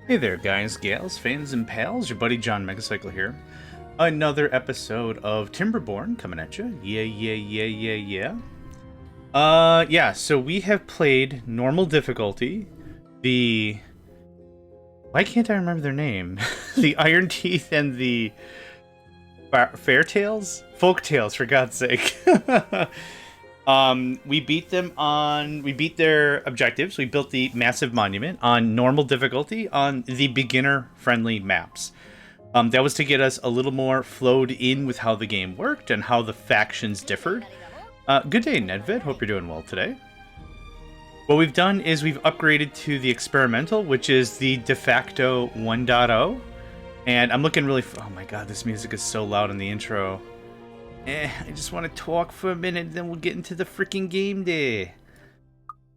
Hey there, guys, gals, fans, and pals. Your buddy JohnMegacycle here. Another episode of Timberborn coming at you. Yeah. So we have played normal difficulty. Why can't I remember their name? The Iron Teeth and the Fairtails? Folktales, for God's sake. We beat their objectives. We built the massive monument on normal difficulty on the beginner-friendly maps. That was to get us a little more flowed in with how the game worked and how the factions differed. Good day, Nedvid. Hope you're doing well today. What we've done is we've upgraded to the experimental, which is the de facto 1.0. And I'm looking really... Oh my god, this music is so loud in the intro. I just want to talk for a minute, then we'll get into the freaking game day.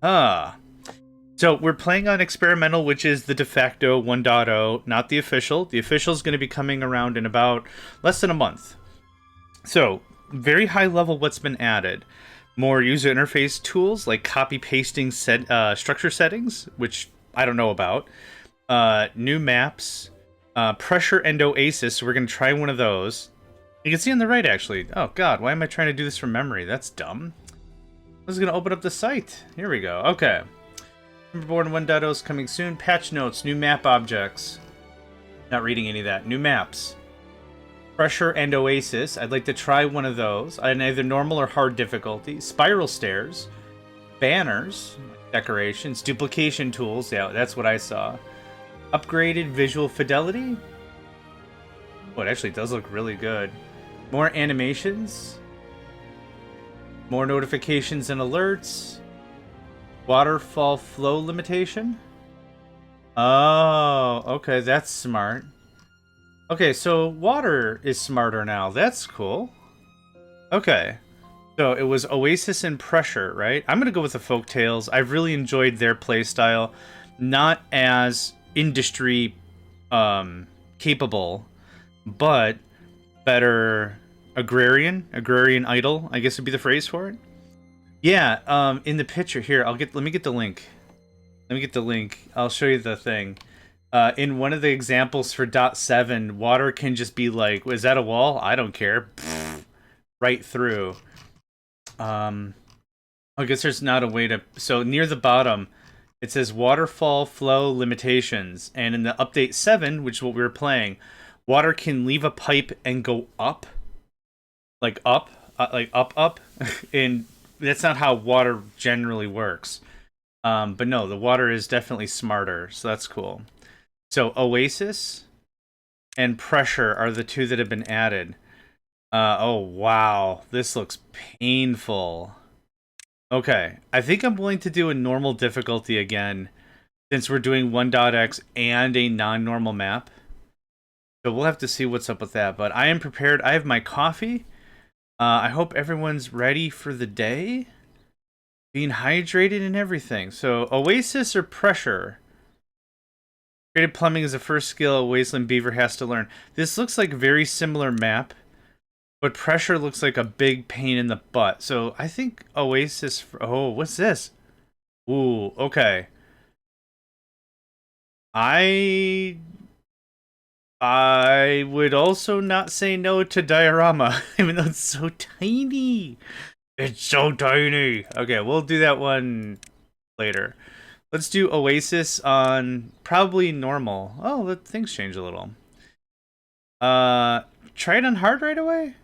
So we're playing on experimental, which is the de facto 1.0, not the official. The official is going to be coming around in about less than a month. So, very high level what's been added. More user interface tools, like copy-pasting structure settings, which I don't know about. New maps, Pressure and Oasis, so we're going to try one of those. You can see on the right, actually. Oh, God, why am I trying to do this from memory? That's dumb. I was going to open up the site. Here we go. Okay. Timberborn 1.0 is coming soon. Patch notes, new map objects. Not reading any of that. New maps. Pressure and Oasis. I'd like to try one of those. On either normal or hard difficulty. Spiral stairs. Banners. Decorations. Duplication tools. Yeah, that's what I saw. Upgraded visual fidelity. Oh, it actually does look really good. More animations. More notifications and alerts. Waterfall flow limitation. Oh, okay, that's smart. Okay, so water is smarter now. That's cool. Okay. So it was Oasis and Pressure, right? I'm going to go with the Folktales. I've really enjoyed their playstyle. Not as industry capable, but better agrarian idol, I guess would be the phrase for it. Yeah, in the picture here, let me get the link. I'll show you the thing. In one of the examples for .7, water can just be like, is that a wall? I don't care. Right through. I guess there's not a way to... So near the bottom, it says waterfall flow limitations. And in the update 7, which is what we were playing, water can leave a pipe and go up. Like up. And that's not how water generally works. But no, the water is definitely smarter, so that's cool. So Oasis and Pressure are the two that have been added. Oh, wow. This looks painful. Okay, I think I'm willing to do a normal difficulty again, since we're doing 1.x and a non-normal map. So we'll have to see what's up with that, but I am prepared. I have my coffee. I hope everyone's ready for the day. Being hydrated and everything. So, Oasis or Pressure? Creative plumbing is the first skill a Wasteland Beaver has to learn. This looks like a very similar map, but Pressure looks like a big pain in the butt. So, I think Oasis... Oh, what's this? Ooh, okay. I would also not say no to Diorama, even though it's so tiny. It's so tiny. Okay, we'll do that one later. Let's do Oasis on probably normal. Oh, things change a little. Try it on hard right away?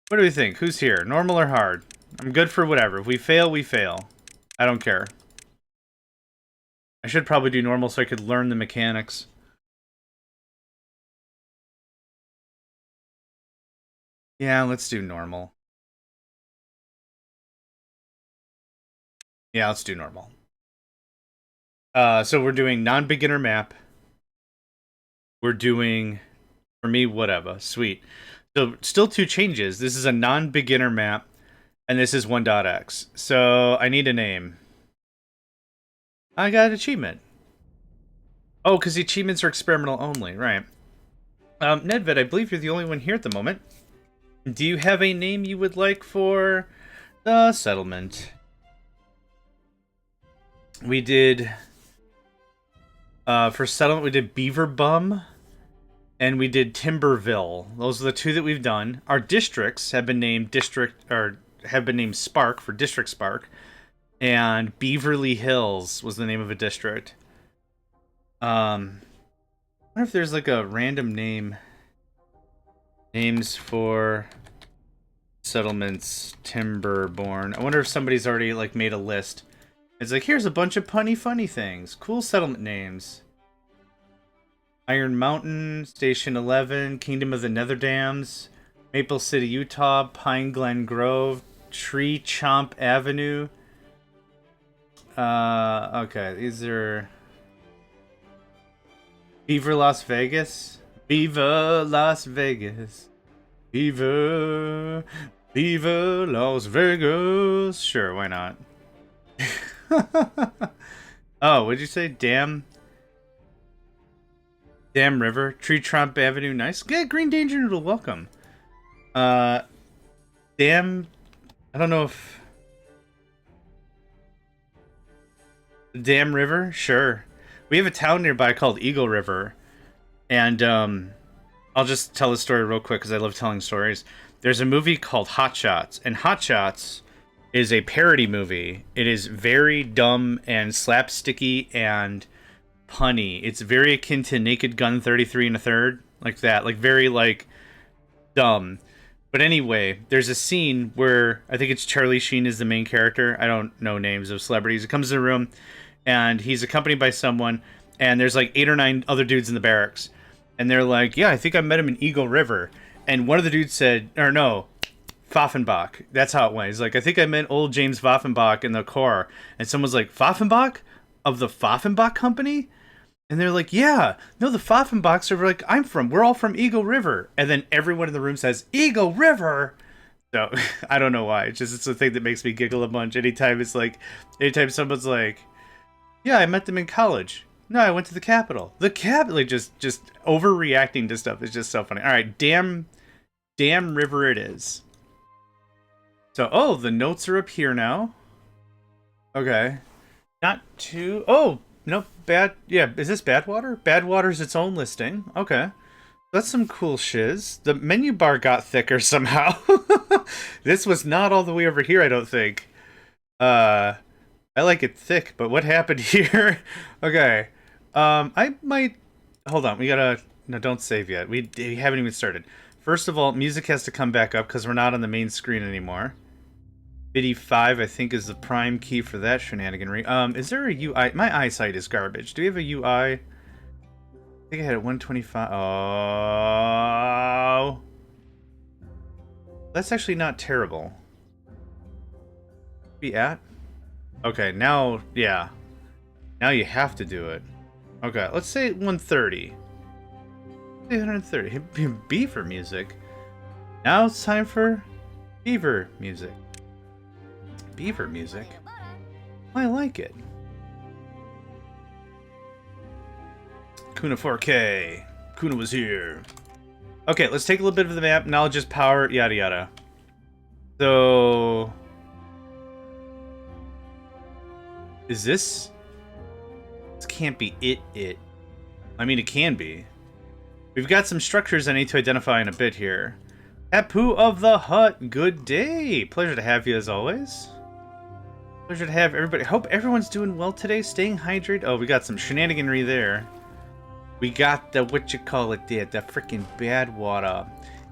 What do we think? Who's here? Normal or hard? I'm good for whatever. If we fail, we fail. I don't care. I should probably do normal so I could learn the mechanics. Yeah, let's do normal. Yeah, let's do normal. So we're doing non-beginner map. We're doing, for me, whatever. Sweet. So still two changes. This is a non-beginner map, and this is 1.x. So I need a name. I got an achievement. Oh, because the achievements are experimental only, right. Nedvid, I believe you're the only one here at the moment. Do you have a name you would like for the settlement? We did For settlement, we did Beaver Bum and we did Timberville. Those are the two that we've done. Our districts have been named Spark for District Spark, and Beaverly Hills was the name of a district. I wonder if there's like a random names for settlements. Timberborn. I wonder if somebody's already like made a list. It's like, here's a bunch of funny things. Cool settlement names. Iron Mountain, Station 11, Kingdom of the Netherdams, Maple City, Utah, Pine Glen Grove, Tree Chomp Avenue. Okay, these are... Beaver Las Vegas. Beaver Las Vegas. Beaver Las Vegas. Sure, why not? Oh, what'd you say? Damn River. Tree Trump Avenue. Nice. Good. Green Danger Noodle. Welcome. Damn. I don't know if... Damn River? Sure. We have a town nearby called Eagle River. And, I'll just tell the story real quick because I love telling stories. There's a movie called Hot Shots. And Hot Shots is a parody movie. It is very dumb and slapsticky and punny. It's very akin to Naked Gun 33 1/3, like that, like very like dumb. But anyway, there's a scene where I think it's Charlie Sheen is the main character. I don't know names of celebrities. He comes in the room and he's accompanied by someone, and there's like 8 or 9 other dudes in the barracks, and they're like, yeah, I think I met him in Eagle River. And one of the dudes said, or no, Pfaffenbach. That's how it went. He's like, I think I met old James Pfaffenbach in the Corps. And someone's like, Pfaffenbach? Of the Pfaffenbach Company? And they're like, yeah, no, the Pfaffenbachs are like, we're all from Eagle River. And then everyone in the room says, Eagle River! So, I don't know why. It's a thing that makes me giggle a bunch. Anytime someone's like, yeah, I met them in college. No, I went to the Capitol. The Capitol, like, just overreacting to stuff is just so funny. All right, damn River it is. So, oh, the notes are up here now. Okay. Not too... Oh, no, bad... Yeah, is this Badwater? Badwater's its own listing. Okay. That's some cool shiz. The menu bar got thicker somehow. This was not all the way over here, I don't think. I like it thick, but what happened here? Okay. I might... Hold on, we gotta... No, don't save yet. We haven't even started. First of all, music has to come back up because we're not on the main screen anymore. MIDI 5, I think, is the prime key for that shenaniganry. Is there a UI? My eyesight is garbage. Do we have a UI? I think I had it 125. Oh. That's actually not terrible. Be at? Okay, now, yeah. Now you have to do it. Okay, let's say 130. 130. Beaver music. Now it's time for Beaver music. Beaver music? I like it. Kuna 4K. Kuna was here. Okay, let's take a little bit of the map. Now I'll just power yada yada. So... Is this... This can't be it. I mean, it can be. We've got some structures I need to identify in a bit here. Apu of the Hut, good day. Pleasure to have you as always. Pleasure to have everybody. Hope everyone's doing well today, staying hydrated. Oh, we got some shenaniganry there. We got the, what you call it there, the freaking bad water.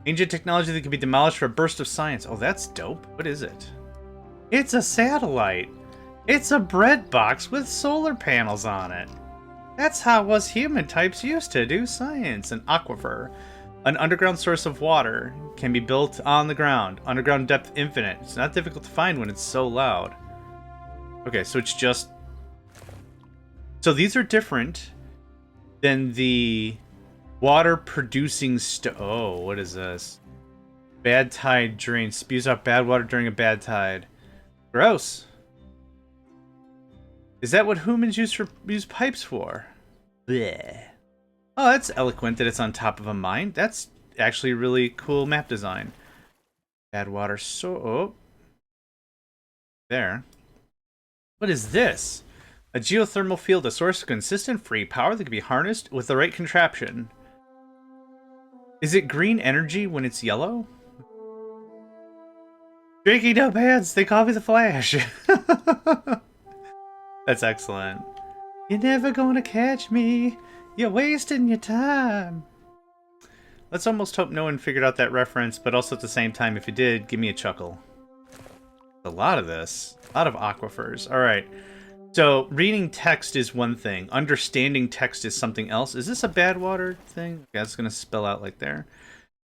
Ancient technology that can be demolished for a burst of science. Oh, that's dope. What is it? It's a satellite. It's a bread box with solar panels on it. That's how us human types used to do science. An aquifer. An underground source of water can be built on the ground. Underground depth infinite. It's not difficult to find when it's so loud. Okay, so it's just... So these are different than the water-producing Oh, what is this? Bad tide drain. Spews out bad water during a bad tide. Gross. Is that what humans use pipes for? Bleh. Oh, that's eloquent that it's on top of a mine. That's actually really cool map design. Bad water. So... Oh. There. What is this? A geothermal field, a source of consistent free power that can be harnessed with the right contraption. Is it green energy when it's yellow? Drinking no pants, they call me the Flash. That's excellent. You're never gonna catch me. You're wasting your time. Let's almost hope no one figured out that reference, but also at the same time, if you did, give me a chuckle. A lot of this. A lot of aquifers. Alright. So, reading text is one thing. Understanding text is something else. Is this a bad water thing? Yeah, it's going to spell out like there.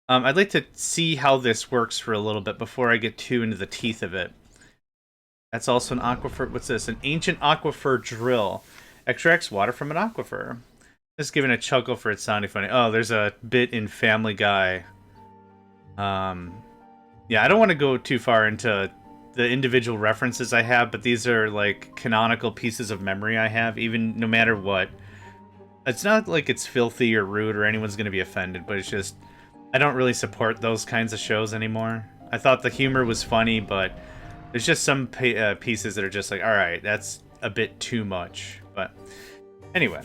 I'd like to see how this works for a little bit before I get too into the teeth of it. That's also an aquifer. What's this? An ancient aquifer drill. Extracts water from an aquifer. Just giving a chuckle for it sounding funny. Oh, there's a bit in Family Guy. Yeah, I don't want to go too far into the individual references I have, but these are like canonical pieces of memory I have, even no matter what. It's not like it's filthy or rude or anyone's going to be offended, but it's just, I don't really support those kinds of shows anymore. I thought the humor was funny, but there's just some pieces that are just like, alright, that's a bit too much. But anyway.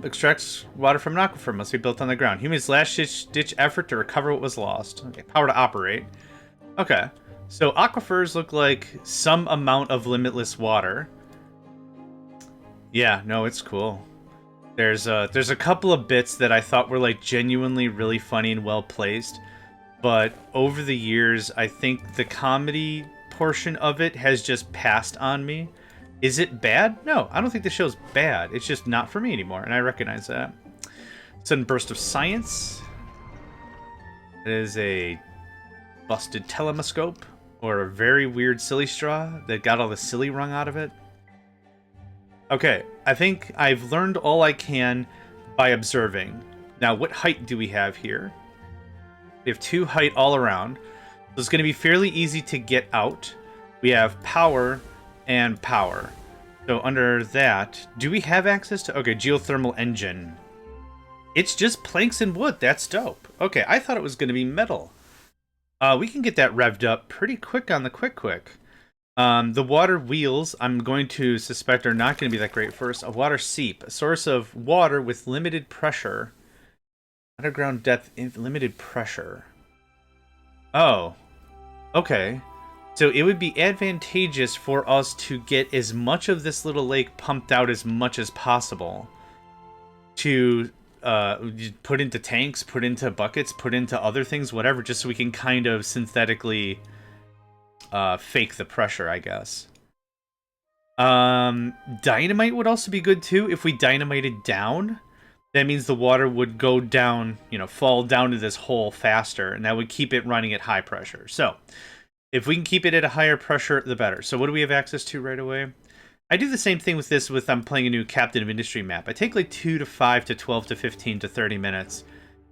Extracts water from an aquifer, must be built on the ground. Humans' last-ditch effort to recover what was lost. Okay, power to operate. Okay. So aquifers look like some amount of limitless water. Yeah, no, it's cool. There's a couple of bits that I thought were like genuinely really funny and well placed, but over the years, I think the comedy portion of it has just passed on me. Is it bad? No, I don't think the show's bad. It's just not for me anymore, and I recognize that. Sudden burst of science. It is a busted telescope. Or a very weird silly straw that got all the silly wrung out of it. Okay, I think I've learned all I can by observing. Now, what height do we have here? We have 2 height all around. So it's going to be fairly easy to get out. We have power and power. So under that, do we have access to... Okay, geothermal engine. It's just planks and wood. That's dope. Okay, I thought it was going to be metal. We can get that revved up pretty quick on the quick. The water wheels, I'm going to suspect, are not going to be that great for us. A water seep, a source of water with limited pressure. Underground depth, limited pressure. Oh, okay. So it would be advantageous for us to get as much of this little lake pumped out as much as possible. To... put into tanks, put into buckets, put into other things, whatever, just so we can kind of synthetically fake the pressure, I guess. Dynamite would also be good too. If we dynamited down, that means the water would go down, you know, fall down to this hole faster, and that would keep it running at high pressure. So, if we can keep it at a higher pressure, the better. So what do we have access to right away? I do the same thing with this with I'm playing a new Captain of Industry map. I take like 2 to 5 to 12 to 15 to 30 minutes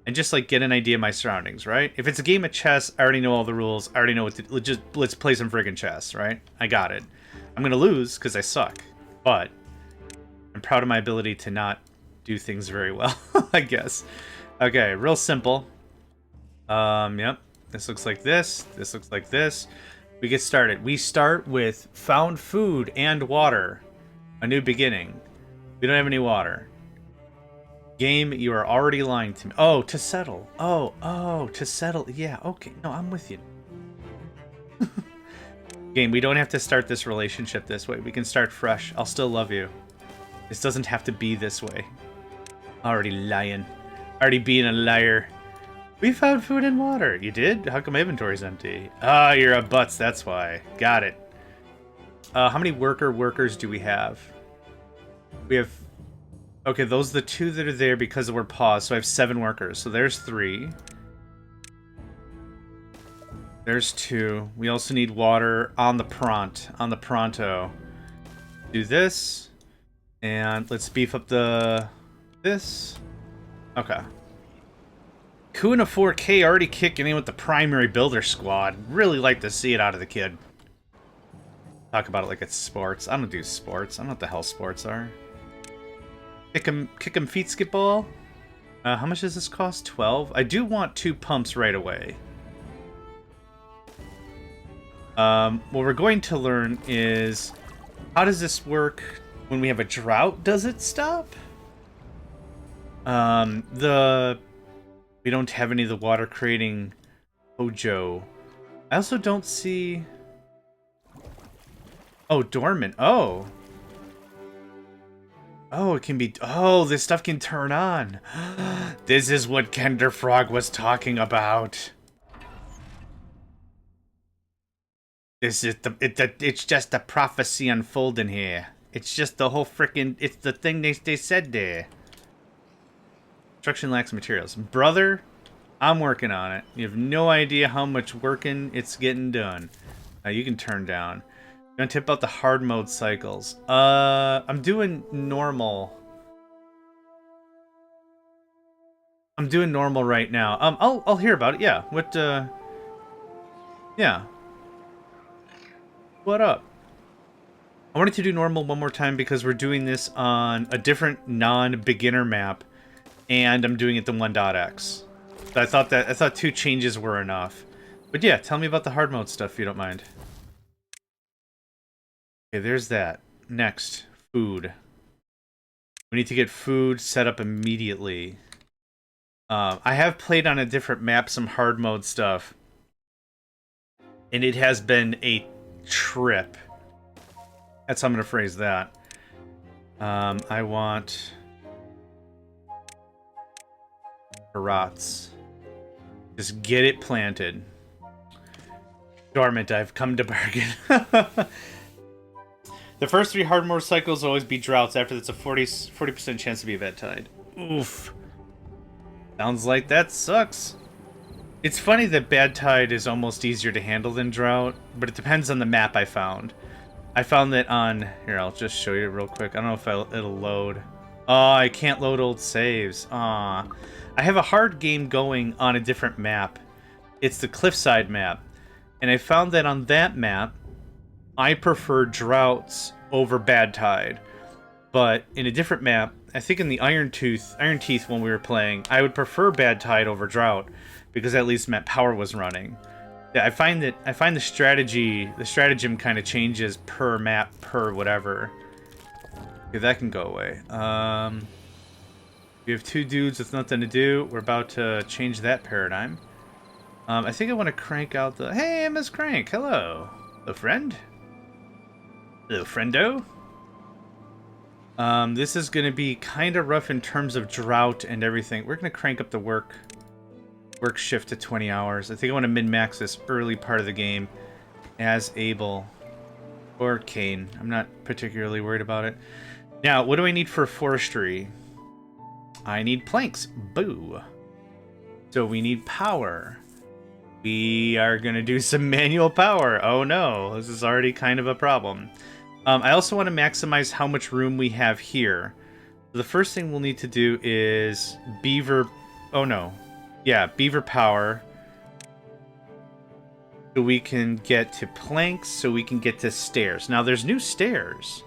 and just like get an idea of my surroundings, right? If it's a game of chess, I already know all the rules. I already know what to... let's play some friggin' chess, right? I got it. I'm going to lose because I suck, but I'm proud of my ability to not do things very well, I guess. Okay, real simple. Yep. This looks like this. This looks like this. We get started. We start with found food and water. A new beginning. We don't have any water. Game, you are already lying to me. Oh, to settle. Oh, to settle. Yeah, okay. No, I'm with you. Game, we don't have to start this relationship this way. We can start fresh. I'll still love you. This doesn't have to be this way. Already lying. Already being a liar. We found food and water. You did? How come my inventory's empty? Ah, you're a butts, that's why. Got it. How many workers do we have? We have... Okay, those are the 2 that are there because we're paused, so I have 7 workers. So there's 3. There's 2. We also need water on the pronto. Do this. And let's beef up this. Okay. Kuna 4K already kicking in with the primary builder squad. Really like to see it out of the kid. Talk about it like it's sports. I don't do sports. I don't know what the hell sports are. Kick 'em feet skip ball. How much does this cost? 12? I do want 2 pumps right away. What we're going to learn is How does this work when we have a drought? Does it stop? We don't have any of the water creating Hojo. I also don't see... Oh, dormant. Oh. Oh, it can be... Oh, this stuff can turn on. This is what Kenderfrog was talking about. This is it's just a prophecy unfolding here. It's just the whole frickin'... It's the thing they said there. Construction lacks materials. Brother, I'm working on it. You have no idea how much working it's getting done. You can turn down. I'm gonna tip out the hard mode cycles. I'm doing normal. I'm doing normal right now. I'll hear about it. Yeah. What? Yeah. What up? I wanted to do normal one more time because we're doing this on a different non-beginner map. And I'm doing it the 1.x. So I thought 2 changes were enough. But yeah, tell me about the hard mode stuff if you don't mind. Okay, there's that. Next, food. We need to get food set up immediately. I have played on a different map some hard mode stuff. And it has been a trip. That's how I'm going to phrase that. I want... Rots. Just get it planted. Dormant, I've come to bargain. The first 3 hard mode cycles will always be droughts. After that's a 40% chance to be a bad tide. Oof. Sounds like that sucks. It's funny that bad tide is almost easier to handle than drought, but it depends on the map I found. I found that on... Here, I'll just show you real quick. I don't know if it'll load. Oh, I can't load old saves. Aw. I have a hard game going on a different map. It's the Cliffside map. And I found that on that map, I prefer droughts over bad tide. But in a different map, I think in the Iron Teeth when we were playing, I would prefer bad tide over drought because at least meant power was running. Yeah, I find the stratagem kind of changes per map, per whatever. Okay, that can go away. We have 2 dudes with nothing to do. We're about to change that paradigm. I think I want to crank out the... Hey, Miss Crank, hello. Hello, friend. Hello, friendo. This is going to be kind of rough in terms of drought and everything. We're going to crank up the work shift to 20 hours. I think I want to min-max this early part of the game as Abel or Cain. I'm not particularly worried about it. Now, what do I need for forestry? I need planks. Boo. So we need power. We are going to do some manual power. Oh no, this is already kind of a problem. I also want to maximize how much room we have here. The first thing we'll need to do is beaver... Oh no. Yeah, beaver power. So we can get to planks, so we can get to stairs. Now there's new stairs.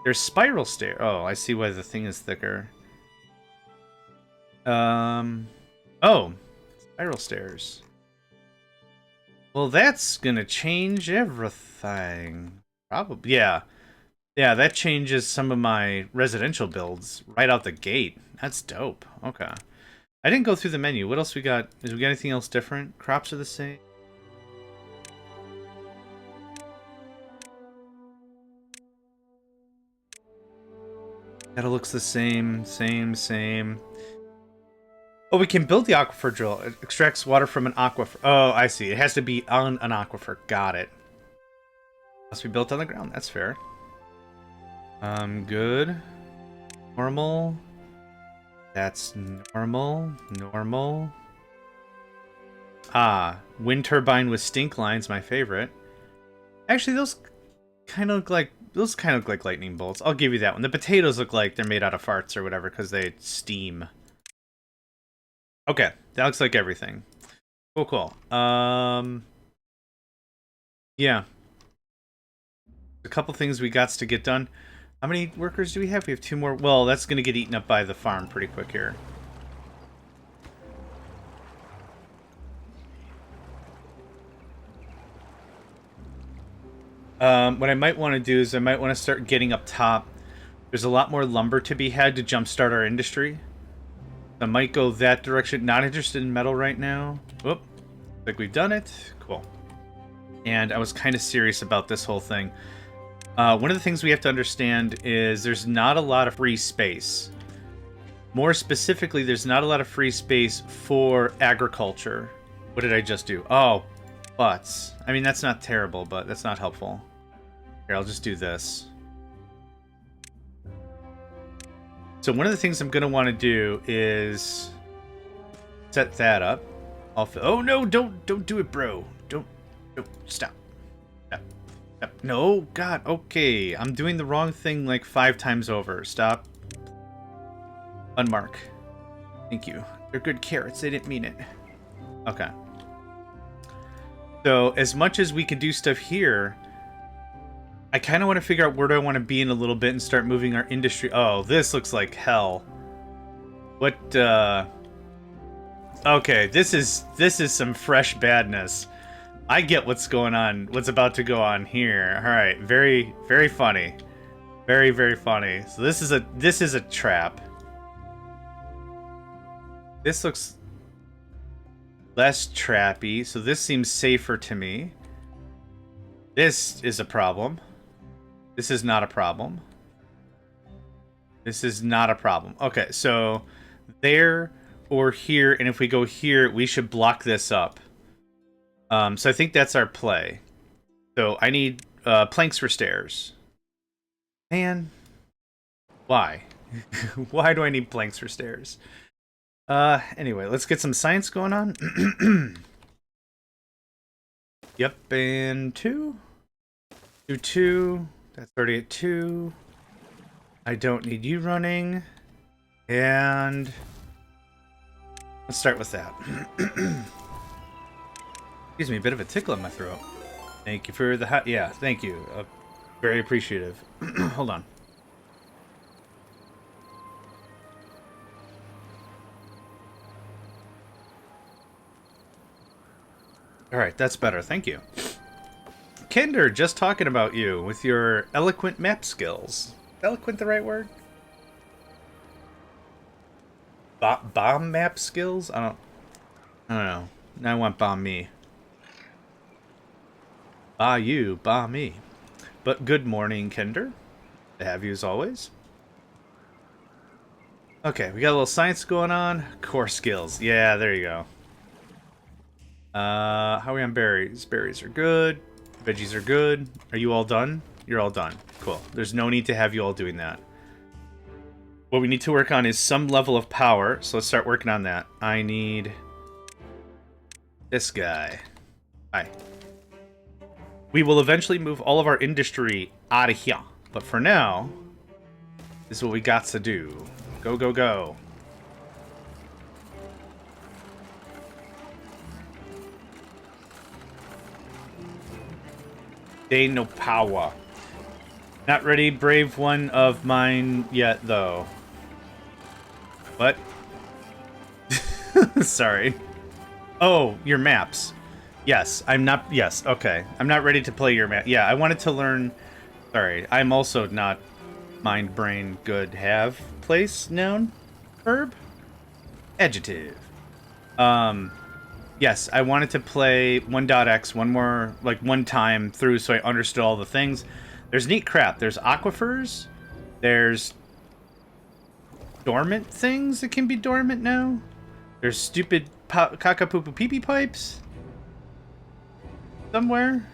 There's spiral stairs. Oh, I see why the thing is thicker. Oh, spiral stairs. Well, that's gonna change everything. Probably, yeah. Yeah, that changes some of my residential builds right out the gate. That's dope. Okay. I didn't go through the menu. What else we got? Is we got anything else different? Crops are the same. That looks the same, same. Oh, we can build the aquifer drill. It extracts water from an aquifer. Oh, I see. It has to be on an aquifer. Got it. Must be built on the ground. That's fair. Good. Normal. That's normal. Normal. Ah, wind turbine with stink lines, my favorite. Actually, those kind of look like lightning bolts. I'll give you that one. The potatoes look like they're made out of farts or whatever because they steam. Okay, that looks like everything. Cool. Yeah. A couple things we got to get done. How many workers do we have? We have 2 more. Well, that's going to get eaten up by the farm pretty quick here. What I might want to do is I might want to start getting up top. There's a lot more lumber to be had to jumpstart our industry. I might go that direction. Not interested in metal right now. Whoop. Like we've done it. Cool. And I was kind of serious about this whole thing. One of the things we have to understand is there's not a lot of free space. More specifically, there's not a lot of free space for agriculture. What did I just do? Oh, butts. I mean, that's not terrible, but that's not helpful. Here, I'll just do this. So one of the things I'm going to want to do is set that up. Oh no, don't do it, bro. Don't stop. No, God, okay. I'm doing the wrong thing like 5 times over. Stop. Unmark. Thank you. They're good carrots. They didn't mean it. Okay. So, as much as we can do stuff here, I kind of want to figure out where do I want to be in a little bit and start moving our industry. Oh, this looks like hell. What, Okay, this is some fresh badness. I get what's going on, what's about to go on here. All right, very, very funny. Very, very funny. So this is a trap. This looks less trappy, so this seems safer to me. This is a problem. This is not a problem. This is not a problem. Okay, so there or here, and if we go here, we should block this up. So I think that's our play. So I need planks for stairs. Man, why? Why do I need planks for stairs? Anyway, let's get some science going on. Yep, and 2. 2. That's already at 2. I don't need you running. And let's start with that. Excuse me, a bit of a tickle in my throat. Thank you for the hot. Yeah, thank you. Very appreciative. Hold on. Alright, that's better. Thank you. Kinder, just talking about you with your eloquent map skills. Eloquent the right word? Bomb map skills? I don't know. Now I want bomb me. Bah you, bah me. But good morning, Kinder. To have you as always. Okay, we got a little science going on. Core skills. Yeah, there you go. How are we on berries? Berries are good. Veggies are good. Are you all done? You're all done. Cool. There's no need to have you all doing that. What we need to work on is some level of power, so let's start working on that. I need this guy. Hi. We will eventually move all of our industry out of here, but for now, this is what we got to do. Go, go, go. They no power. Not ready, brave one of mine yet, though. What? Sorry. Oh, your maps. Yes, I'm not... Yes, okay. I'm not ready to play your map. Yeah, I wanted to learn... Sorry, I'm also not mind, brain, good, have, place, noun, verb, adjective. Yes, I wanted to play 1.x one time through so I understood all the things. There's neat crap. There's aquifers. There's dormant things that can be dormant now. There's stupid caca-poo-poo pee-pee pipes. Somewhere.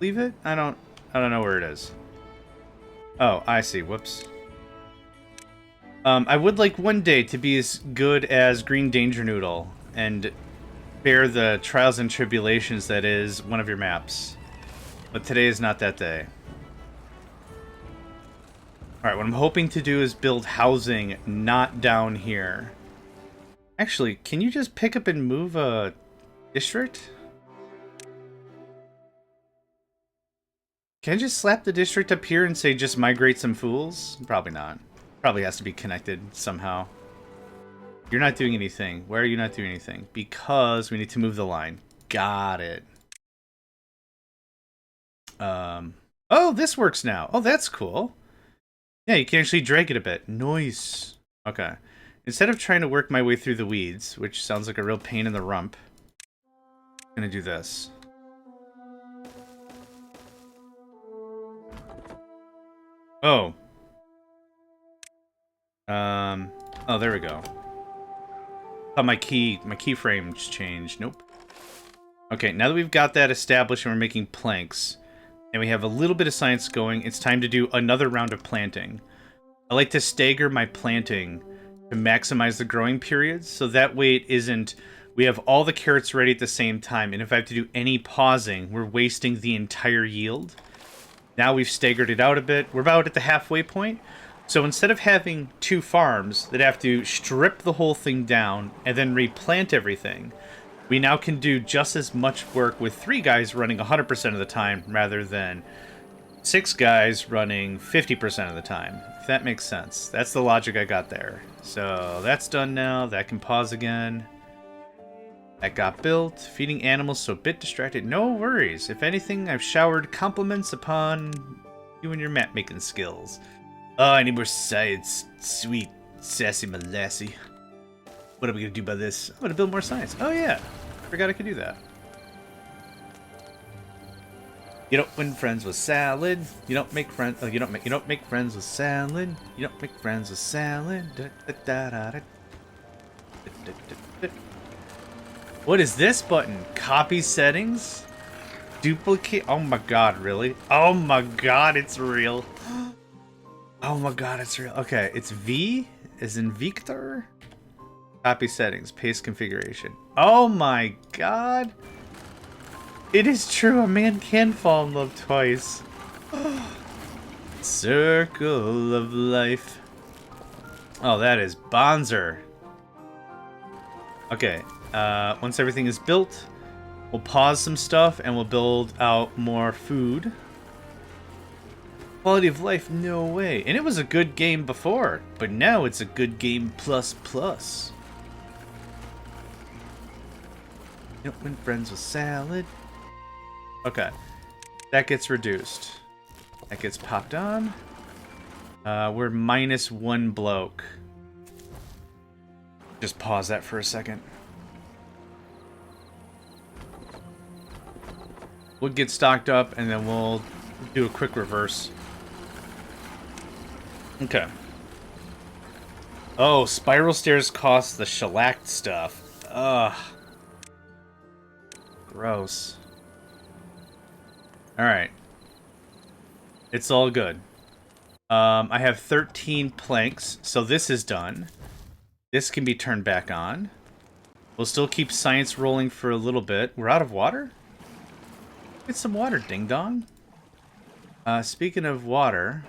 Leave it? I don't know where it is. Oh, I see. Whoops. I would like one day to be as good as Green Danger Noodle and bear the trials and tribulations that is one of your maps. But today is not that day. Alright, what I'm hoping to do is build housing not down here. Actually, can you just pick up and move a district? Can I just slap the district up here and say just migrate some fools? Probably not. Probably has to be connected somehow. You're not doing anything. Why are you not doing anything? Because we need to move the line. Got it. Oh, this works now. Oh, that's cool. Yeah, you can actually drag it a bit. Nice. Okay. Instead of trying to work my way through the weeds, which sounds like a real pain in the rump, I'm gonna do this. Oh. Oh, there we go. Oh, my keyframe just changed. Nope. Okay, now that we've got that established and we're making planks, and we have a little bit of science going, it's time to do another round of planting. I like to stagger my planting to maximize the growing periods, so that way it isn't, we have all the carrots ready at the same time, and if I have to do any pausing, we're wasting the entire yield. Now we've staggered it out a bit. We're about at the halfway point. So instead of having 2 farms that have to strip the whole thing down and then replant everything, we now can do just as much work with 3 guys running 100% of the time rather than 6 guys running 50% of the time. If that makes sense. That's the logic I got there. So that's done now. That can pause again. That got built. Feeding animals, so a bit distracted. No worries. If anything, I've showered compliments upon you and your map making skills. Oh, I need more science. Sweet, sassy molassie. What are we gonna do about this? I'm gonna build more science. Oh yeah, forgot I could do that. You don't win friends with salad. You don't make friends. Oh, you don't make friends with salad. You don't make friends with salad. What is this button? Copy settings? Duplicate? Oh my god, really? Oh my god, it's real. Oh my god, it's real. Okay, it's V as in Victor. Copy settings, paste configuration. Oh my god. It is true, a man can fall in love twice. Circle of life. Oh, that is Bonzer. Okay, once everything is built, we'll pause some stuff and we'll build out more food. Quality of life, no way. And it was a good game before, but now it's a good game plus plus. You don't win friends with salad. Okay, that gets reduced. That gets popped on. We're -1 bloke. Just pause that for a second. We'll get stocked up and then we'll do a quick reverse. Okay. Oh, spiral stairs cost the shellacked stuff. Ugh. Gross. Alright. It's all good. I have 13 planks, so this is done. This can be turned back on. We'll still keep science rolling for a little bit. We're out of water? Get some water, ding-dong. Speaking of water...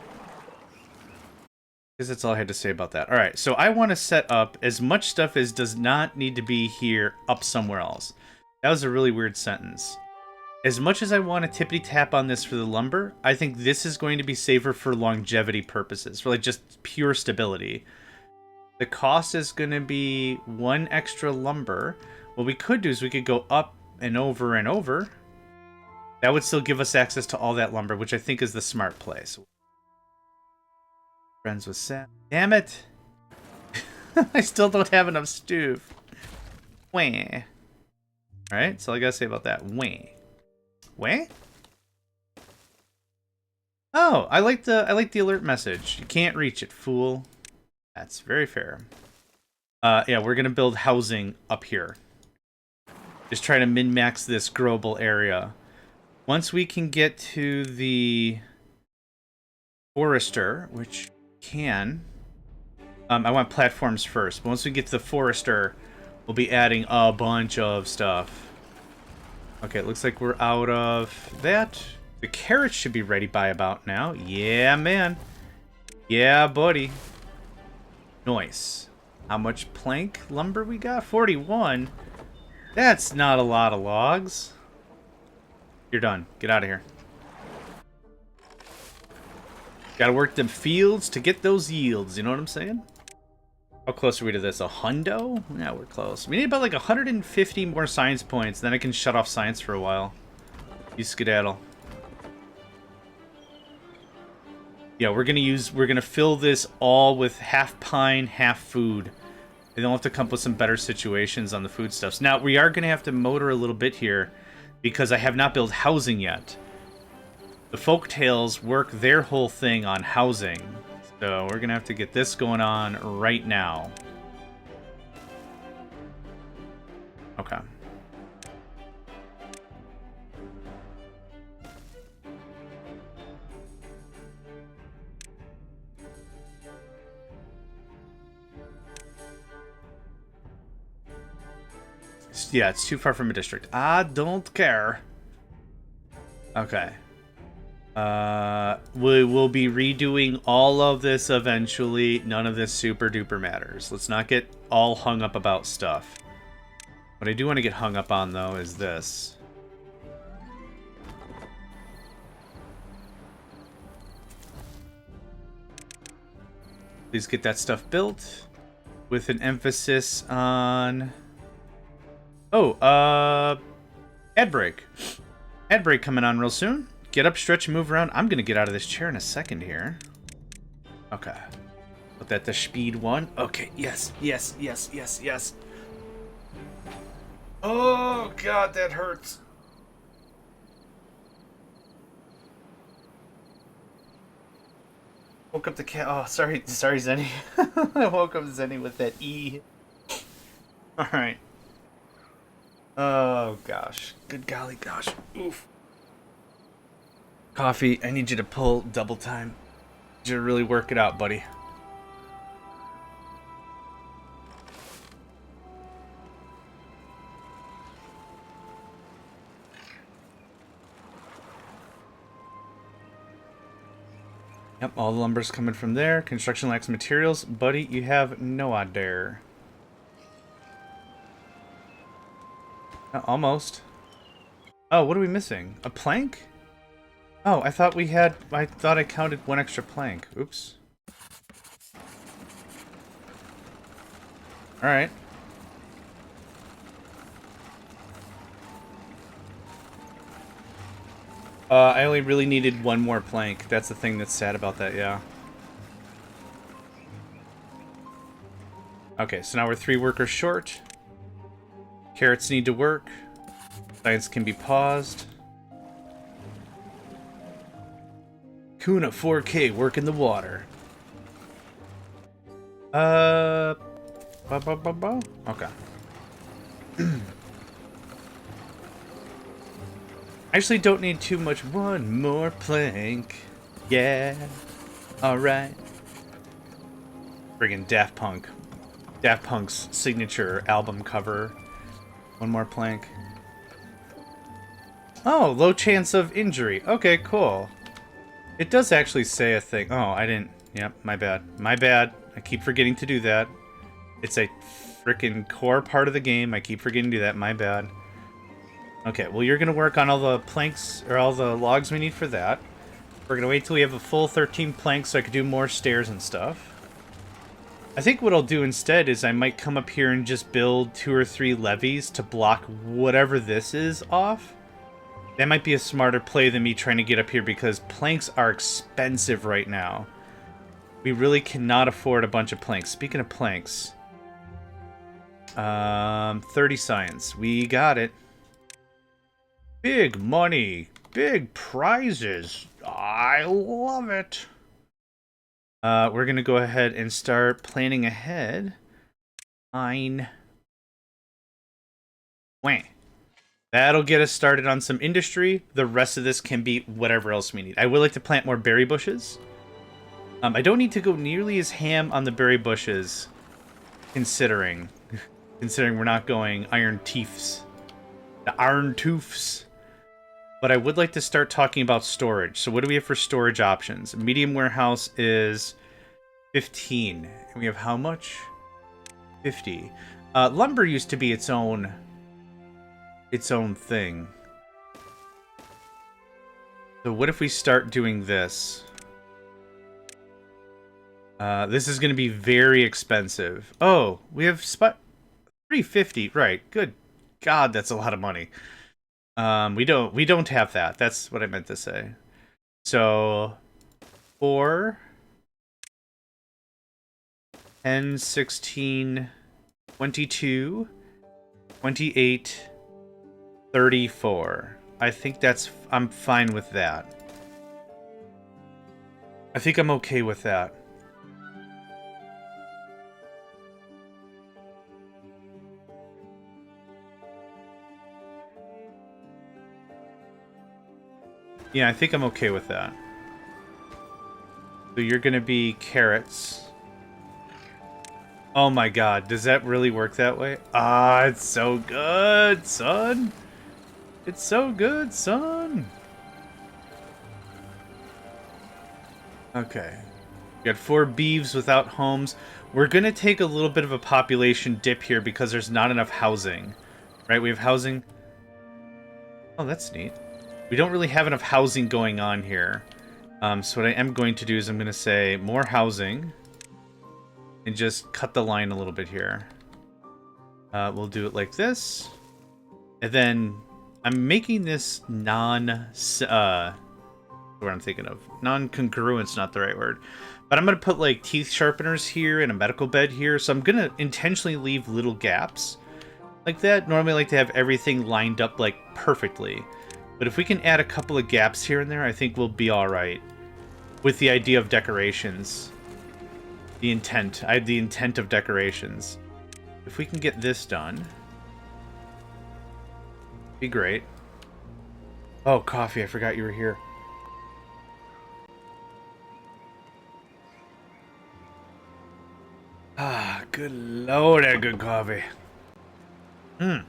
I guess that's all I had to say about that. Alright, so I want to set up as much stuff as does not need to be here up somewhere else. That was a really weird sentence. As much as I want to tippity-tap on this for the lumber, I think this is going to be safer for longevity purposes, for like just pure stability. The cost is going to be 1 extra lumber. What we could do is we could go up and over and over. That would still give us access to all that lumber, which I think is the smart place. Friends with Sam. Damn it! I still don't have enough stew. Wah. Alright, that's all I gotta say about that. Wah. Wah? Oh, I like the alert message. You can't reach it, fool. That's very fair. Yeah, we're gonna build housing up here. Just try to min-max this growable area. Once we can get to the forester, which can... I want platforms first, but once we get to the forester, we'll be adding a bunch of stuff. Okay, it looks like we're out of that. The carrots should be ready by about now. Yeah, man. Yeah, buddy. Nice. How much plank lumber we got? 41? That's not a lot of logs. You're done. Get out of here. Gotta work them fields to get those yields, you know what I'm saying? How close are we to this? A hundo? Yeah, we're close. We need about like 150 more science points, then I can shut off science for a while. You skedaddle. Yeah, we're gonna fill this all with half pine, half food. And then we'll have to come up with some better situations on the foodstuffs. Now, we are gonna have to motor a little bit here, because I have not built housing yet. The folktales work their whole thing on housing. So we're gonna have to get this going on right now. Okay. Yeah, it's too far from a district. I don't care. Okay. We will be redoing all of this eventually. None of this super duper matters. Let's not get all hung up about stuff. What I do want to get hung up on, though, is this. Please get that stuff built with an emphasis on... Oh, ad break. Ad break coming on real soon. Get up, stretch, and move around. I'm going to get out of this chair in a second here. Okay. Put that to speed 1. Okay, yes, yes, yes, yes, yes. Oh, God, that hurts. Woke up the cat. Oh, sorry, Zenny. I woke up Zenny with that E. All right. Oh, gosh. Good golly gosh. Oof. Coffee, I need you to pull double time. I need you to really work it out, buddy. Yep, all the lumber's coming from there. Construction lacks materials. Buddy, you have no idea. Almost. Oh, what are we missing? A plank? Oh, I thought I counted one extra plank. Oops. Alright. I only really needed one more plank. That's the thing that's sad about that, yeah. Okay, so now we're 3 workers short. Carrots need to work. Science can be paused. Kuna 4K work in the water. Okay. Actually don't need too much. One more plank. Yeah. Alright. Friggin' Daft Punk. Daft Punk's signature album cover. One more plank. Oh, low chance of injury. Okay, cool. It does actually say a thing. Oh, I didn't. Yep, my bad. My bad. I keep forgetting to do that. It's a frickin' core part of the game. I keep forgetting to do that. My bad. Okay, well, you're going to work on all the planks, or all the logs we need for that. We're going to wait till we have a full 13 planks so I can do more stairs and stuff. I think what I'll do instead is I might come up here and just build 2 or 3 levees to block whatever this is off. That might be a smarter play than me trying to get up here because planks are expensive right now. We really cannot afford a bunch of planks. Speaking of planks, 30 science. We got it. Big money. Big prizes. I love it. We're going to go ahead and start planning ahead. Fine. Wah. That'll get us started on some industry. The rest of this can be whatever else we need. I would like to plant more berry bushes. I don't need to go nearly as ham on the berry bushes, considering we're not going iron teeths. The iron tooths. But I would like to start talking about storage. So what do we have for storage options? Medium warehouse is 15. And we have how much? 50. Lumber used to be its own thing. So what if we start doing this? This is going to be very expensive. Oh, we have spot 350. Right. Good God, that's a lot of money. We don't have that. That's what I meant to say. So 4, 10, 16, 22, 28, 34. I think I'm fine with that. I think I'm okay with that. Yeah, I think I'm okay with that. So you're gonna be carrots. Oh my god, does that really work that way? Ah, it's so good, son! It's so good, son! Okay. We got 4 beeves without homes. We're gonna take a little bit of a population dip here because there's not enough housing. Right, we have housing. Oh, that's neat. We don't really have enough housing going on here. So what I am going to do is I'm going to say more housing. And just cut the line a little bit here. We'll do it like this. And then I'm making this what I'm thinking of. Non-congruent's not the right word. But I'm going to put like teeth sharpeners here and a medical bed here. So I'm going to intentionally leave little gaps like that. Normally I like to have everything lined up like perfectly. But if we can add a couple of gaps here and there, I think we'll be alright. With the idea of decorations. The intent. I had the intent of decorations. If we can get this done. Be great. Oh, coffee. I forgot you were here. Ah, good lord, that good coffee. Good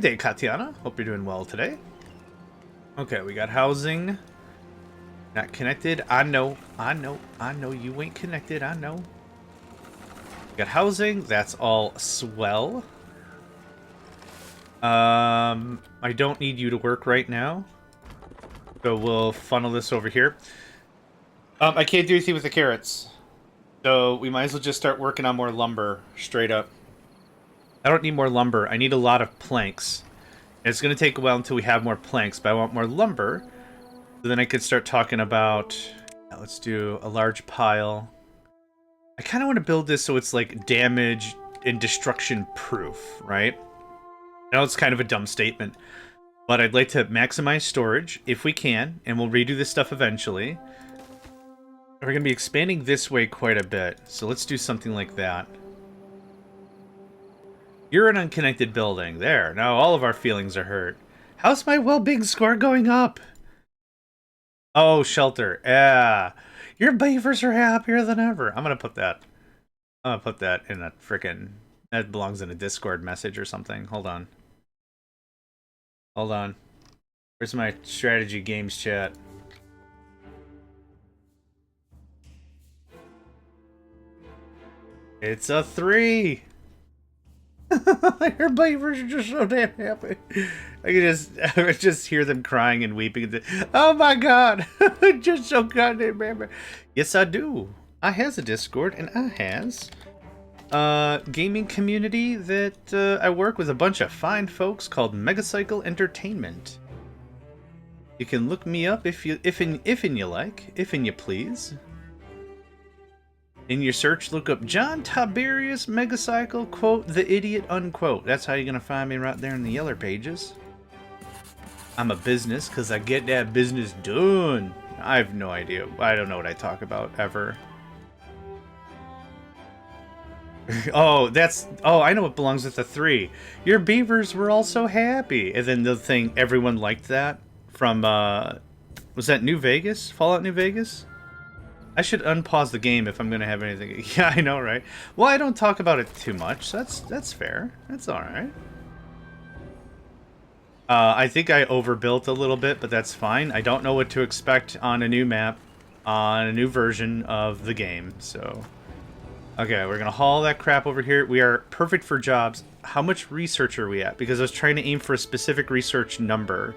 day, Katiana. Hope you're doing well today. Okay, we got housing. Not connected. I know. You ain't connected. I know. We got housing. That's all swell. I don't need you to work right now. So we'll funnel this over here. I can't do anything with the carrots. So we might as well just start working on more lumber, straight up. I don't need more lumber. I need a lot of planks. And it's going to take a while until we have more planks, but I want more lumber. So then I could start talking about... let's do a large pile. I kind of want to build this so it's like damage and destruction proof, right? I know it's kind of a dumb statement, but I'd like to maximize storage if we can, and we'll redo this stuff eventually. We're going to be expanding this way quite a bit, so let's do something like that. You're an unconnected building. There. Now all of our feelings are hurt. How's my well-being score going up? Oh, shelter. Yeah. Your beavers are happier than ever. I'm going to put that. I'm going to put that in a frickin'... That belongs in a Discord message or something. Hold on. Hold on. Where's my strategy games chat? It's a 3! Your beavers are just so damn happy. I can just hear them crying and weeping. Oh my god! Just so goddamn happy. Yes, I do. I has a Discord, and I has gaming community that I work with a bunch of fine folks called Megacycle Entertainment. You can look me up if you please. In your search, look up John Tiberius Megacycle, quote, the idiot, unquote. That's how you're going to find me right there in the Yeller pages. I'm a business because I get that business done. I have no idea. I don't know what I talk about, ever. Oh, I know what belongs with the 3. Your beavers were all so happy. And then the thing, everyone liked that from, was that New Vegas? Fallout New Vegas? I should unpause the game if I'm going to have anything. Yeah, I know, right? Well, I don't talk about it too much, so that's fair. That's alright. I think I overbuilt a little bit, but that's fine. I don't know what to expect on a new map, on a new version of the game, so... Okay, we're going to haul that crap over here. We are perfect for jobs. How much research are we at? Because I was trying to aim for a specific research number.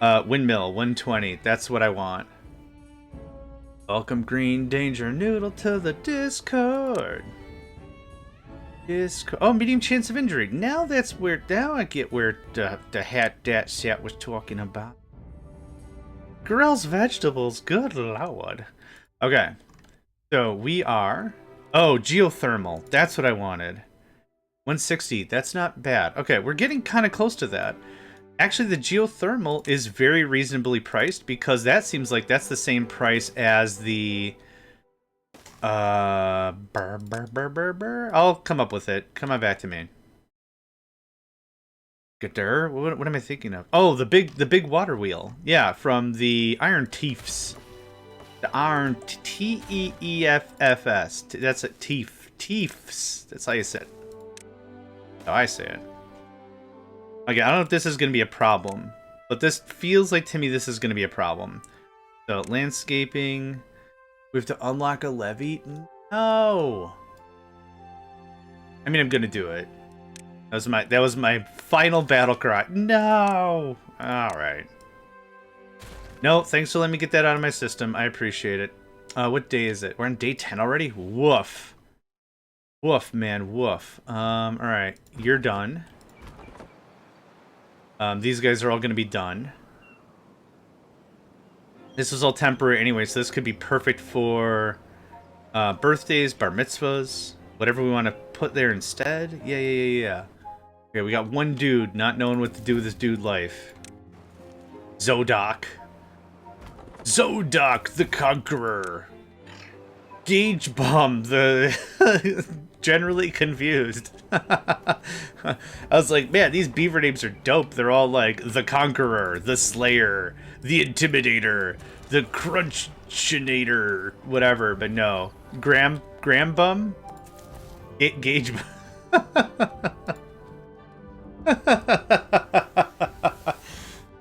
Windmill, 120. That's what I want. Welcome, Green Danger Noodle, to the Discord. Oh, medium chance of injury. Now that's where... Now I get where the hat dat set was talking about. Grills vegetables, good lord. Okay, so we are... Oh, geothermal. That's what I wanted. 160, that's not bad. Okay, we're getting kind of close to that. Actually, the geothermal is very reasonably priced because that seems like that's the same price as the... I'll come up with it. Come on back to me. Gadur? What am I thinking of? Oh, the big water wheel. Yeah, from the Iron Teefs. The Iron Teeffs. That's a Teef. Teefs. That's how you say it. Oh, I say it. Okay, I don't know if this is going to be a problem, but this feels like to me this is going to be a problem. So, landscaping. We have to unlock a levee? No! I mean, I'm going to do it. That was my final battle cry. No! Alright. No, thanks for letting me get that out of my system. I appreciate it. What day is it? We're on day 10 already? Woof. Woof, man, woof. Alright. You're done. These guys are all going to be done. This is all temporary anyway, so this could be perfect for birthdays, bar mitzvahs, whatever we want to put there instead. Yeah. Okay, we got one dude not knowing what to do with his dude life. Zodok. Zodok, the Conqueror. Gauge Bomb, the generally confused. I was like, man, these beaver names are dope. They're all like the Conqueror, the Slayer, the Intimidator, the Crunchinator, whatever. But no, Graham Bum, Gauge.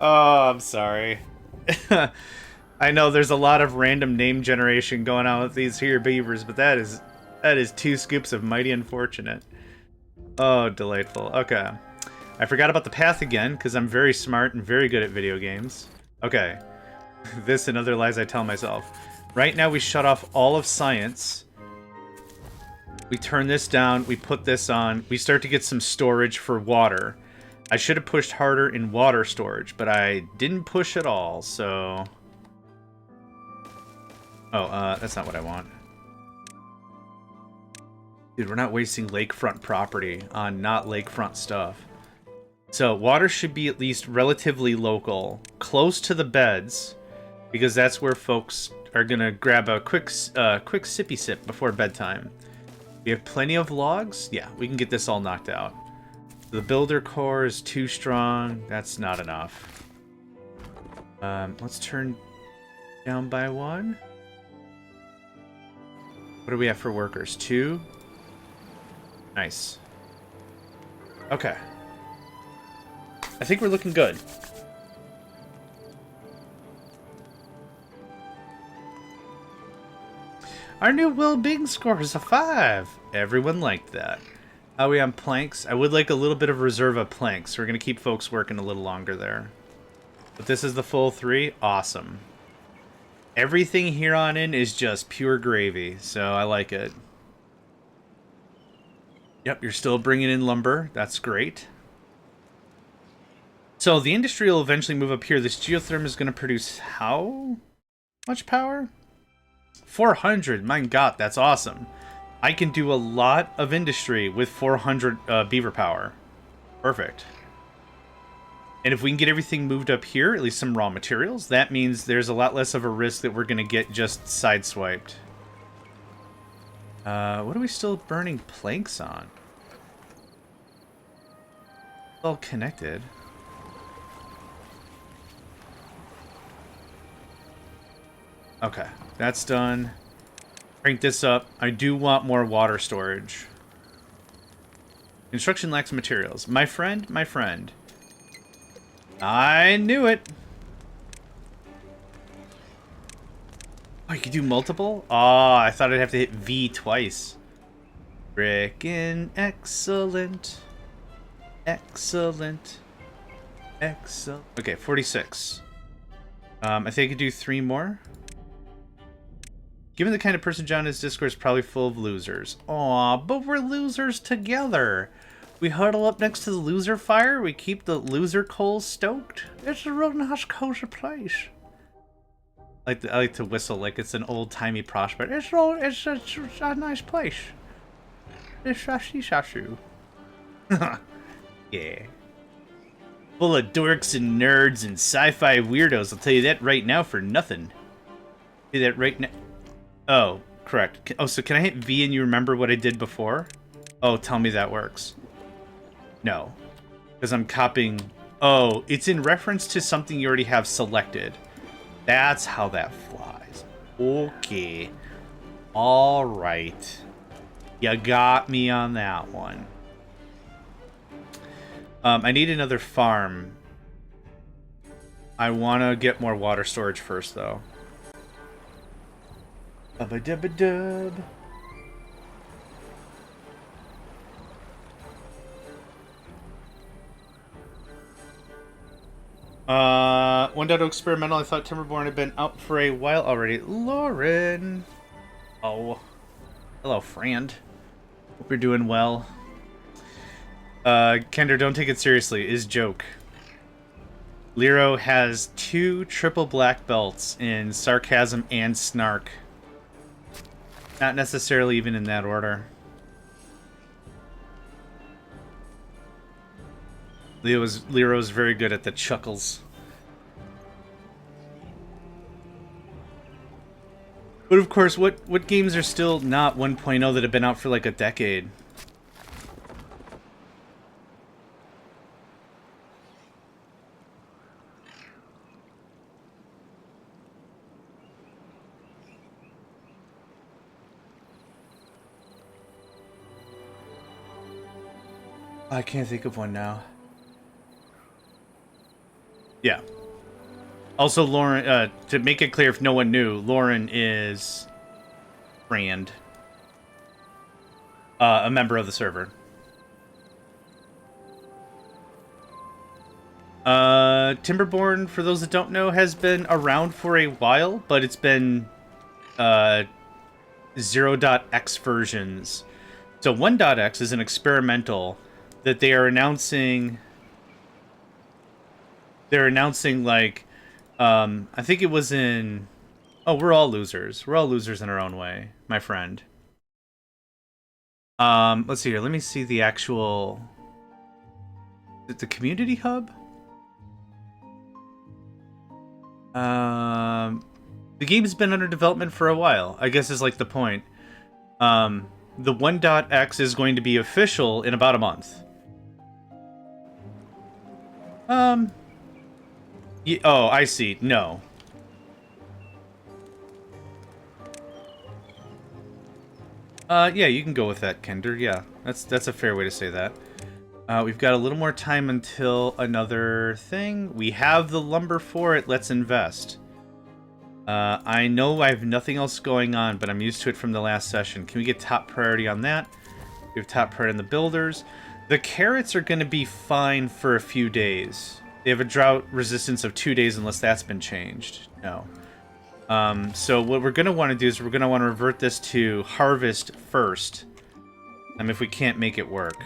Oh, I'm sorry. I know there's a lot of random name generation going on with these here beavers, but that is 2 scoops of mighty unfortunate. Oh, delightful. Okay. I forgot about the path again, because I'm very smart and very good at video games. Okay. This and other lies I tell myself. Right now we shut off all of science. We turn this down, we put this on, we start to get some storage for water. I should have pushed harder in water storage, but I didn't push at all, so... Oh, that's not what I want. Dude, we're not wasting lakefront property on not lakefront stuff. So, water should be at least relatively local, close to the beds, because that's where folks are gonna grab a quick sippy sip before bedtime. We have plenty of logs? Yeah, we can get this all knocked out. The builder core is too strong. That's not enough. Let's turn down by 1. What do we have for workers? 2? Nice. Okay. I think we're looking good. Our new well-being score is a 5. Everyone liked that. Are we on planks? I would like a little bit of reserve of planks. We're going to keep folks working a little longer there. But this is the full 3. Awesome. Everything here on in is just pure gravy, so I like it. Yep, you're still bringing in lumber. That's great. So the industry will eventually move up here. This geotherm is going to produce how much power? 400. My God, that's awesome. I can do a lot of industry with 400 beaver power. Perfect. And if we can get everything moved up here, at least some raw materials, that means there's a lot less of a risk that we're going to get just sideswiped. What are we still burning planks on? It's all connected. Okay, that's done. Crank this up. I do want more water storage. Construction lacks materials. My friend, my friend. I knew it. Oh, you can do multiple? Oh, I thought I'd have to hit V twice. Frickin' excellent. Excellent. Excellent. Okay, 46. I think I could do 3 more. Given the kind of person John is, Discord is probably full of losers. Aw, but we're losers together. We huddle up next to the loser fire. We keep the loser coals stoked. It's a real nice, cozy place. I like to whistle like it's an old-timey prospect. It's a nice place. It's shashu. Yeah. Full of dorks and nerds and sci-fi weirdos. I'll tell you that right now for nothing. Do that right now. Oh, correct. Oh, so can I hit V and you remember what I did before? Oh, tell me that works. No. Because I'm copying... Oh, it's in reference to something you already have selected. That's how that flies. Okay. Alright. You got me on that one. I need another farm. I want to get more water storage first, though. Dub-a-dub-a-dub. .0 experimental. I thought Timberborn had been out for a while already. Lauren. Oh. Hello, friend. Hope you're doing well. Kender, don't take it seriously. Is joke. Lero has 2 triple black belts in sarcasm and snark. Not necessarily even in that order. Lero's very good at the chuckles. But of course, what games are still not 1.0 that have been out for like a decade? I can't think of one now. Yeah. Also, Lauren, to make it clear if no one knew, Lauren is Rand. A member of the server. Timberborn, for those that don't know, has been around for a while, but it's been 0.x versions. So 1.x is an experimental that they are announcing. They're announcing, like, I think it was in... Oh, we're all losers. We're all losers in our own way, my friend. Let's see here. Let me see the actual... The community hub? The game's been under development for a while, I guess is, like, the point. The 1.x is going to be official in about a month. Oh, I see. No. Yeah, you can go with that, Kender. Yeah, that's a fair way to say that. We've got a little more time until another thing. We have the lumber for it. Let's invest. I know I have nothing else going on, but I'm used to it from the last session. Can we get top priority on that? We have top priority on the builders. The carrots are going to be fine for a few days. They have a drought resistance of 2 days unless that's been changed. No. So what we're going to want to do is we're going to want to revert this to harvest first. If we can't make it work.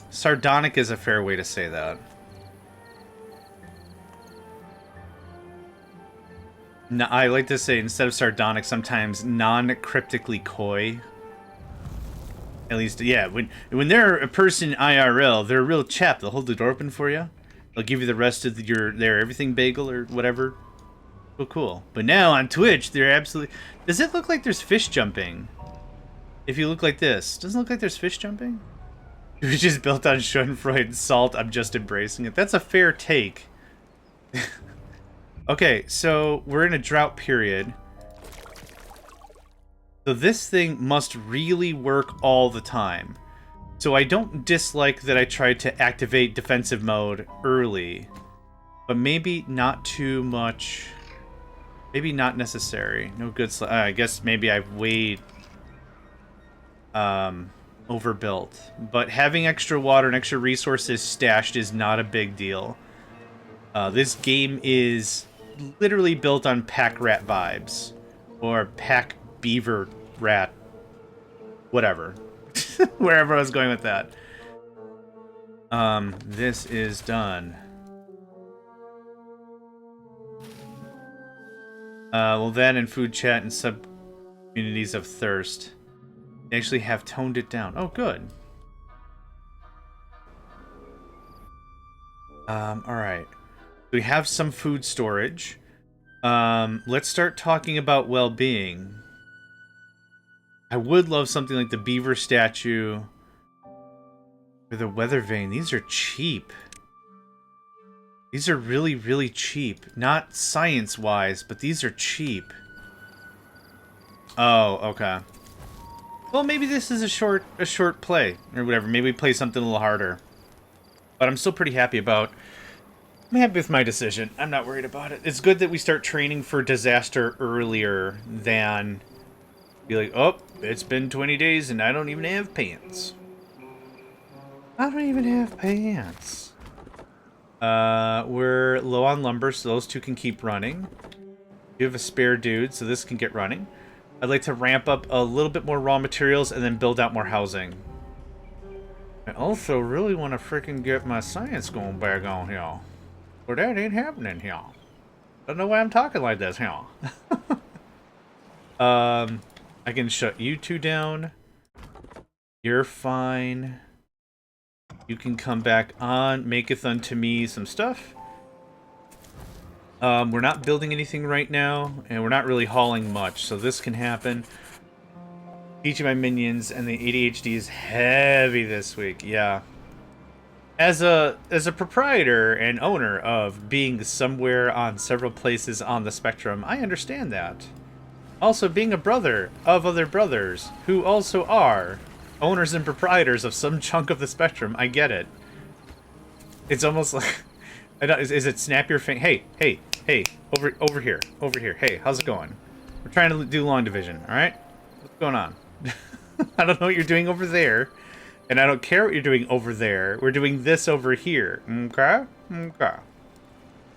Sardonic is a fair way to say that. No, I like to say, instead of sardonic, sometimes non-cryptically coy. At least, yeah, when they're a person IRL, they're a real chap. They'll hold the door open for you. They'll give you the rest of their everything bagel or whatever. Oh, cool. But now on Twitch, they're absolutely... Does it look like there's fish jumping? If you look like this, doesn't it look like there's fish jumping? It was just built on Schadenfreude salt. I'm just embracing it. That's a fair take. Okay, so we're in a drought period. So this thing must really work all the time. So I don't dislike that I tried to activate defensive mode early. But maybe not too much. Maybe not necessary. No good... I guess maybe I've way... overbuilt. But having extra water and extra resources stashed is not a big deal. This game is literally built on pack rat vibes. Or pack beaver rat. Whatever. Wherever I was going with that. This is done. Well, that and food chat and sub-communities of thirst. They actually have toned it down. Oh, good. Alright. We have some food storage. Let's start talking about well-being. I would love something like the beaver statue or the weather vane. These are cheap. These are really, really cheap. Not science-wise, but these are cheap. Oh, okay. Well, maybe this is a short play or whatever. Maybe we play something a little harder. But I'm still pretty happy about. I'm happy with my decision. I'm not worried about it. It's good that we start training for disaster earlier than be like, oh, it's been 20 days and I don't even have pants. I don't even have pants. We're low on lumber, so those two can keep running. You have a spare dude, so this can get running. I'd like to ramp up a little bit more raw materials and then build out more housing. I also really want to freaking get my science going back on here. But that ain't happening here. Don't know why I'm talking like this here. I can shut you two down. You're fine. You can come back on. Maketh unto me some stuff. We're not building anything right now, and we're not really hauling much, so this can happen. Teaching my minions, and the ADHD is heavy this week. Yeah. As a proprietor and owner of being somewhere on several places on the spectrum, I understand that. Also, being a brother of other brothers who also are owners and proprietors of some chunk of the spectrum, I get it. It's almost like, is it snap your finger? Hey, over here, Hey, how's it going? We're trying to do long division, all right? What's going on? I don't know what you're doing over there, and I don't care what you're doing over there. We're doing this over here, okay? Okay.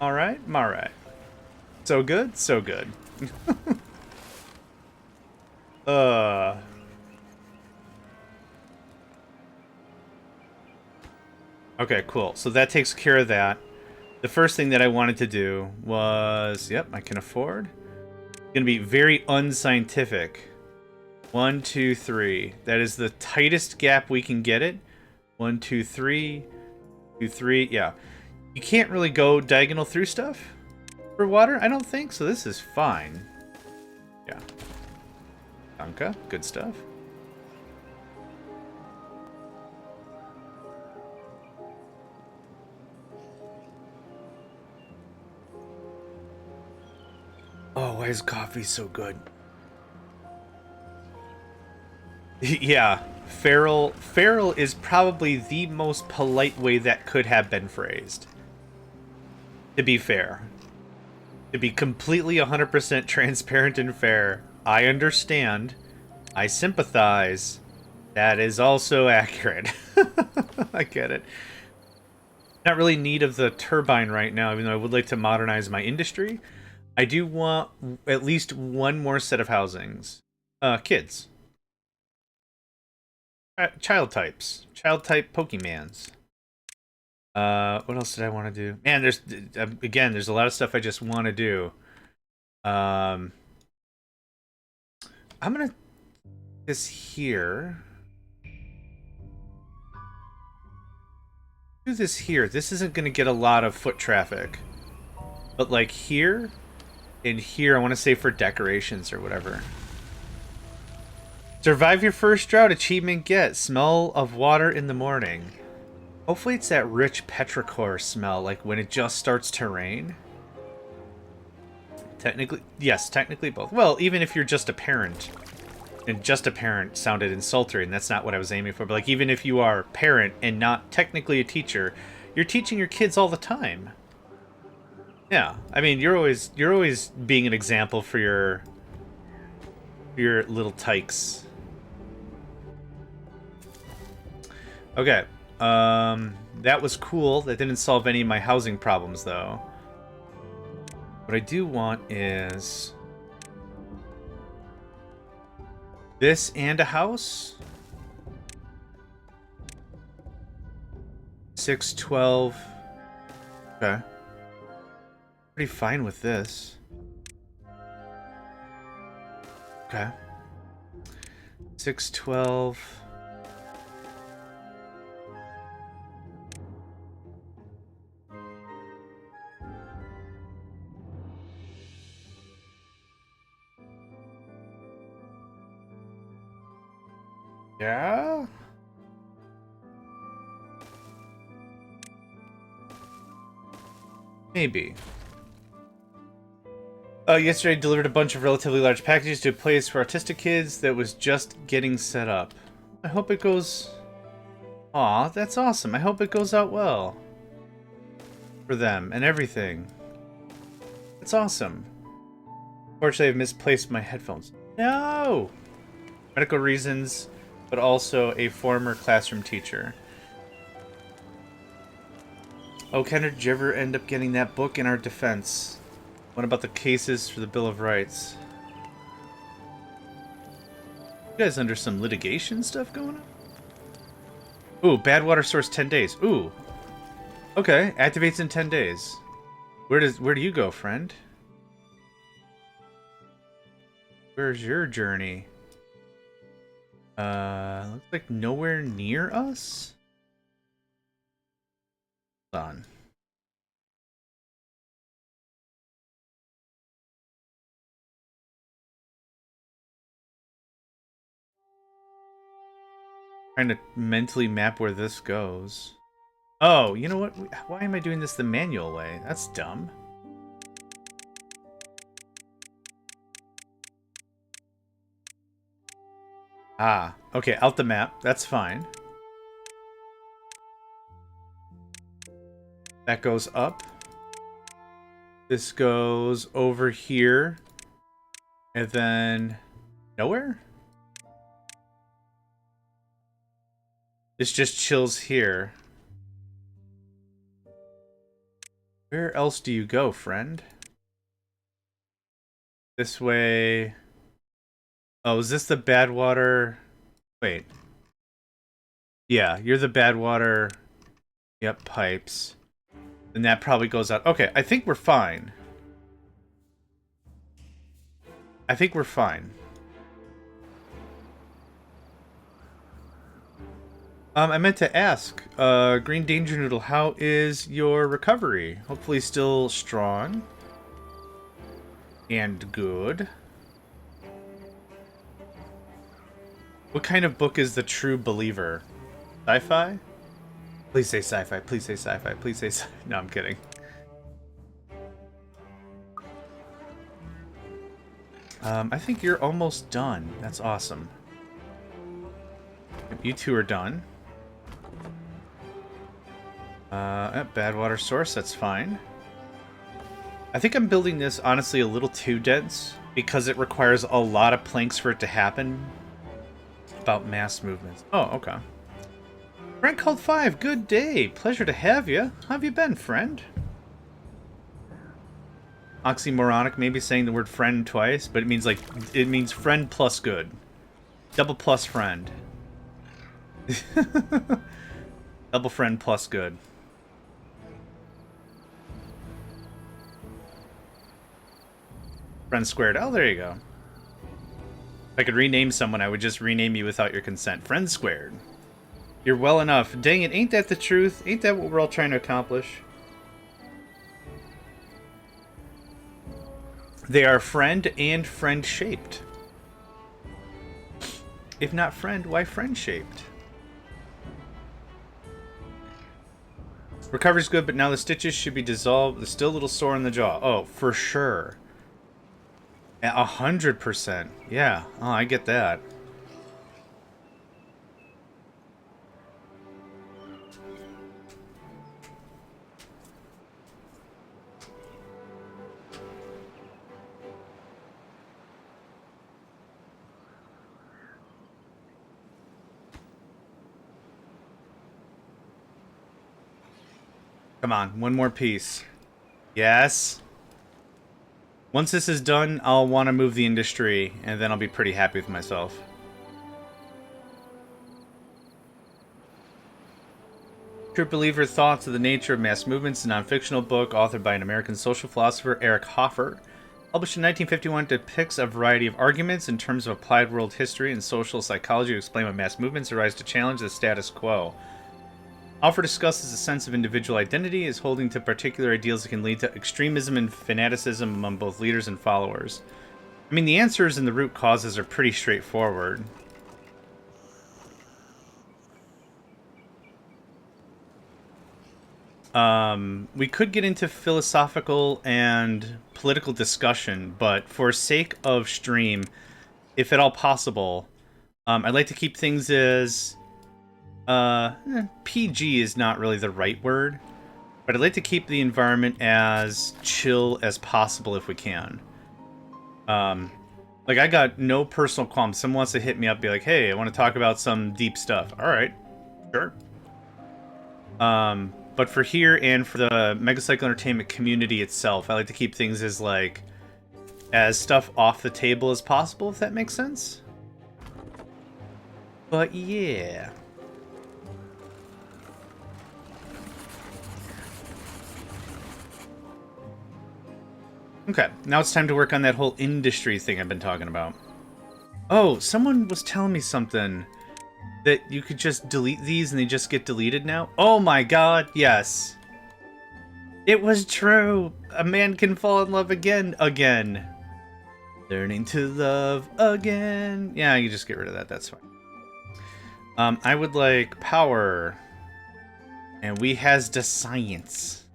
All right. So good, so good. Okay, cool. So that takes care of that. The first thing that I wanted to do was, yep, I can afford. It's gonna be very unscientific. 1, 2, 3. That is the tightest gap we can get it. 1, 2, 3. 2, 3. Yeah. You can't really go diagonal through stuff for water, I don't think, so this is fine. Yeah. Danke. Good stuff. Oh, why is coffee so good? Yeah, feral is probably the most polite way that could have been phrased. To be fair. To be completely 100% transparent and fair, I understand. I sympathize. That is also accurate. I get it. Not really in need of the turbine right now, even though I would like to modernize my industry. I do want at least one more set of housings. Kids. Child types. Child type Pokemans. What else did I want to do? Man, there's a lot of stuff I just want to do. I'm gonna this here. Do this here. This isn't gonna get a lot of foot traffic, but like here and here, I want to say for decorations or whatever. Survive your first drought achievement get. Smell of water in the morning. Hopefully it's that rich petrichor smell, like when it just starts to rain. Technically, yes, technically both. Well, even if you're just a parent. And just a parent sounded insulting, and that's not what I was aiming for. But like, even if you are a parent and not technically a teacher, you're teaching your kids all the time. Yeah, I mean, you're always being an example for your little tykes. Okay, that was cool. That didn't solve any of my housing problems, though. What I do want is this and a house. 612. Okay. Pretty fine with this. Okay. 612. Yeah? Maybe. Yesterday I delivered a bunch of relatively large packages to a place for autistic kids that was just getting set up. I hope it goes... Aw, that's awesome. I hope it goes out well. For them and everything. That's awesome. Unfortunately, I've misplaced my headphones. No! Medical reasons, but also a former classroom teacher. Oh, Kendra, did you ever end up getting that book in our defense? What about the cases for the Bill of Rights? You guys under some litigation stuff going on? Ooh, bad water source 10 days. Ooh. Okay, activates in 10 days. Where do you go, friend? Where's your journey? Looks like nowhere near us? Hold on. Trying to mentally map where this goes. Oh, you know what? Why am I doing this the manual way? That's dumb. Ah, okay, out the map. That's fine. That goes up. This goes over here. And then... nowhere? This just chills here. Where else do you go, friend? This way... Oh, is this the bad water? Wait. Yeah, you're the bad water. Yep, pipes. And that probably goes out. Okay, I think we're fine. I think we're fine. I meant to ask, Green Danger Noodle, how is your recovery? Hopefully still strong. And good. What kind of book is The True Believer? Sci-fi? Please say sci-fi, please say sci-fi, please say sci-fi. No, I'm kidding. I think you're almost done. That's awesome. You two are done. Bad water source, that's fine. I think I'm building this, honestly, a little too dense because it requires a lot of planks for it to happen. About mass movements. Oh, okay. Friend called 5, good day. Pleasure to have you. How have you been, friend? Oxymoronic, maybe saying the word friend twice, but it means friend plus good. Double plus friend. Double friend plus good. Friend squared. Oh, there you go. If I could rename someone, I would just rename you without your consent. Friend squared. You're well enough. Dang it, ain't that the truth? Ain't that what we're all trying to accomplish? They are friend and friend-shaped. If not friend, why friend-shaped? Recovery's good, but now the stitches should be dissolved. There's still a little sore in the jaw. Oh, for sure. 100%. Yeah. Oh, I get that. Come on, one more piece. Yes. Once this is done, I'll want to move the industry, and then I'll be pretty happy with myself. True Believer Thoughts of the Nature of Mass Movements, a non-fictional book authored by an American social philosopher, Eric Hoffer. Published in 1951, depicts a variety of arguments in terms of applied world history and social psychology to explain why mass movements arise to challenge the status quo. Hoffer discusses a sense of individual identity as holding to particular ideals that can lead to extremism and fanaticism among both leaders and followers. I mean, the answers and the root causes are pretty straightforward. We could get into philosophical and political discussion, but for sake of stream, if at all possible, I'd like to keep things as... PG is not really the right word, but I'd like to keep the environment as chill as possible if we can. Like, I got no personal qualms. Someone wants to hit me up, be like, hey, I want to talk about some deep stuff. Alright, sure. But for here and for the Megacycle Entertainment community itself, I like to keep things as, like, as stuff off the table as possible, if that makes sense. But yeah. Okay, now it's time to work on that whole industry thing I've been talking about. Oh, someone was telling me something. That you could just delete these and they just get deleted now? Oh my god, yes. It was true. A man can fall in love again. Learning to love again. Yeah, you just get rid of that, that's fine. I would like power. And we has the science.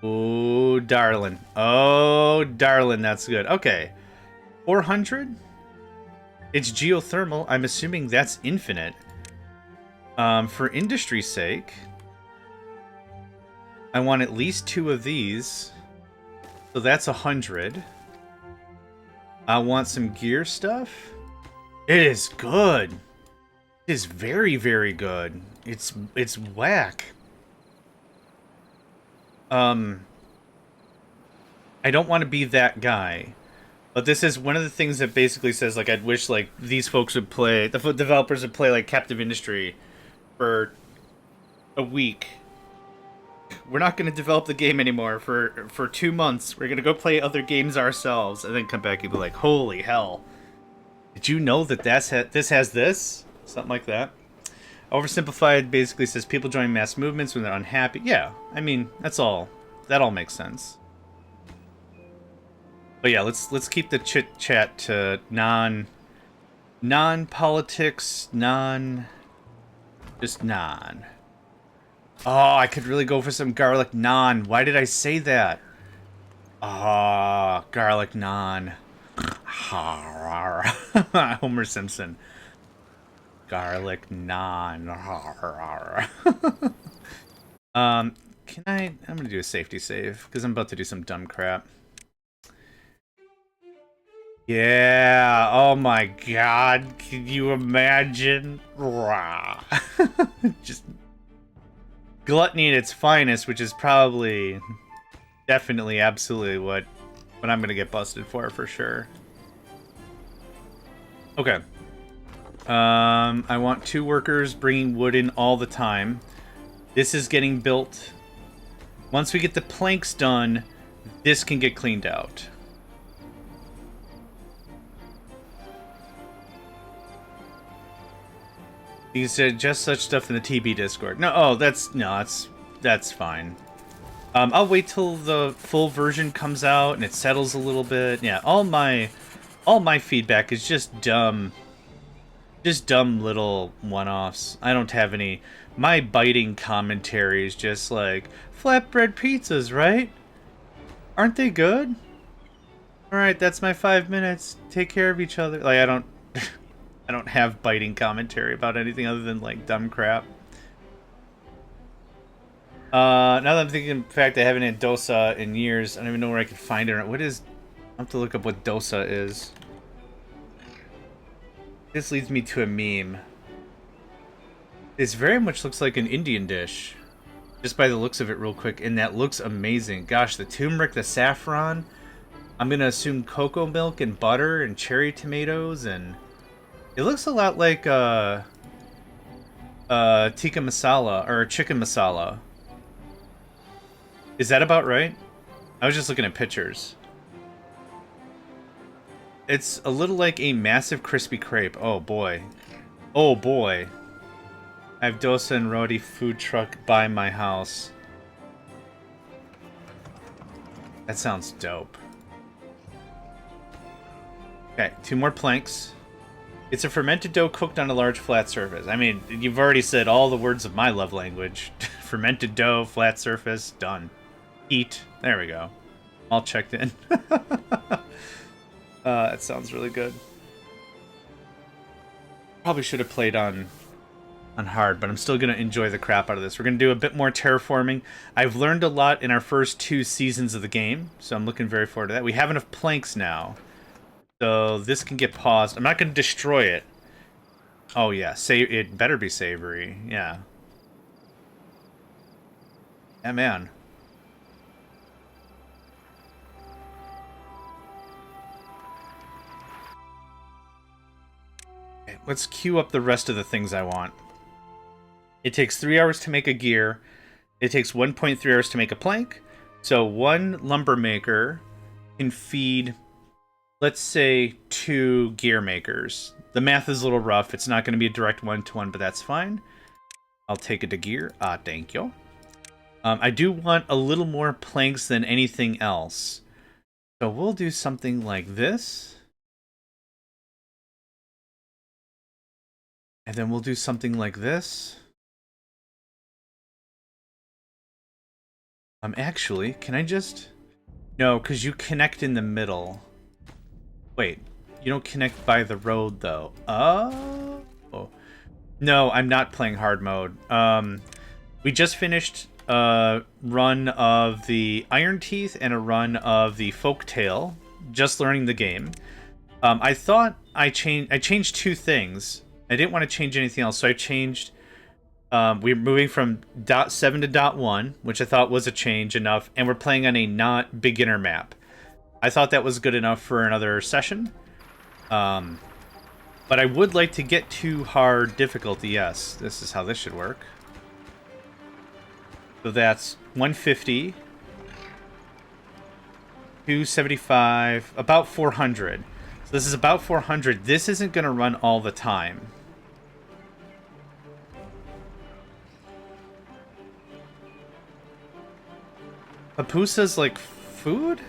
Oh, darling. Oh, darling, that's good. Okay. 400? It's geothermal. I'm assuming that's infinite. For industry's sake, I want at least 2 of these. So that's 100. I want some gear stuff. It is good. It is very, very good. It's whack. I don't want to be that guy. But this is one of the things that basically says, like, I'd wish, like, these folks would play, the developers would play, like, Captive Industry for a week. We're not going to develop the game anymore for 2 months. We're going to go play other games ourselves, and then come back and be like, holy hell. Did you know that this has this? Something like that. Oversimplified basically says people join mass movements when they're unhappy. Yeah, I mean, that's all. That all makes sense. But yeah, let's keep the chit chat to non-politics, just non. Oh, I could really go for some garlic naan. Why did I say that? Ah, garlic naan. Homer Simpson. Garlic naan. I'm gonna do a safety save because I'm about to do some dumb crap. Yeah, oh my god, can you imagine? Just gluttony at its finest, which is probably, definitely, absolutely what I'm gonna get busted for sure. Okay. I want 2 workers bringing wood in all the time. This is getting built. Once we get the planks done, this can get cleaned out. You said just such stuff in the TB Discord. No, that's fine. I'll wait till the full version comes out and it settles a little bit. Yeah, all my feedback is just dumb little one-offs. I don't have any. My biting commentary is just like, flatbread pizzas, right? Aren't they good? Alright, that's my 5 minutes. Take care of each other. Like, I don't have biting commentary about anything other than, like, dumb crap. Now that I'm thinking, in fact, I haven't had dosa in years. I don't even know where I can find it. What is... I'll have to look up what dosa is. This leads me to a meme. This very much looks like an Indian dish. Just by the looks of it real quick. And that looks amazing. Gosh, the turmeric, the saffron. I'm gonna assume cocoa milk and butter and cherry tomatoes and... It looks a lot like a tikka masala, or chicken masala. Is that about right? I was just looking at pictures. It's a little like a massive crispy crepe. Oh boy. Oh boy. I have dosa and roti food truck by my house. That sounds dope. Okay, 2 more planks. It's a fermented dough cooked on a large flat surface. I mean, you've already said all the words of my love language. Fermented dough, flat surface, done. Eat. There we go. All checked in. That sounds really good. Probably should have played on hard, but I'm still going to enjoy the crap out of this. We're going to do a bit more terraforming. I've learned a lot in our first 2 seasons of the game, so I'm looking very forward to that. We have enough planks now, so this can get paused. I'm not going to destroy it. Oh yeah, it better be savory. Yeah. Yeah, man. Okay, let's queue up the rest of the things I want. It takes 3 hours to make a gear. It takes 1.3 hours to make a plank. So 1 lumber maker can feed, let's say, 2 gear makers. The math is a little rough. It's not going to be a direct 1-to-1, but that's fine. I'll take it to gear. Thank you. I do want a little more planks than anything else. So we'll do something like this. And then we'll do something like this. Actually, can I just... No, because you connect in the middle. Wait, you don't connect by the road, though. Oh. No, I'm not playing hard mode. We just finished a run of the Iron Teeth and a run of the Folktale. Just learning the game. I thought I changed 2 things. I didn't want to change anything else, so I changed... we're moving from .7 to .1, which I thought was a change enough, and we're playing on a not beginner map. I thought that was good enough for another session. But I would like to get to hard difficulty, yes. This is how this should work. So that's 150, 275, about 400. So this is about 400. This isn't going to run all the time. Papooses like food?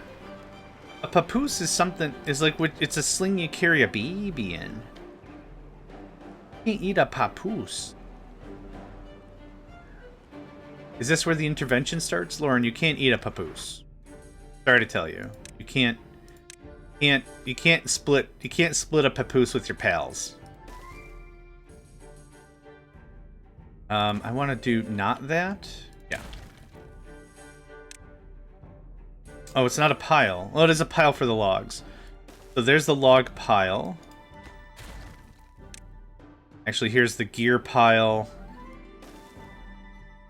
A papoose is something, is like, it's a sling you carry a baby in. You can't eat a papoose. Is this where the intervention starts? Lauren, you can't eat a papoose. Sorry to tell you. You can't split a papoose with your pals. I want to do not that. Yeah. Oh, it's not a pile. Well, it is a pile for the logs. So there's the log pile. Actually, here's the gear pile.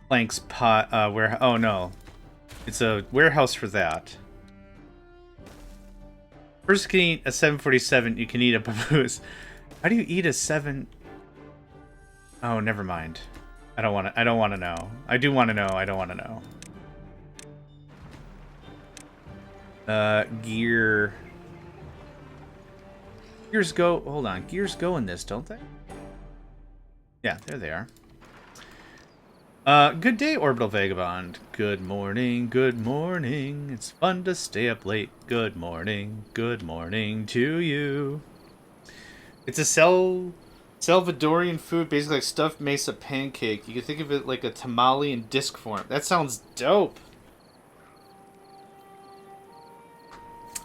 Planks pile. Where? Oh no, it's a warehouse for that. First, can eat a 747. You can eat a papoose. How do you eat a 7? Oh, never mind. I don't want to. I don't want to know. I do want to know. I don't want to know. Gear. Gears go. Hold on. Gears go in this, don't they? Yeah, there they are. Good day, Orbital Vagabond. Good morning, good morning. It's fun to stay up late. Good morning to you. It's a Salvadorian food, basically like stuffed mesa pancake. You can think of it like a tamale in disc form. That sounds dope.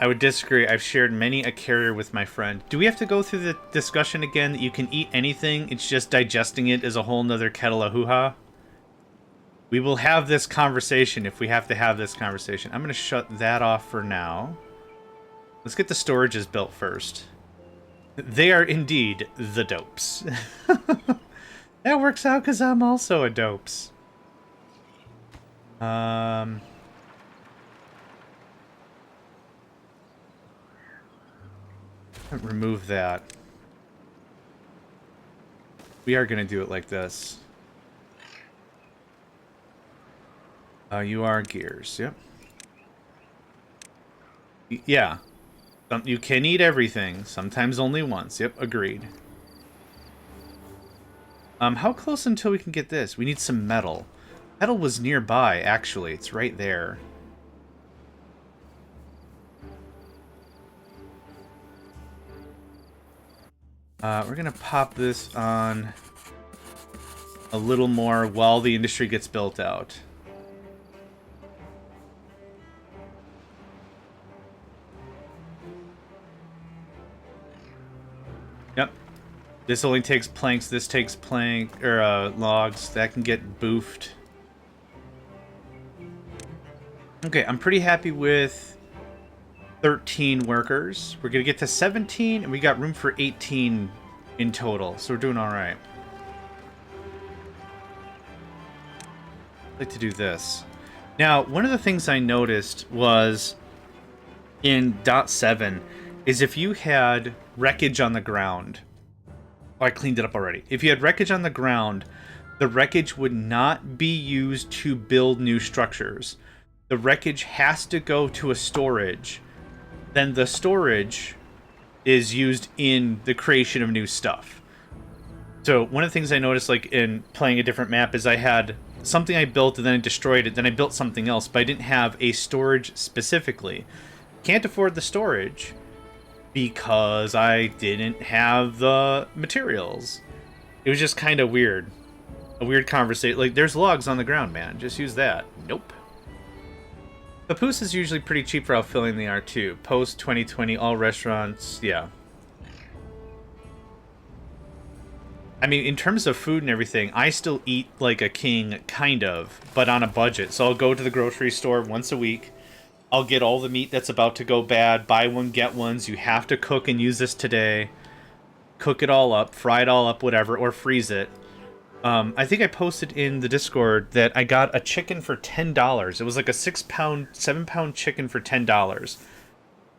I would disagree. I've shared many a carrier with my friend. Do we have to go through the discussion again that you can eat anything? It's just digesting it is a whole nother kettle of hoo-ha? We will have this conversation if we have to have this conversation. I'm going to shut that off for now. Let's get the storages built first. They are indeed the dopes. That works out because I'm also a dopes. Remove that. We are going to do it like this. You are gears. Yep. Yeah. You can eat everything. Sometimes only once. Yep, agreed. How close until we can get this? We need some metal. Metal was nearby, actually. It's right there. We're gonna pop this on a little more while the industry gets built out. Yep. This only takes planks. This takes logs. That can get boofed. Okay, I'm pretty happy with 13 workers. We're gonna get to 17, and we got room for 18 in total, so we're doing all right. I'd like to do this. Now, one of the things I noticed was in .7 is if you had wreckage on the ground. Oh, I cleaned it up already. If you had wreckage on the ground, the wreckage would not be used to build new structures. The wreckage has to go to a storage. Then the storage is used in the creation of new stuff. So one of the things I noticed, like in playing a different map, is I had something I built and then I destroyed it. Then I built something else, but I didn't have a storage specifically. Can't afford the storage because I didn't have the materials. It was just kind of weird. A weird conversation. Like, there's logs on the ground, man. Just use that. Nope. Papoose is usually pretty cheap for outfilling the R2. Post 2020, all restaurants, yeah. I mean, in terms of food and everything, I still eat like a king, kind of, but on a budget. So I'll go to the grocery store once a week. I'll get all the meat that's about to go bad. Buy one, get ones. You have to cook and use this today. Cook it all up, fry it all up, whatever, or freeze it. I think I posted in the Discord that I got a chicken for $10. It was like a 7-pound chicken for $10.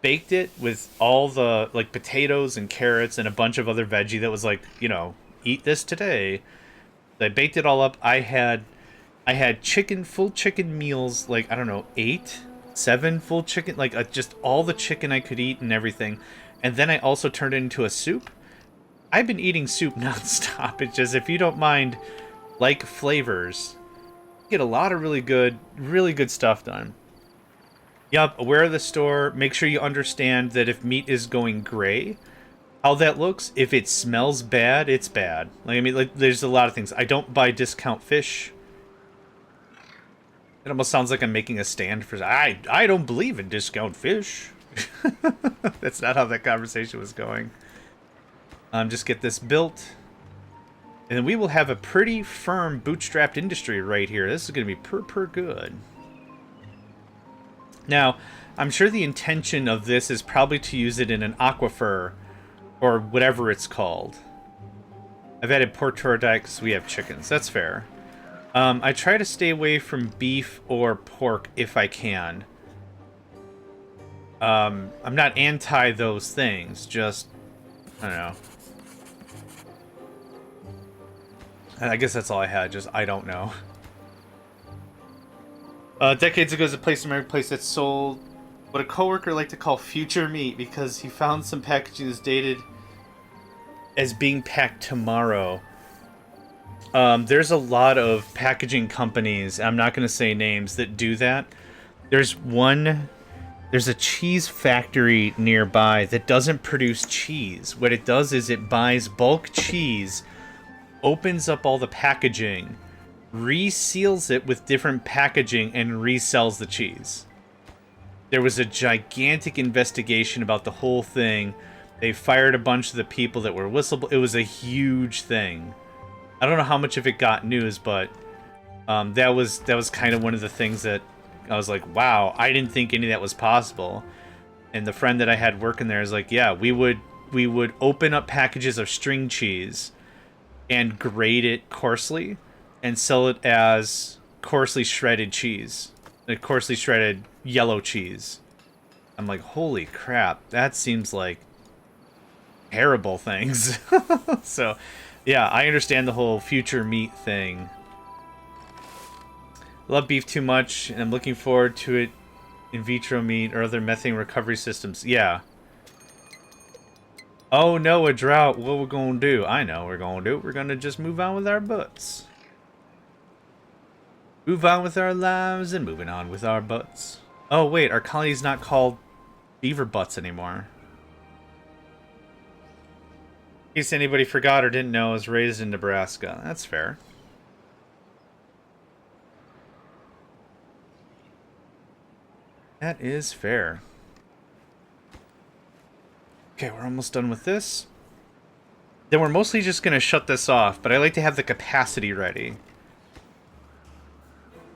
Baked it with all the like potatoes and carrots and a bunch of other veggie that was like, you know, eat this today. I baked it all up. I had full chicken meals, like, I don't know, 7 full chicken, like just all the chicken I could eat and everything. And then I also turned it into a soup. I've been eating soup nonstop. It's just, if you don't mind, like, flavors, you get a lot of really good stuff done. Yup, aware of the store. Make sure you understand that if meat is going gray, how that looks. If it smells bad, it's bad. Like, I mean, like, there's a lot of things. I don't buy discount fish. It almost sounds like I'm making a stand for... I don't believe in discount fish. That's not how that conversation was going. Just get this built. And then we will have a pretty firm bootstrapped industry right here. This is going to be per good. Now, I'm sure the intention of this is probably to use it in an aquifer or whatever it's called. I've added pork to our diet because we have chickens. That's fair. I try to stay away from beef or pork if I can. I'm not anti those things, just, I don't know. I guess that's all I had, just I don't know. Decades ago, there's a place in my place that sold what a coworker liked to call future meat because he found some packaging that's dated as being packed tomorrow. There's a lot of packaging companies, I'm not going to say names, that do that. There's a cheese factory nearby that doesn't produce cheese. What it does is it buys bulk cheese, opens up all the packaging, reseals it with different packaging, and resells the cheese. There was a gigantic investigation about the whole thing. They fired a bunch of the people that were whistleblowers. It was a huge thing. I don't know how much of it got news, but that was kind of one of the things that I was like, wow, I didn't think any of that was possible. And the friend that I had working there is like, yeah, we would open up packages of string cheese and grate it coarsely and sell it as coarsely shredded cheese, like coarsely shredded yellow cheese. I'm like, holy crap, that seems like terrible things. So, yeah, I understand the whole future meat thing. Love beef too much, and I'm looking forward to it in vitro meat or other methane recovery systems. Yeah. Oh no, a drought. What we're gonna do? I know what we're gonna do. We're gonna just move on with our butts. Move on with our lives and moving on with our butts. Oh wait, our colony's not called beaver butts anymore. In case anybody forgot or didn't know, I was raised in Nebraska. That's fair. That is fair. Okay, we're almost done with this. Then we're mostly just going to shut this off, but I like to have the capacity ready.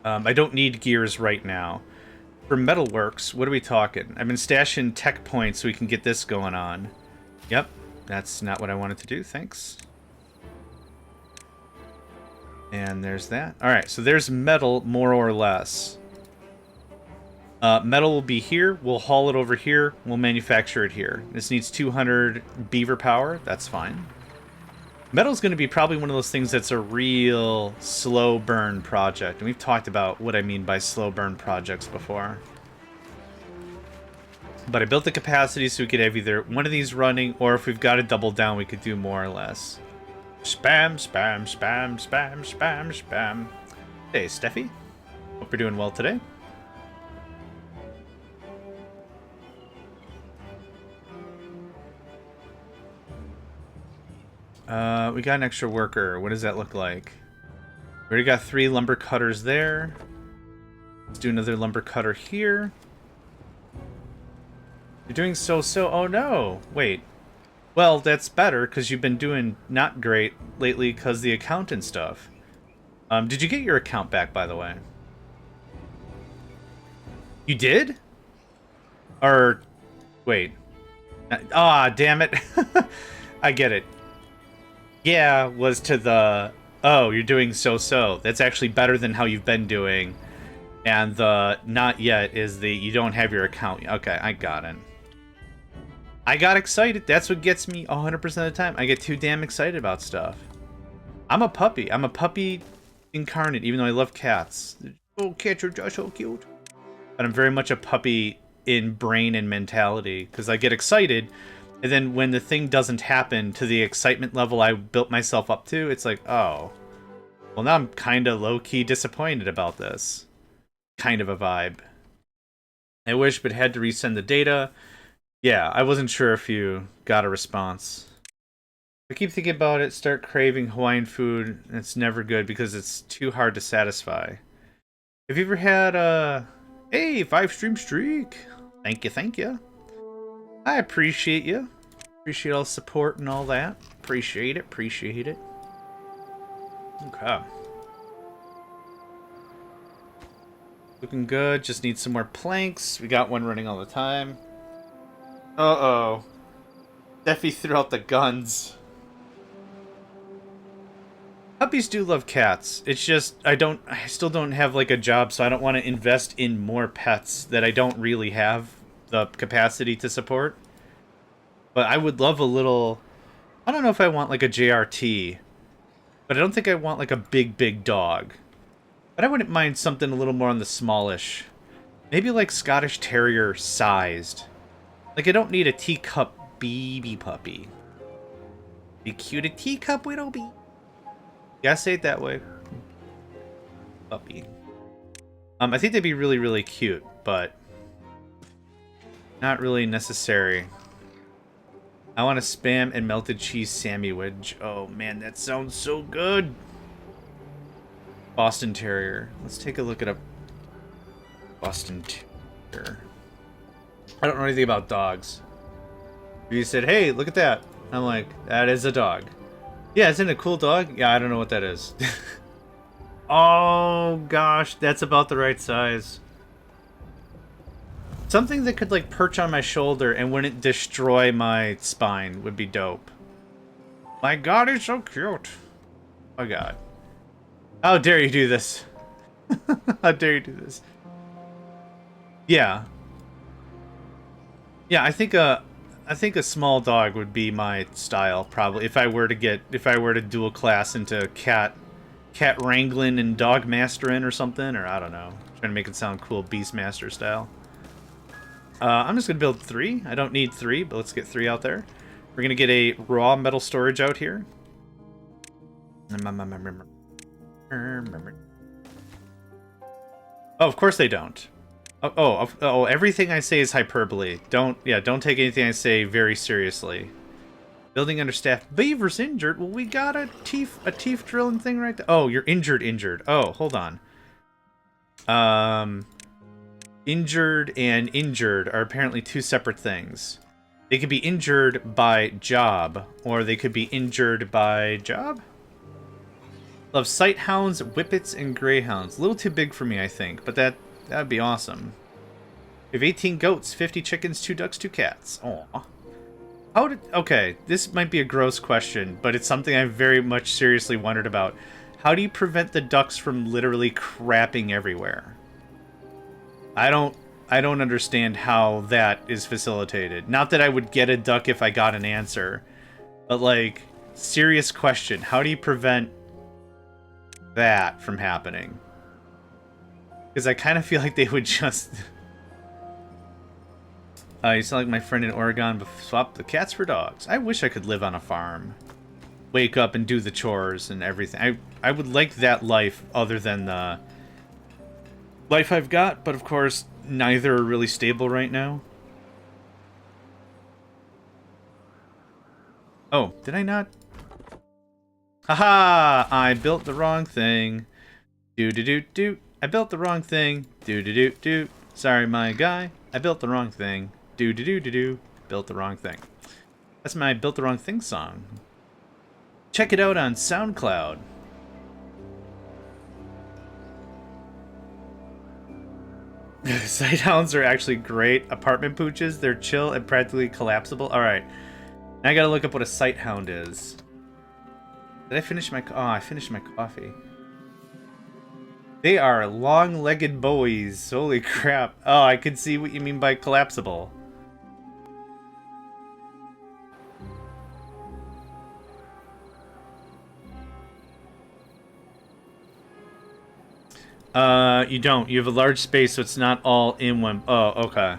I don't need gears right now. For metalworks, what are we talking? I've been stashing tech points so we can get this going on. Yep, that's not what I wanted to do, thanks. And there's that. Alright, so there's metal, more or less. Metal will be here, we'll haul it over here, we'll manufacture it here. This needs 200 beaver power, that's fine. Metal's going to be probably one of those things that's a real slow burn project. And we've talked about what I mean by slow burn projects before. But I built the capacity so we could have either one of these running, or if we've got to double down, we could do more or less. Spam, spam, spam, spam, spam, spam. Hey, Steffi. Hope you're doing well today. We got an extra worker. What does that look like? We already got 3 lumber cutters there. Let's do another lumber cutter here. You're doing so-so. Oh no! Wait. Well, that's better, because you've been doing not great lately because the account and stuff. Did you get your account back, by the way? You did? Or... wait. Ah, damn it. I get it. Yeah, was to the, oh, you're doing so-so. That's actually better than how you've been doing. And the not yet is the you don't have your account. Okay, I got it. I got excited. That's what gets me 100% of the time. I get too damn excited about stuff. I'm a puppy. I'm a puppy incarnate, even though I love cats. Oh, cats are just so cute. But I'm very much a puppy in brain and mentality, because I get excited. And then when the thing doesn't happen to the excitement level I built myself up to, it's like, oh. Well, now I'm kind of low-key disappointed about this. Kind of a vibe. I wish, but had to resend the data. Yeah, I wasn't sure if you got a response. I keep thinking about it, start craving Hawaiian food, and it's never good because it's too hard to satisfy. Have you ever had a... Hey, 5-stream streak! Thank you, thank you. I appreciate you. Appreciate all the support and all that. Appreciate it, appreciate it. Okay. Looking good, just need some more planks. We got one running all the time. Uh-oh. Steffi threw out the guns. Puppies do love cats. It's just, I still don't have like a job, so I don't want to invest in more pets that I don't really have the capacity to support. But I would love a little... I don't know if I want like a JRT, but I don't think I want like a big dog. But I wouldn't mind something a little more on the smallish. Maybe like Scottish Terrier sized. Like I don't need a teacup baby puppy. Be cute a teacup little bee. Yeah, say it that way. Puppy. I think they'd be really cute, but not really necessary. I want a Spam and melted cheese sandwich. Oh man, that sounds so good. Boston Terrier. Let's take a look at a Boston Terrier. I don't know anything about dogs. You said, hey, look at that. I'm like, that is a dog. Yeah, isn't it a cool dog? Yeah, I don't know what that is. Oh gosh, that's about the right size. Something that could like perch on my shoulder and wouldn't destroy my spine would be dope. My god, he's so cute. Oh god. How dare you do this? How dare you do this? Yeah. Yeah, I think a small dog would be my style probably if I were to dual class into cat cat wrangling and dog mastering or something, or I don't know. Trying to make it sound cool, Beastmaster style. I'm just gonna build 3. I don't need 3, but let's get 3 out there. We're gonna get a raw metal storage out here. Oh, of course they don't. Oh, everything I say is hyperbole. Don't take anything I say very seriously. Building understaffed. Beaver's injured. Well, we got a teeth drilling thing right there. Oh, you're injured. Oh, hold on. Injured and injured are apparently 2 separate things. They could be injured by job, or they could be injured by job? Love sighthounds, whippets, and greyhounds. A little too big for me, I think, but that'd be awesome. We have 18 goats, 50 chickens, 2 ducks, 2 cats. Aw. Okay, this might be a gross question, but it's something I very much seriously wondered about. How do you prevent the ducks from literally crapping everywhere? I don't understand how that is facilitated. Not that I would get a duck if I got an answer, but like, serious question. How do you prevent that from happening? Because I kind of feel like they would just... you sound like my friend in Oregon, but swap the cats for dogs. I wish I could live on a farm. Wake up and do the chores and everything. I would like that life other than the life I've got, but of course, neither are really stable right now. Oh, did I not? Haha! I built the wrong thing. Do-do-do-do. I built the wrong thing. Do-do-do-do. Sorry, my guy. I built the wrong thing. Do-do-do-do-do. Built the wrong thing. That's my Built the Wrong Thing song. Check it out on SoundCloud. Sighthounds are actually great apartment pooches. They're chill and practically collapsible. Alright. Now I gotta look up what a sighthound is. Did I finish my... Oh, I finished my coffee. They are long-legged boys. Holy crap. Oh, I can see what you mean by collapsible. You don't. You have a large space, so it's not all in one. Oh, okay.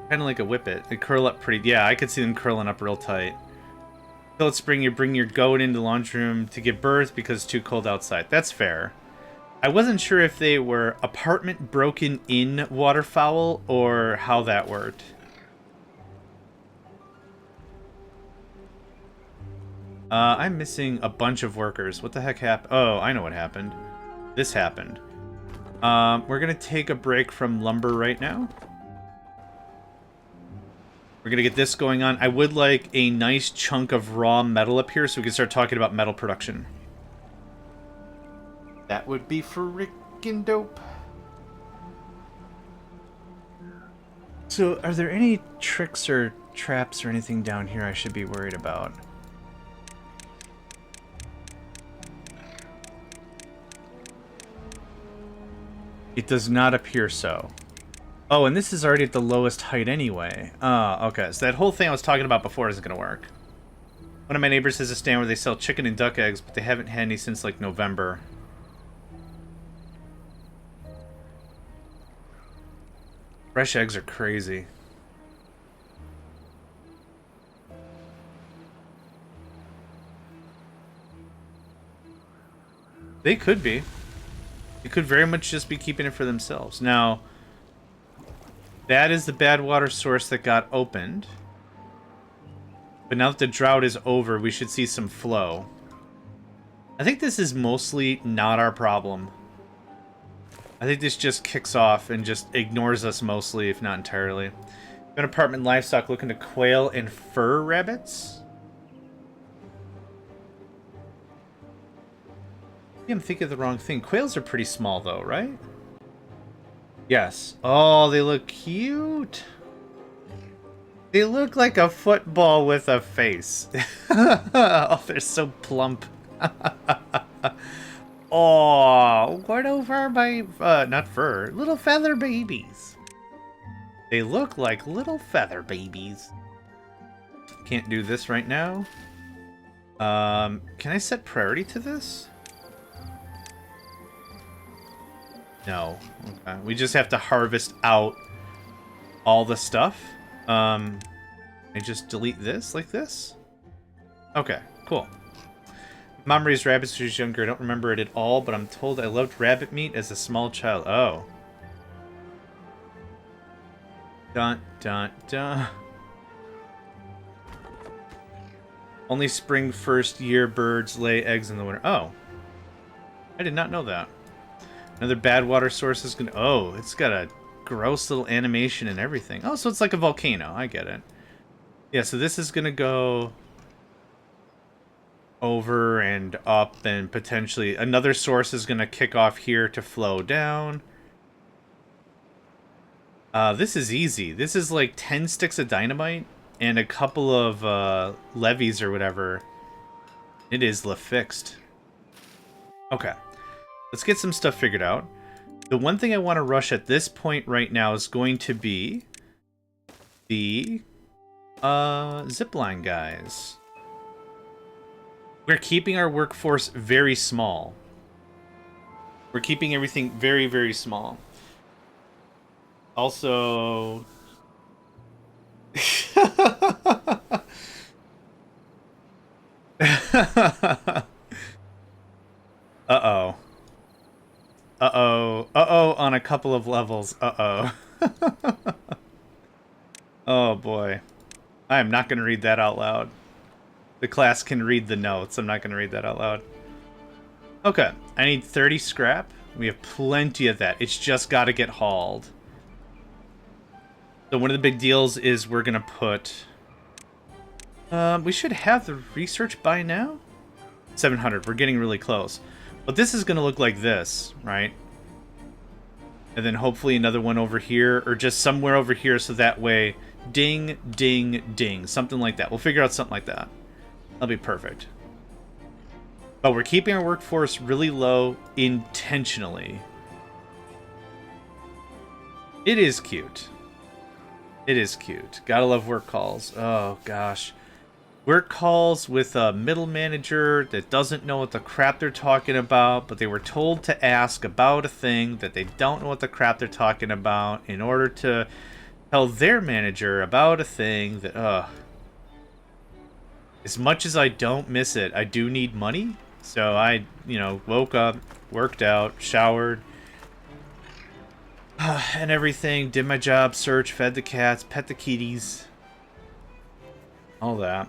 Kind of like a whippet. They curl up pretty... Yeah, I could see them curling up real tight. Till it's spring, you bring your goat into the laundry room to give birth because it's too cold outside. That's fair. I wasn't sure if they were apartment broken in waterfowl or how that worked. I'm missing a bunch of workers. What the heck happened? Oh, I know what happened. This happened. We're gonna take a break from lumber right now. We're gonna get this going on. I would like a nice chunk of raw metal up here so we can start talking about metal production. That would be freaking dope. So, are there any tricks or traps or anything down here I should be worried about? It does not appear so. Oh, and this is already at the lowest height anyway. Oh, okay. So that whole thing I was talking about before isn't going to work. One of my neighbors has a stand where they sell chicken and duck eggs, but they haven't had any since, like, November. Fresh eggs are crazy. They could be. They could very much just be keeping it for themselves. Now, that is the bad water source that got opened. But now that the drought is over, we should see some flow. I think this is mostly not our problem. I think this just kicks off and just ignores us mostly, if not entirely. An apartment livestock looking to quail and fur rabbits? Yeah, I'm thinking of the wrong thing. Quails are pretty small though, right? Yes. Oh, they look cute. They look like a football with a face. Oh, they're so plump. Oh, what over my, not fur, little feather babies. They look like little feather babies. Can't do this right now. Can I set priority to this? No. Okay. We just have to harvest out all the stuff. I just delete this like this? Okay, cool. Mom raised rabbits when she was younger. I don't remember it at all, but I'm told I loved rabbit meat as a small child. Oh. Dun, dun, dun. Only spring first year birds lay eggs in the winter. Oh. I did not know that. Another bad water source is gonna... Oh, it's got a gross little animation and everything. Oh, so it's like a volcano. I get it. Yeah, so this is gonna go over and up, and potentially another source is gonna kick off here to flow down. This is easy. This is like 10 sticks of dynamite and a couple of levees or whatever. It is fixed. Okay. Let's get some stuff figured out. The one thing I want to rush at this point right now is going to be the zipline guys. We're keeping our workforce very small. We're keeping everything very, very small. Also... Uh-oh. Uh-oh. Uh-oh on a couple of levels. Uh-oh. Oh, boy. I am not going to read that out loud. The class can read the notes. I'm not going to read that out loud. Okay. I need 30 scrap. We have plenty of that. It's just got to get hauled. So one of the big deals is we're going to put... we should have the research by now? 700. We're getting really close. But this is going to look like this, right? And then hopefully another one over here, or just somewhere over here, so that way, ding, ding, ding. Something like that. We'll figure out something like that. That'll be perfect. But we're keeping our workforce really low intentionally. It is cute. It is cute. Gotta love work calls. Oh, gosh. Work calls with a middle manager that doesn't know what the crap they're talking about, but they were told to ask about a thing that they don't know what the crap they're talking about in order to tell their manager about a thing that, as much as I don't miss it, I do need money. So I, woke up, worked out, showered, and everything, did my job, search, fed the cats, pet the kitties, all that.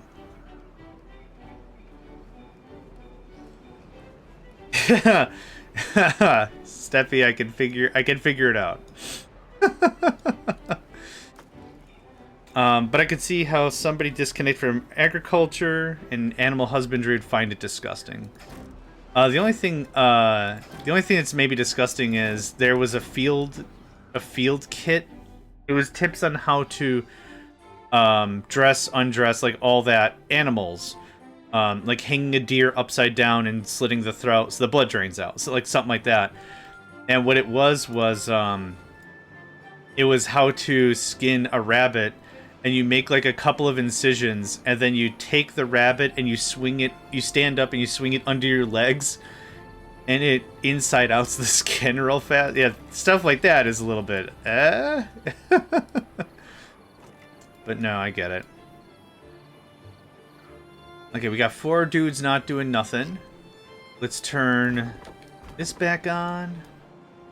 Steffi, I can figure it out. But I could see how somebody disconnected from agriculture and animal husbandry would find it disgusting. The only thing that's maybe disgusting is there was a field kit. It was tips on how to dress, undress, like all that animals. Like hanging a deer upside down and slitting the throat so the blood drains out. So like something like that. And what it was it was how to skin a rabbit, and you make like a couple of incisions, and then you take the rabbit and you swing it, you stand up and you swing it under your legs, and it inside outs the skin real fast. Yeah, stuff like that is a little bit, But no, I get it. Okay, we got 4 dudes not doing nothing. Let's turn this back on.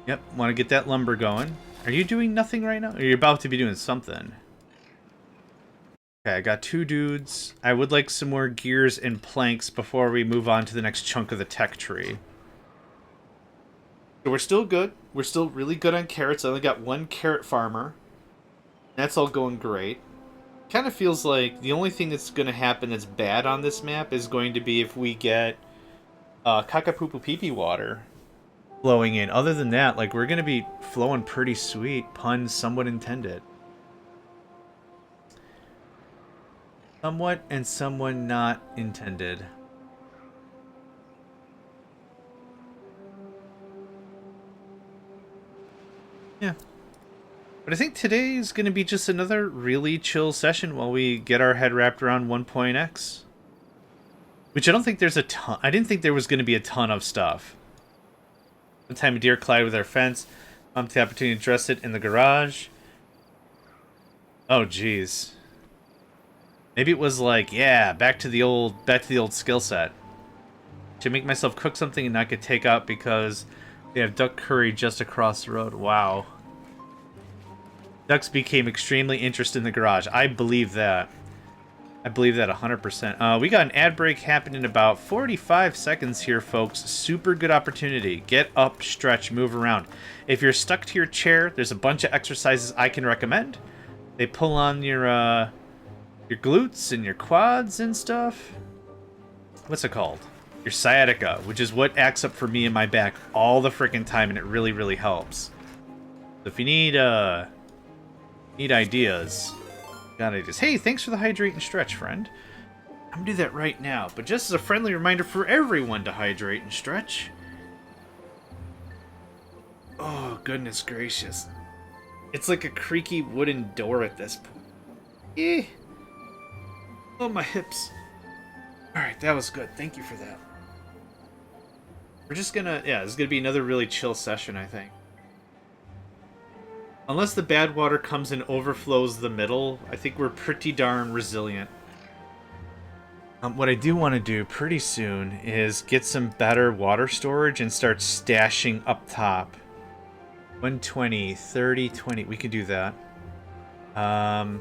Yep, want to get that lumber going. Are you doing nothing right now? Or you're about to be doing something? Okay, I got 2 dudes. I would like some more gears and planks before we move on to the next chunk of the tech tree. So we're still good. We're still really good on carrots. I only got 1 carrot farmer. That's all going great. Kind of feels like the only thing that's going to happen that's bad on this map is going to be if we get Kakapupu Pee water flowing in. Other than that, like, we're going to be flowing pretty sweet. Pun somewhat intended. Somewhat and someone not intended. Yeah. But I think today is going to be just another really chill session while we get our head wrapped around 1.x. Which I don't think there's a ton. I didn't think there was going to be a ton of stuff. One time a deer collided with our fence. The opportunity to dress it in the garage. Oh, jeez. Maybe it was like, yeah, back to the old skill set. Should make myself cook something and not get takeout because they have duck curry just across the road. Wow. Ducks became extremely interested in the garage. I believe that. I believe that 100%. We got an ad break happening in about 45 seconds here, folks. Super good opportunity. Get up, stretch, move around. If you're stuck to your chair, there's a bunch of exercises I can recommend. They pull on your glutes and your quads and stuff. What's it called? Your sciatica, which is what acts up for me in my back all the freaking time, and it really, really helps. So if you need ideas, got ideas. Hey, thanks for the hydrate and stretch, friend. I'm gonna do that right now, but just as a friendly reminder for everyone to hydrate and stretch. Oh, goodness gracious. It's like a creaky wooden door at this point. Eh. Oh, my hips. Alright, that was good. Thank you for that. We're just gonna... Yeah, this is gonna be another really chill session, I think. Unless the bad water comes and overflows the middle, I think we're pretty darn resilient. What I do want to do pretty soon is get some better water storage and start stashing up top. 120, 30, 20. We can do that. Yeah,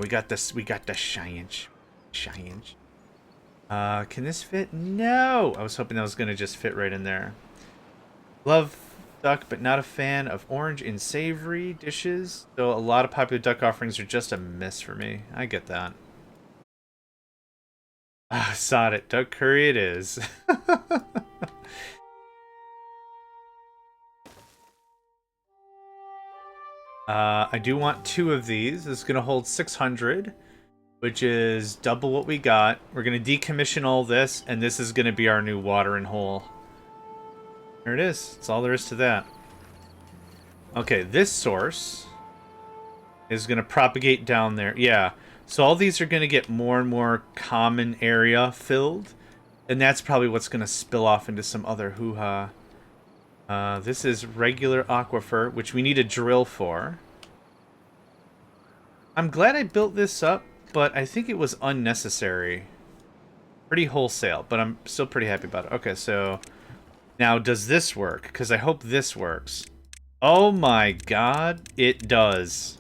we got this. We got the science. Can this fit? No! I was hoping that was going to just fit right in there. Love duck, but not a fan of orange and savory dishes. So a lot of popular duck offerings are just a miss for me. I get that. Ah, sod it. Duck curry it is. I do want 2 of these. This is going to hold 600, which is double what we got. We're going to decommission all this, and this is going to be our new watering hole. There it is. That's all there is to that. Okay, this source is going to propagate down there. Yeah, so all these are going to get more and more common area filled, and that's probably what's going to spill off into some other hoo-ha. This is regular aquifer, which we need a drill for. I'm glad I built this up, but I think it was unnecessary. Pretty wholesale, but I'm still pretty happy about it. Okay, so now does this work? Because I hope this works. Oh my god, it does.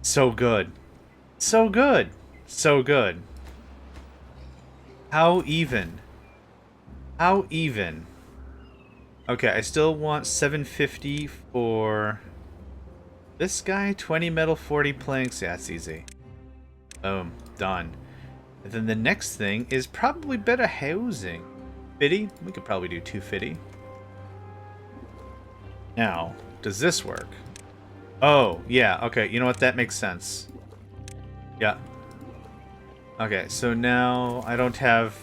So good. So good. So good. How even? How even? Okay, I still want 750 for this guy. 20 metal, 40 planks. Yeah, that's easy. Boom. Done. And then the next thing is probably better housing. 50? We could probably do 250. Now, does this work? Oh, yeah. Okay, you know what? That makes sense. Yeah. Okay, so now I don't have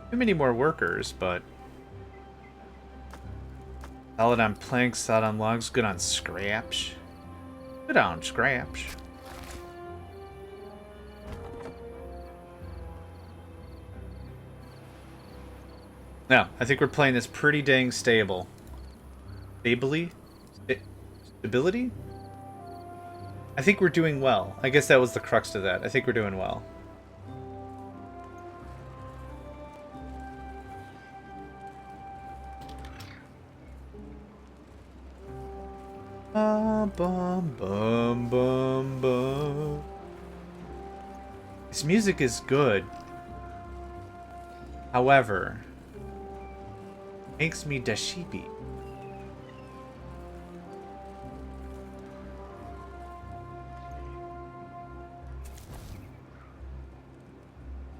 too many more workers, but... Solid on planks, solid on logs, good on scraps. Good on scraps. Now, I think we're playing this pretty dang stable. Stability? I think we're doing well. I guess that was the crux to that. I think we're doing well. Bum, bum, bum, bum, bum. This music is good. However, makes me da sheepy.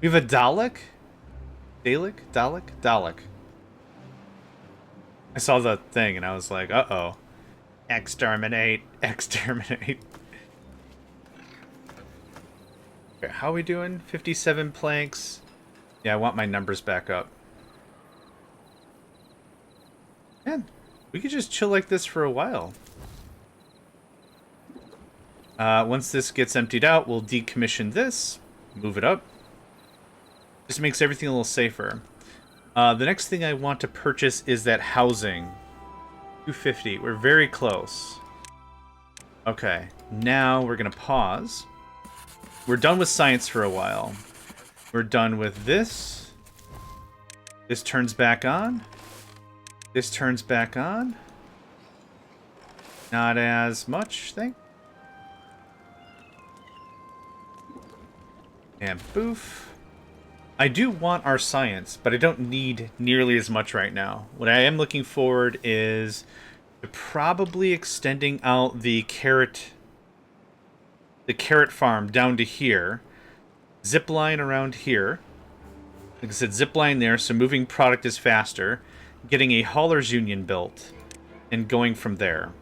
We have a Dalek? Dalek? I saw the thing and I was like, uh-oh. Exterminate. Exterminate. Okay, how are we doing? 57 planks. Yeah, I want my numbers back up. Man, we could just chill like this for a while. Once this gets emptied out, we'll decommission this, move it up. Just makes everything a little safer. The next thing I want to purchase is that housing. 250. We're very close. Okay, now we're going to pause. We're done with science for a while. We're done with this. This turns back on. This turns back on. Not as much, thing. And boof. I do want our science, but I don't need nearly as much right now. What I am looking forward is probably extending out the carrot farm down to here. Zip line around here. Like I said, zip line there, so moving product is faster. Getting a haulers union built and going from there.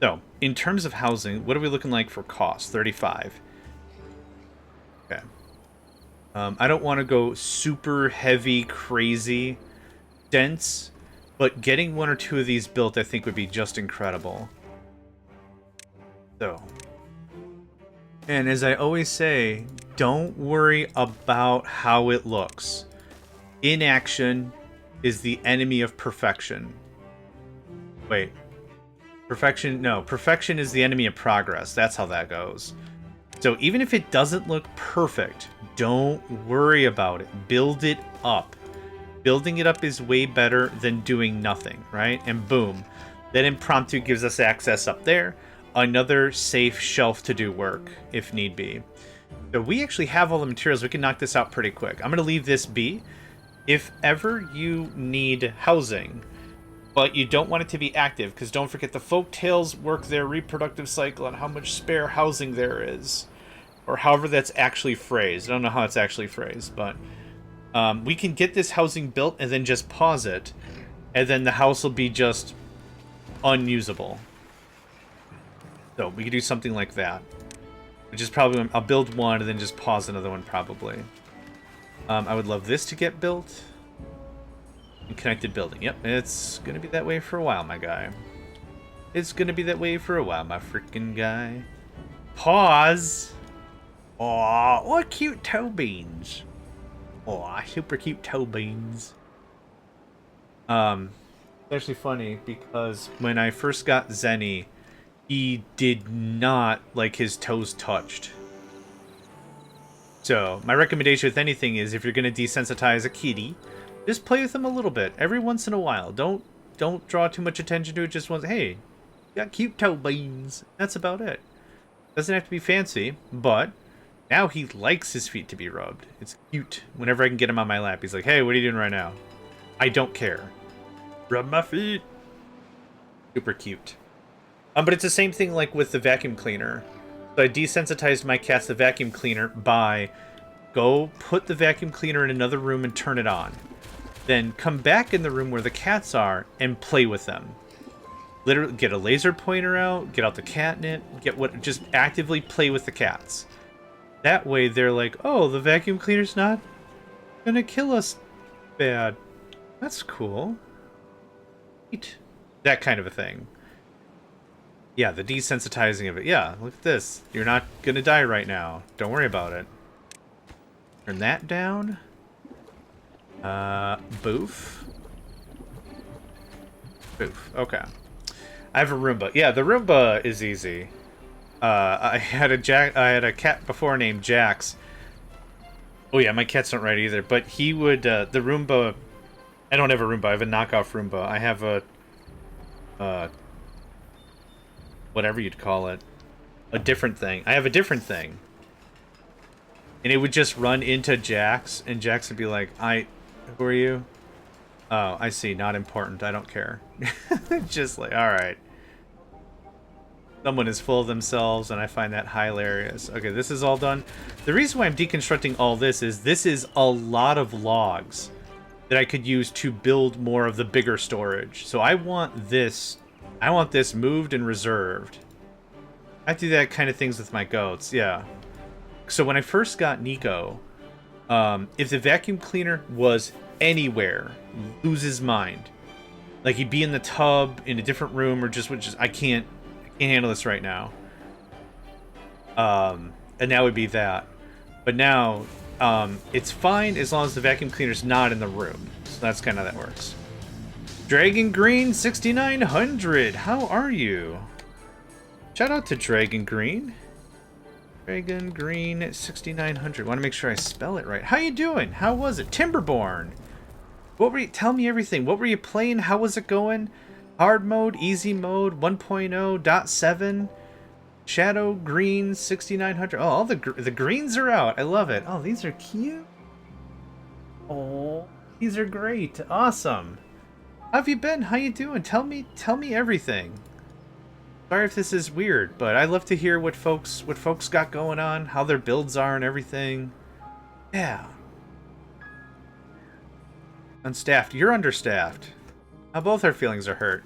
So, in terms of housing, what are we looking like for cost? 35. Okay. I don't want to go super heavy, crazy, dense, but getting one or two of these built I think would be just incredible. So. And as I always say, don't worry about how it looks. Inaction is the enemy of perfection. Wait. Perfection? No, perfection is the enemy of progress. That's how that goes. So even if it doesn't look perfect, don't worry about it. Build it up. Building it up is way better than doing nothing, right? And boom. That impromptu gives us access up there. Another safe shelf to do work, if need be. So we actually have all the materials. We can knock this out pretty quick. I'm going to leave this be. If ever you need housing, but you don't want it to be active, because don't forget the folktales work their reproductive cycle on how much spare housing there is. Or however that's actually phrased. I don't know how it's actually phrased, but we can get this housing built and then just pause it. And then the house will be just unusable. So we could do something like that. Which is probably, I'll build one and then just pause another one probably. I would love this to get built. And connected building. Yep, it's going to be that way for a while, my guy. It's going to be that way for a while, my freaking guy. Pause! Aw, what cute toe beans. Aw, super cute toe beans. It's actually funny because when I first got Zenny, he did not like his toes touched. So, my recommendation with anything is if you're going to desensitize a kitty, just play with them a little bit every once in a while. Don't draw too much attention to it. Just once, hey, you got cute toe beans. That's about it. Doesn't have to be fancy, but now he likes his feet to be rubbed. It's cute. Whenever I can get him on my lap, he's like, hey, what are you doing right now? I don't care. Rub my feet. Super cute. But it's the same thing like with the vacuum cleaner. So I desensitized my cats to the vacuum cleaner by go put the vacuum cleaner in another room and turn it on. Then come back in the room where the cats are and play with them. Literally get a laser pointer out, get out the catnip, just actively play with the cats. That way they're like, oh, the vacuum cleaner's not gonna kill us bad. That's cool. Neat. That kind of a thing. Yeah, the desensitizing of it. Yeah, look at this. You're not gonna die right now. Don't worry about it. Turn that down. Boof. Boof. Okay. I have a Roomba. Yeah, the Roomba is easy. I had a cat before named Jax. Oh yeah, my cats don't ride either. But he would the Roomba. I don't have a Roomba. I have a knockoff Roomba. I have a whatever you'd call it, a different thing. I have a different thing. And it would just run into Jax, and Jax would be like, who are you? Oh, I see. Not important. I don't care. Just like, all right. Someone is full of themselves, and I find that hilarious. Okay, this is all done. The reason why I'm deconstructing all this is a lot of logs that I could use to build more of the bigger storage. So I want this moved and reserved. I do that kind of things with my goats, yeah. So when I first got Nico, if the vacuum cleaner was anywhere, lose his mind. Like he'd be in the tub, in a different room, or just I can't handle this right now. And that would be that. But now it's fine as long as the vacuum cleaner's not in the room. So that's kind of how that works. Dragon Green 6900, how are you? Shout out to Dragon Green. Dragon Green 6900. Want to make sure I spell it right. How you doing? How was it? Timberborn. What were you? Tell me everything. What were you playing? How was it going? Hard mode, easy mode, 1.0.7. Shadow Green 6900. Oh, all the greens are out. I love it. Oh, these are cute. Oh, these are great. Awesome. How have you been? How you doing? Tell me everything. Sorry if this is weird, but I love to hear what folks got going on, how their builds are and everything. Yeah. Unstaffed. You're understaffed. Both our feelings are hurt.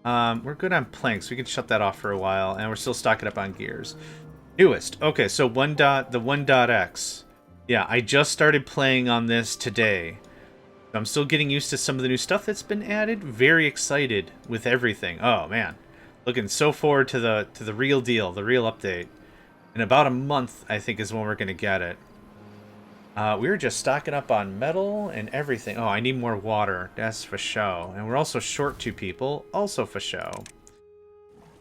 We're good on planks. We can shut that off for a while, and we're still stocking up on gears. Newest. Okay, so the 1.x. Yeah, I just started playing on this today. I'm still getting used to some of the new stuff that's been added. Very excited with everything. Oh man, looking so forward to the real deal, the real update. In about a month, I think, is when we're gonna get it. We were just stocking up on metal and everything. Oh, I need more water. That's for show. And we're also short 2 people. Also for show.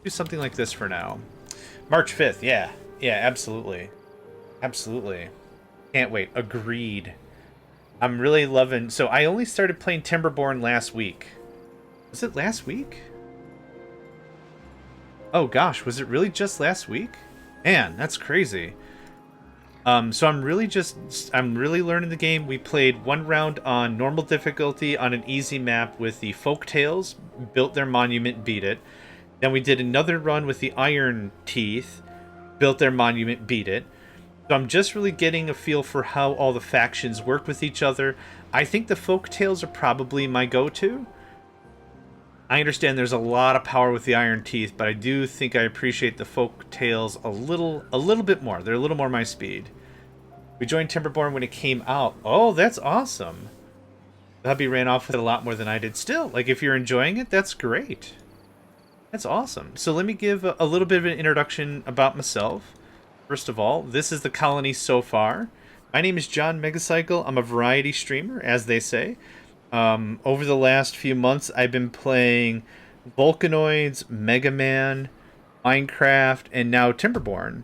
Do something like this for now. March 5th. Yeah. Yeah, absolutely. Absolutely. Can't wait. Agreed. I'm really loving... So I only started playing Timberborn last week. Was it last week? Oh gosh, was it really just last week? Man, that's crazy. So I'm really learning the game. We played 1 round on normal difficulty on an easy map with the Folktales, built their monument, beat it. Then we did another run with the Iron Teeth, built their monument, beat it. So I'm just really getting a feel for how all the factions work with each other. I think the Folktales are probably my go-to. I understand there's a lot of power with the Iron Teeth, but I do think I appreciate the Folktales a little bit more. They're a little more my speed. We joined Timberborn when it came out. Oh, that's awesome. The hubby ran off with it a lot more than I did. Still, like, if you're enjoying it, that's great. That's awesome. So let me give a little bit of an introduction about myself. First of all, this is the colony so far. My name is JohnMegacycle. I'm a variety streamer, as they say. Over the last few months, I've been playing Volcanoids, Mega Man, Minecraft, and now Timberborn.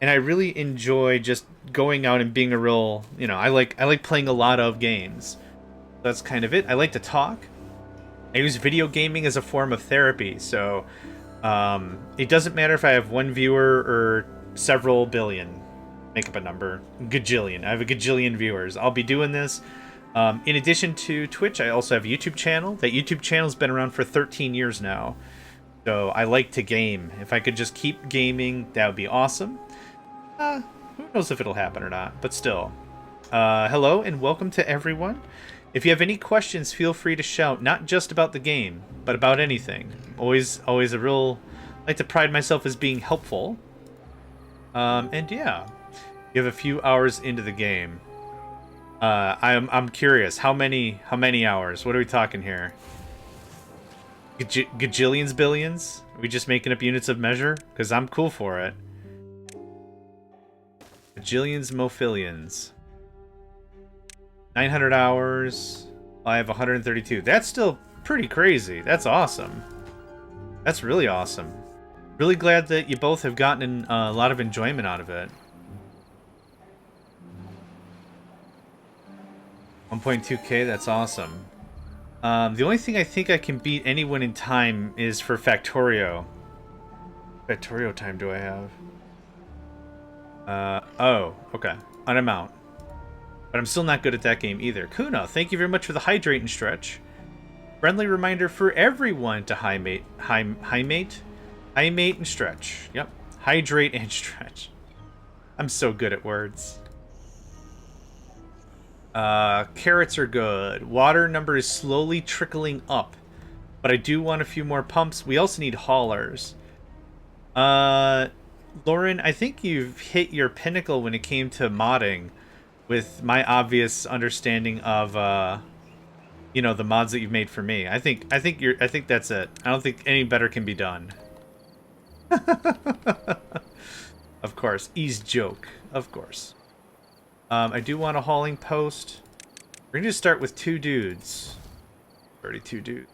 And I really enjoy just going out and being a real, I like playing a lot of games. That's kind of it. I like to talk. I use video gaming as a form of therapy, so it doesn't matter if I have 1 viewer or several billion. Make up a number. Gajillion. I have a gajillion viewers. I'll be doing this. In addition to Twitch, I also have a YouTube channel. That YouTube channel's been around for 13 years now. So I like to game. If I could just keep gaming, that would be awesome. Who knows if it'll happen or not, but still. Hello and welcome to everyone. If you have any questions, feel free to shout, not just about the game, but about anything. Always a real... I like to pride myself as being helpful. And yeah, you have a few hours into the game. I'm curious. How many hours? What are we talking here? Gajillions, billions? Are we just making up units of measure? Because I'm cool for it. Gajillions, mofillions. 900 hours. I have 132. That's still pretty crazy. That's awesome. That's really awesome. Really glad that you both have gotten a lot of enjoyment out of it. 1.2k, that's awesome. The only thing I think I can beat anyone in time is for Factorio. Factorio time do I have? Oh, okay. On amount. But I'm still not good at that game either. Kuna, thank you very much for the hydrate and stretch. Friendly reminder for everyone to hymate and stretch. Yep. Hydrate and stretch. I'm so good at words. Carrots are good. Water number is slowly trickling up. But I do want a few more pumps. We also need haulers. Lauren, I think you've hit your pinnacle when it came to modding. With my obvious understanding of, the mods that you've made for me. I think that's it. I don't think any better can be done. Of course. Ease joke. Of course. I do want a hauling post. We're gonna just start with 2 dudes. 32 dudes.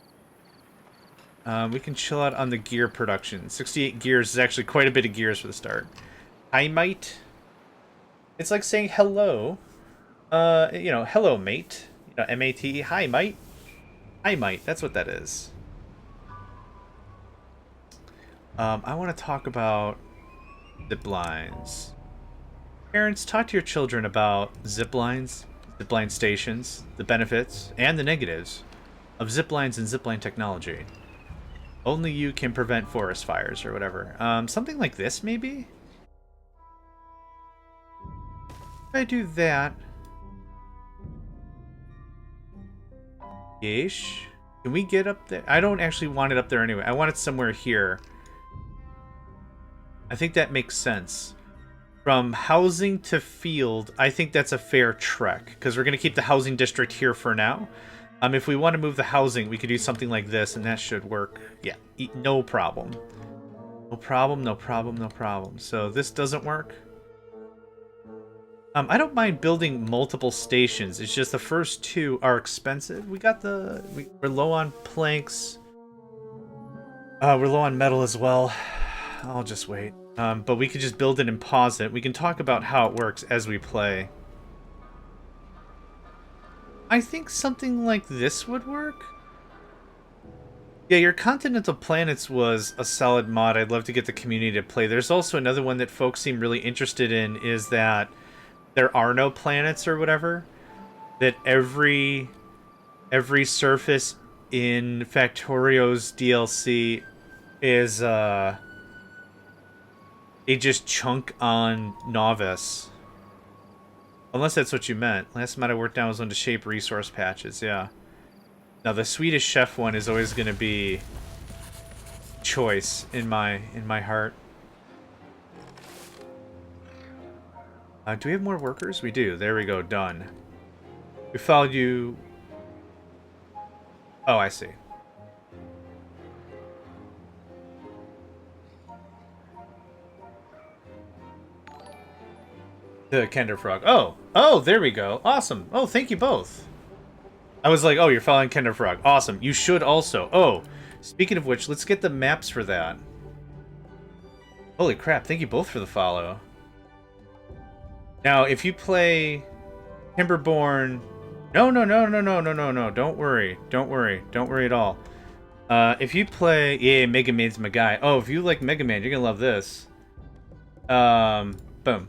We can chill out on the gear production. 68 gears is actually quite a bit of gears for the start. Hi, mate. It's like saying hello. You know, hello, mate. You know, M-A-T-E. Hi, mate. Hi, mate. That's what that is. I want to talk about zip lines. Parents, talk to your children about zip lines, zipline stations, the benefits, and the negatives of zip lines and zipline technology. Only you can prevent forest fires or whatever. Something like this, maybe? If I do that... Yeesh. Can we get up there? I don't actually want it up there anyway. I want it somewhere here. I think that makes sense. From housing to field, I think that's a fair trek, because we're going to keep the housing district here for now. If we want to move the housing, we could do something like this, and that should work. Yeah, no problem. No problem, no problem, no problem. So this doesn't work. I don't mind building multiple stations. It's just the first 2 are expensive. We got the... We're low on planks. We're low on metal as well. I'll just wait. But we could just build it and pause it. We can talk about how it works as we play. I think something like this would work. Yeah, your Continental Planets was a solid mod. I'd love to get the community to play. There's also another one that folks seem really interested in, is that there are no planets or whatever. That every surface in Factorio's DLC is a just chunk on Novice. Unless that's what you meant. Last mod I worked down was on to shape resource patches, yeah. Now the Swedish chef one is always going to be choice in my heart. Do we have more workers? We do. There we go. Done. We followed you. Oh, I see. The Kender Frog. Oh! Oh, there we go. Awesome. Oh, thank you both. I was like, oh, you're following Kender Frog. Awesome. You should also. Oh, speaking of which, let's get the maps for that. Holy crap. Thank you both for the follow. Now, if you play Timberborn... No. Don't worry. Don't worry at all. If you play... Yeah, Mega Man's my guy. Oh, if you like Mega Man, you're gonna love this. Boom.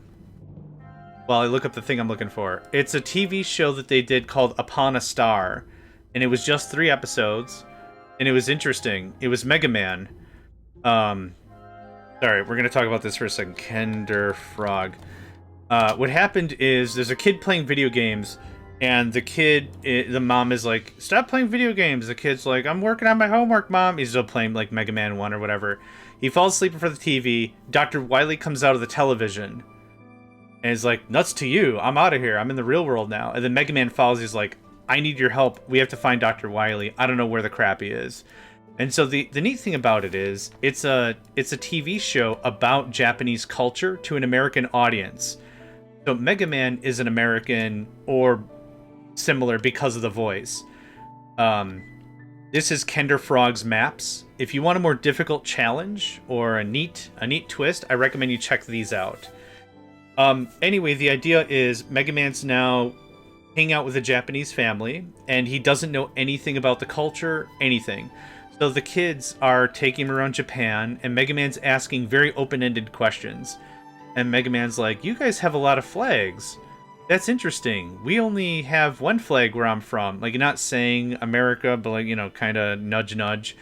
Well, I look up the thing I'm looking for. It's a TV show that they did called Upon a Star. And it was just 3 episodes. And it was interesting. It was Mega Man. Sorry, we're going to talk about this for a second. Kender Frog. What happened is there's a kid playing video games. And the mom is like, stop playing video games. The kid's like, I'm working on my homework, Mom. He's still playing like Mega Man 1 or whatever. He falls asleep in front of the TV. Dr. Wily comes out of the television. And he's like, nuts to you. I'm out of here. I'm in the real world now. And then Mega Man follows. He's like, I need your help. We have to find Dr. Wily. I don't know where the crap he is. And so the neat thing about it is it's a TV show about Japanese culture to an American audience. So Mega Man is an American or similar because of the voice. This is Kender Frog's maps. If you want a more difficult challenge or a neat twist, I recommend you check these out. Anyway, the idea is Mega Man's now hanging out with a Japanese family, and he doesn't know anything about the culture, anything. So the kids are taking him around Japan, and Mega Man's asking very open-ended questions. And Mega Man's like, you guys have a lot of flags. That's interesting. We only have one flag where I'm from. Like, you're not saying America, but like, you know, kind of nudge.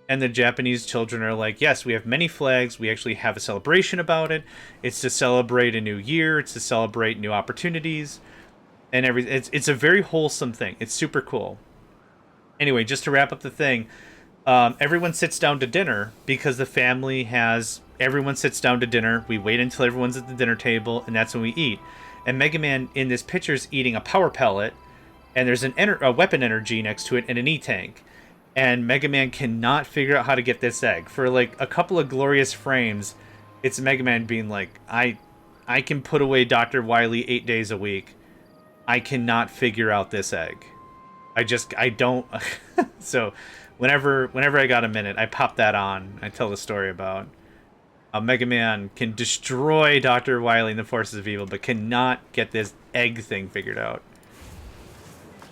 And the Japanese children are like, yes, we have many flags. We actually have a celebration about it. It's to celebrate a new year. It's to celebrate new opportunities. And it's a very wholesome thing. It's super cool. Anyway, just to wrap up the thing, everyone sits down to dinner because the family has... Everyone sits down to dinner. We wait until everyone's at the dinner table, and that's when we eat. And Mega Man in this picture is eating a power pellet, and there's a weapon energy next to it and an E-tank. And Mega Man cannot figure out how to get this egg. For like a couple of glorious frames, it's Mega Man being like, I I can put away Dr. Wily 8 days a week. I cannot figure out this egg. I don't. So, whenever I got a minute, I pop that on. I tell the story about how Mega Man can destroy Dr. Wily and the Forces of Evil, but cannot get this egg thing figured out.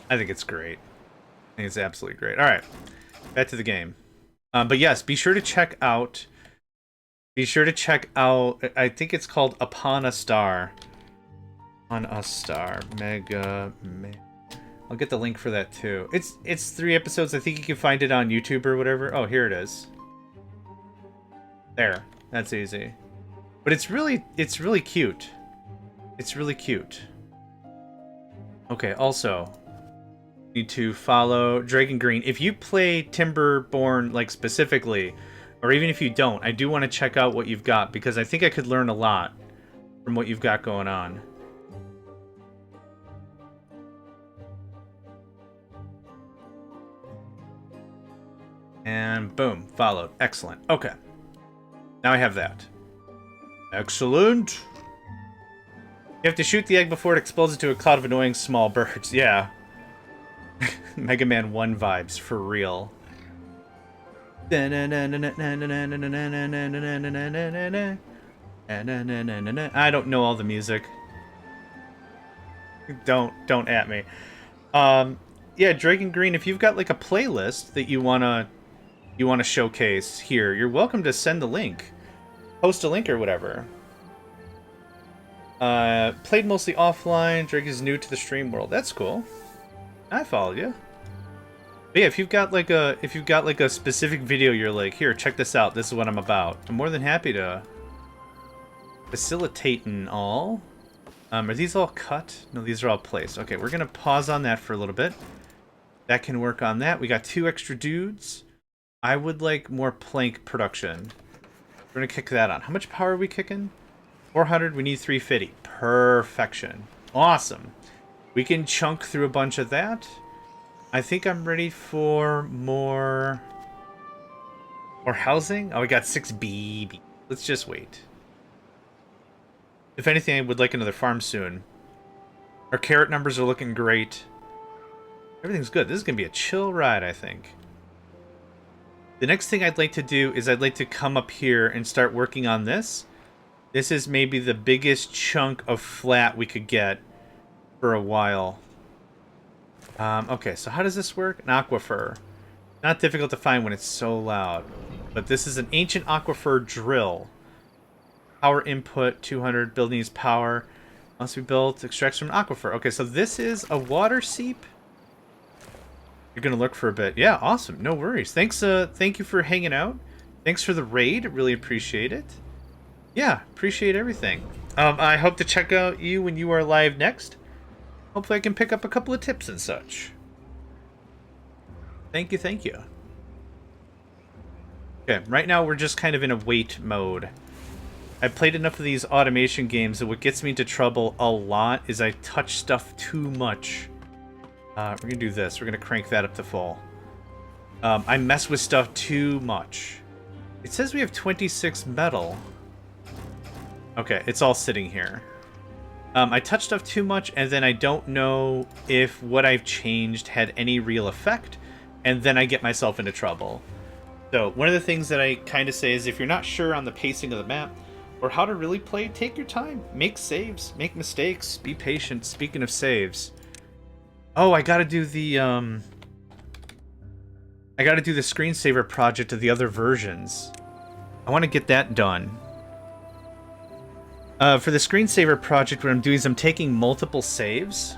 I think it's great. I think it's absolutely great. All right, back to the game. But yes, be sure to check out. Be sure to check out. I think it's called Upon a Star. On a Star, I'll get the link for that too. It's 3 episodes. I think you can find it on YouTube or whatever. Oh, here it is. There, that's easy. But it's really cute. It's really cute. Okay, also need to follow Dragon Green. If you play Timberborn like specifically, or even if you don't, I do want to check out what you've got because I think I could learn a lot from what you've got going on. And boom, followed. Excellent. Okay. Now I have that. Excellent. You have to shoot the egg before it explodes into a cloud of annoying small birds. Yeah. Mega Man 1 vibes, for real. I don't know all the music. Don't at me. Yeah, Dragon Green, if you've got like a playlist that you wanna showcase here, you're welcome to send the link. Post a link or whatever. Played mostly offline. Drake is new to the stream world. That's cool. I follow you. But yeah, if you've got like a specific video you're like, here, check this out. This is what I'm about. I'm more than happy to facilitate and all. Are these all cut? No, these are all placed. Okay, we're gonna pause on that for a little bit. That can work on that. We got 2 extra dudes. I would like more plank production. We're gonna kick that on. How much power are we kicking? 400. We need 350. Perfection. Awesome. We can chunk through a bunch of that. I think I'm ready for more housing. Oh, we got 6 BB. Let's just wait. If anything, I would like another farm soon. Our carrot numbers are looking great. Everything's good. This is gonna be a chill ride, I think. The next thing I'd like to do is I'd like to come up here and start working on this. This is maybe the biggest chunk of flat we could get for a while. Okay, so how does this work? An aquifer. Not difficult to find when it's so loud. But this is an ancient aquifer drill. Power input, 200. Building needs power. Must be built. Extracts from an aquifer. Okay, so this is a water seep. You're gonna look for a bit. Yeah, awesome. No worries. Thanks. Thank you for hanging out. Thanks for the raid. Really appreciate it. Yeah, appreciate everything. I hope to check out you when you are live next. Hopefully I can pick up a couple of tips and such. Thank you, thank you. Okay, right now we're just kind of in a wait mode. I've played enough of these automation games that what gets me into trouble a lot is I touch stuff too much. We're gonna do this. We're gonna crank that up to full. I mess with stuff too much. It says we have 26 metal. Okay, it's all sitting here. I touch stuff too much, and then I don't know if what I've changed had any real effect, and then I get myself into trouble. So, one of the things that I kind of say is if you're not sure on the pacing of the map, or how to really play, take your time. Make saves, make mistakes, be patient. Speaking of saves... Oh, I gotta do the screensaver project of the other versions. I want to get that done. For the screensaver project, what I'm doing is I'm taking multiple saves.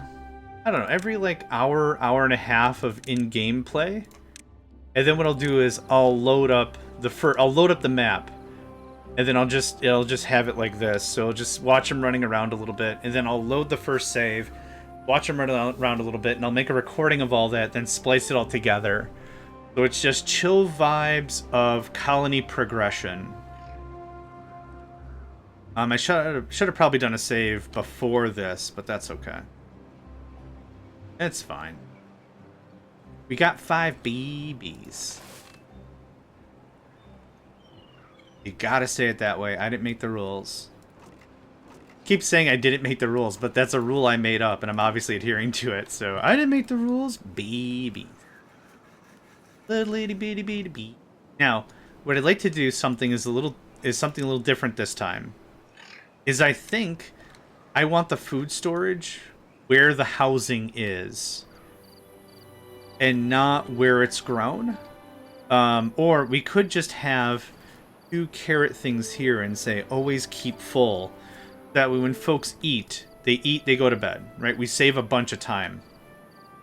I don't know, every like hour and a half of in-game play. And then what I'll do is I'll load up the map. And then I'll just have it like this. So I'll just watch them running around a little bit, and then I'll load the first save. Watch them run around a little bit, and I'll make a recording of all that, then splice it all together. So it's just chill vibes of colony progression. I should have probably done a save before this, but that's okay. It's fine. We got 5 BBs. You gotta say it that way. I didn't make the rules. keep saying I didn't make the rules, but that's a rule I made up, and I'm obviously adhering to it. So I didn't make the rules, baby. Little itty bitty bitty bee. Now, what I'd like to do something is something a little different this time. Is I think I want the food storage where the housing is, and not where it's grown. Or we could just have 2 carrot things here and say always keep full. That way when folks eat, they go to bed, right? We save a bunch of time.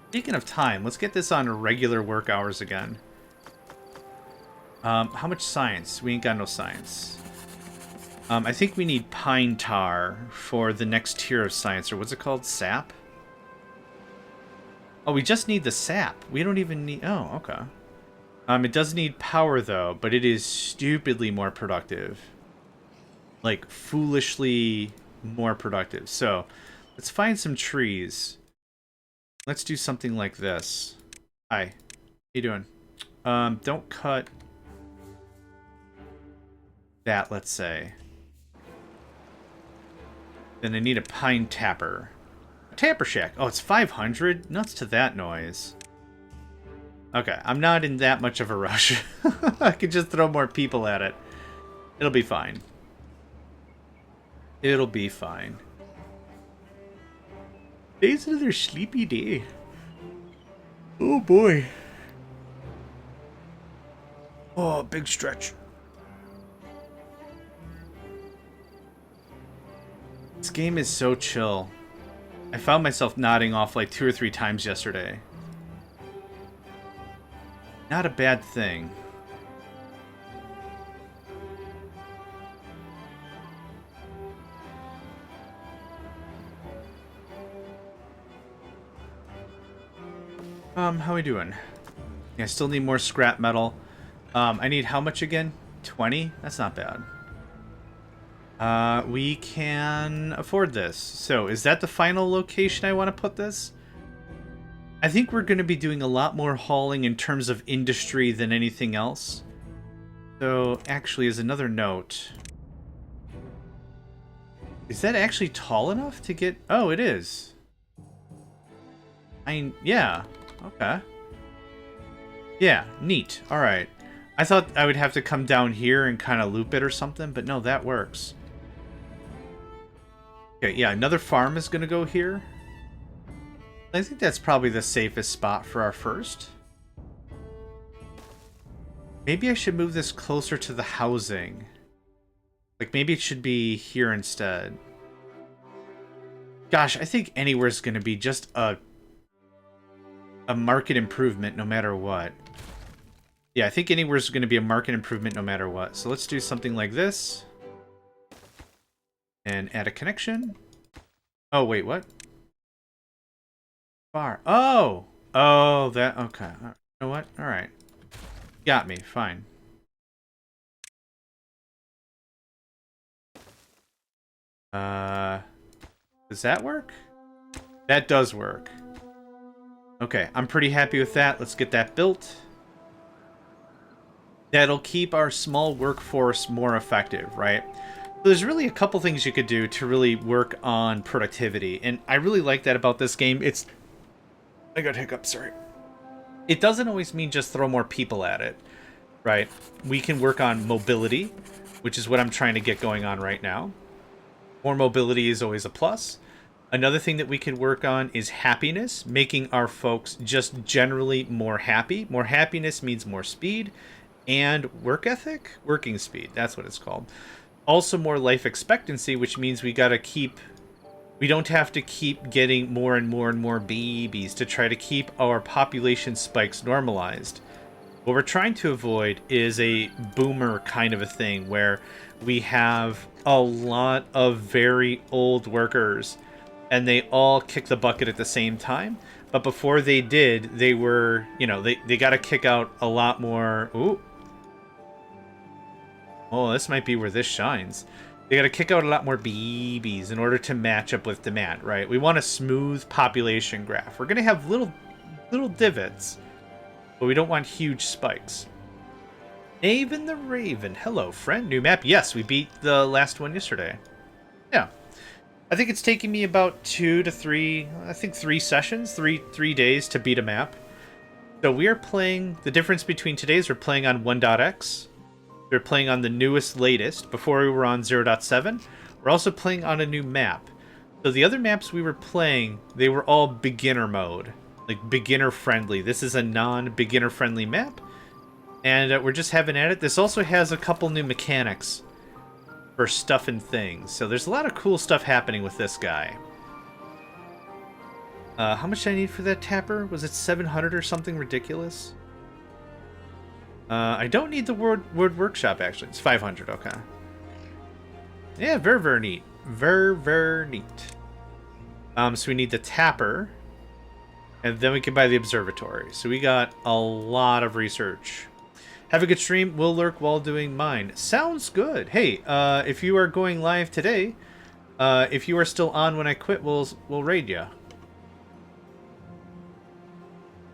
Speaking of time, let's get this on regular work hours again. How much science? We ain't got no science. I think we need pine tar for the next tier of science, or what's it called? Sap? Oh, we just need the sap. We don't even need... Oh, okay. It does need power, though, but it is stupidly more productive. Like, foolishly more productive. So, let's find some trees. Let's do something like this. Hi. How you doing? Don't cut that, let's say. Then I need a pine tapper. A tapper shack. Oh, it's 500? Nuts to that noise. Okay, I'm not in that much of a rush. I could just throw more people at it. It'll be fine. It'll be fine. Today's another sleepy day. Oh boy. Oh, big stretch. This game is so chill. I found myself nodding off like 2 or 3 times yesterday. Not a bad thing. How we doing? Yeah, I still need more scrap metal. I need how much again? 20? That's not bad. We can afford this. So, is that the final location I want to put this? I think we're going to be doing a lot more hauling in terms of industry than anything else. So, actually, as another note... Is that actually tall enough to get... Oh, it is. Yeah. Okay. Yeah, neat. Alright. I thought I would have to come down here and kind of loop it or something, but no, that works. Okay, yeah, another farm is going to go here. I think that's probably the safest spot for our first. Maybe I should move this closer to the housing. Like, maybe it should be here instead. Gosh, I think anywhere's going to be just a market improvement no matter what. Yeah, I think anywhere's going to be a market improvement no matter what. So let's do something like this. And add a connection. Oh, wait, what? Bar. Oh! Oh, that... Okay. You know what? Alright. Got me. Fine. Does that work? That does work. Okay, I'm pretty happy with that. Let's get that built. That'll keep our small workforce more effective, right? So there's really a couple things you could do to really work on productivity, and I really like that about this game. I got hiccups, sorry. It doesn't always mean just throw more people at it, right? We can work on mobility, which is what I'm trying to get going on right now. More mobility is always a plus. Another thing that we can work on is happiness, making our folks just generally more happy. More happiness means more speed, and work ethic? Working speed, that's what it's called. Also more life expectancy, which means we don't have to keep getting more and more and more babies to try to keep our population spikes normalized. What we're trying to avoid is a boomer kind of a thing where we have a lot of very old workers and they all kick the bucket at the same time. But before they did, they were, you know, they got to kick out a lot more. Ooh. Oh, this might be where this shines. They got to kick out a lot more babies in order to match up with demand, right? We want a smooth population graph. We're going to have little divots, but we don't want huge spikes. Aven the Raven. Hello, friend. New map. Yes, we beat the last one yesterday. Yeah. I think it's taking me about 2 to 3, I think 3 sessions, three days to beat a map. So we are playing, the difference between today's, we're playing on 1.x. We're playing on the newest, latest. Before we were on 0.7. We're also playing on a new map. So the other maps we were playing, they were all beginner mode. Like beginner friendly. This is a non-beginner friendly map. And we're just having at it. This also has a couple new mechanics for stuff and things. So there's a lot of cool stuff happening with this guy. How much did I need for that tapper? Was it 700 or something ridiculous? I don't need the wood workshop, actually. It's 500, okay. Yeah, very, very neat. Very, very neat. So we need the tapper. And then we can buy the observatory. So we got a lot of research. Have a good stream. We'll lurk while doing mine. Sounds good. Hey, if you are going live today, if you are still on when I quit, we'll raid you.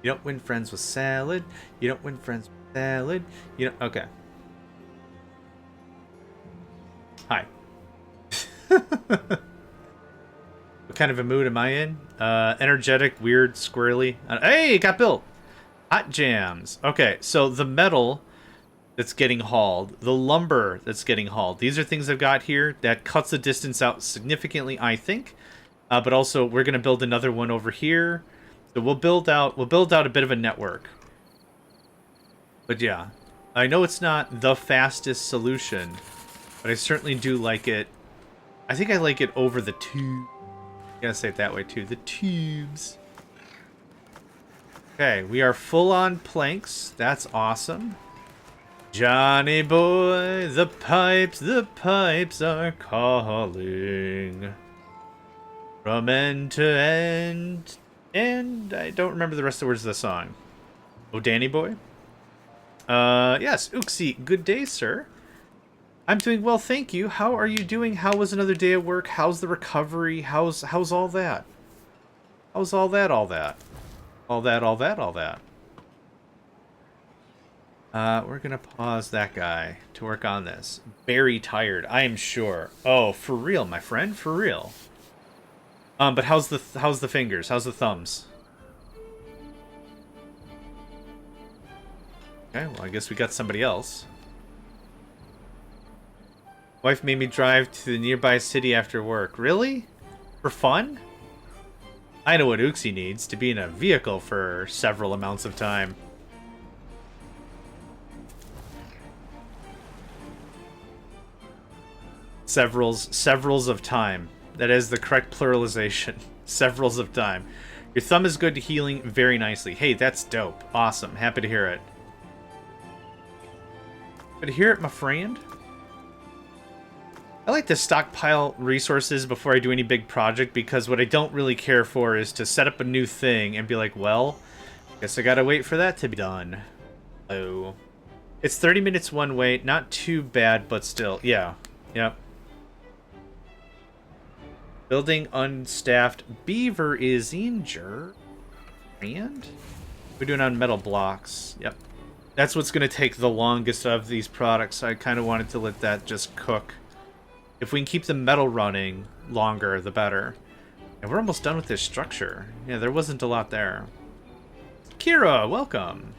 You don't win friends with salad. You don't win friends with salad. You don't... Okay. Hi. What kind of a mood am I in? Energetic, weird, squirrely. Hey, it got built. Hot jams. Okay, so the metal that's getting hauled, the lumber that's getting hauled, these are things I've got here that cuts the distance out significantly, I think. But also, we're going to build another one over here. So we'll build out a bit of a network. But yeah, I know it's not the fastest solution, but I certainly do like it. I think I like it over the tube. I gotta say it that way too. The tubes. Okay, we are full on planks. That's awesome. Johnny boy, the pipes are calling. From end to end. And I don't remember the rest of the words of the song. Oh, Danny boy? Yes, Uxie, good day, sir. I'm doing well, thank you. How are you doing? How was another day at work? How's the recovery? How's all that? How's all that? We're gonna pause that guy to work on this. Very tired, I am sure. Oh, for real, my friend, for real. But how's the fingers? How's the thumbs? Okay, well, I guess we got somebody else. Wife made me drive to the nearby city after work. Really? For fun? I know what Uxie needs, to be in a vehicle for several amounts of time. Severals of time. That is the correct pluralization. Severals of time. Your thumb is good to healing very nicely. Hey, that's dope. Awesome. Happy to hear it. Happy to hear it, my friend. I like to stockpile resources before I do any big project, because what I don't really care for is to set up a new thing and be like, well, guess I gotta wait for that to be done. Oh. It's 30 minutes one way. Not too bad, but still. Yeah. Yep. Building unstaffed. Beaver is injured. And we're doing on metal blocks. Yep. That's what's going to take the longest of these products. I kind of wanted to let that just cook. If we can keep the metal running longer, the better. And we're almost done with this structure. Yeah, there wasn't a lot there. Kira, welcome.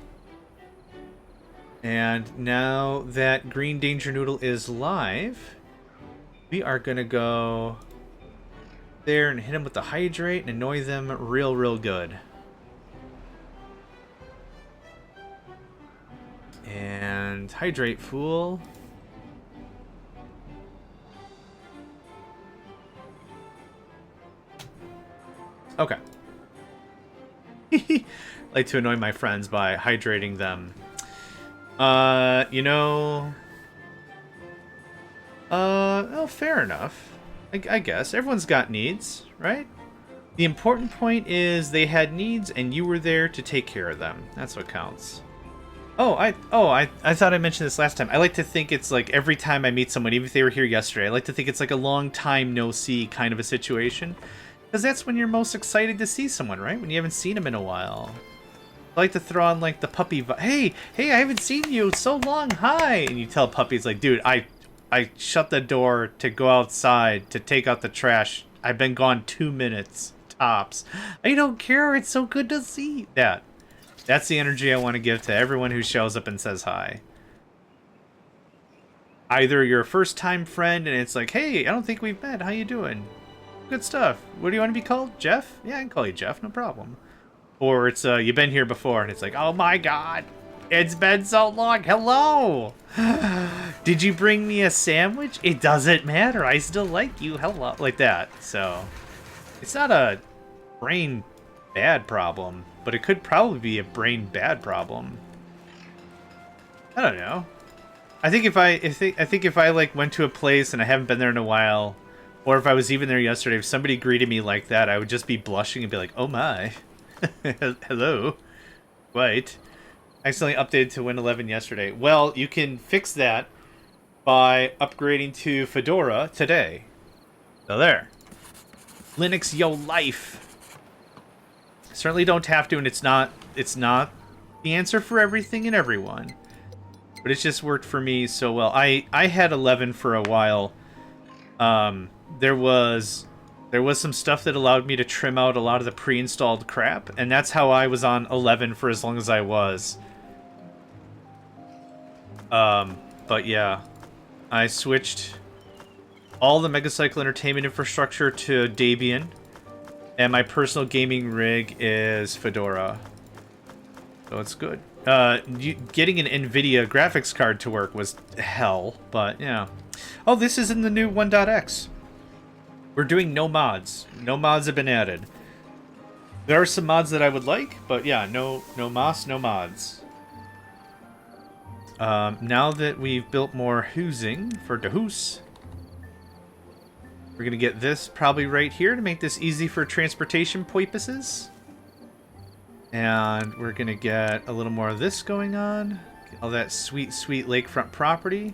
And now that Green Danger Noodle is live, we are going to go there and hit them with the hydrate and annoy them real good. And hydrate, fool. Okay. Like to annoy my friends by hydrating them. You know... well, fair enough. I guess. Everyone's got needs, right? The important point is they had needs and you were there to take care of them. That's what counts. I thought I mentioned this last time. I like to think it's like every time I meet someone, even if they were here yesterday, I like to think it's like a long time no see kind of a situation. Because that's when you're most excited to see someone, right? When you haven't seen them in a while. I like to throw on like the puppy hey, I haven't seen you so long, hi! And you tell puppies like, dude, I shut the door to go outside to take out the trash I've been gone 2 minutes tops. I don't care. It's so good to see that. That's the energy I want to give to everyone who shows up and says hi. Either you're a first-time friend and it's like, hey, I don't think we've met. How you doing? Good stuff. What do you want to be called? Jeff? Yeah, I can call you Jeff. No problem. Or it's, you've been here before and it's like, oh my god. It's been so long. Hello. Did you bring me a sandwich? It doesn't matter. I still like you. Hello. Like that. So, it's not a brain bad problem, but it could probably be a brain bad problem. I don't know. I think if I like went to a place and I haven't been there in a while, or if I was even there yesterday, if somebody greeted me like that, I would just be blushing and be like, "Oh my, hello, right." Accidentally updated to Win 11 yesterday. Well, you can fix that by upgrading to Fedora today. So there, Linux yo life. Certainly don't have to, and it's not the answer for everything and everyone. But it's just worked for me so well. I had 11 for a while. There was some stuff that allowed me to trim out a lot of the pre-installed crap, and that's how I was on 11 for as long as I was. But yeah, I switched all the Megacycle entertainment infrastructure to Debian, and my personal gaming rig is Fedora. So it's good. Getting an NVIDIA graphics card to work was hell, but yeah. Oh, this is in the new 1.x. We're doing no mods. No mods have been added. There are some mods that I would like, but yeah, no mods, no mods. Now that we've built more housing for the house, we're gonna get this probably right here to make this easy for transportation purposes. And we're gonna get a little more of this going on. Get all that sweet, sweet lakefront property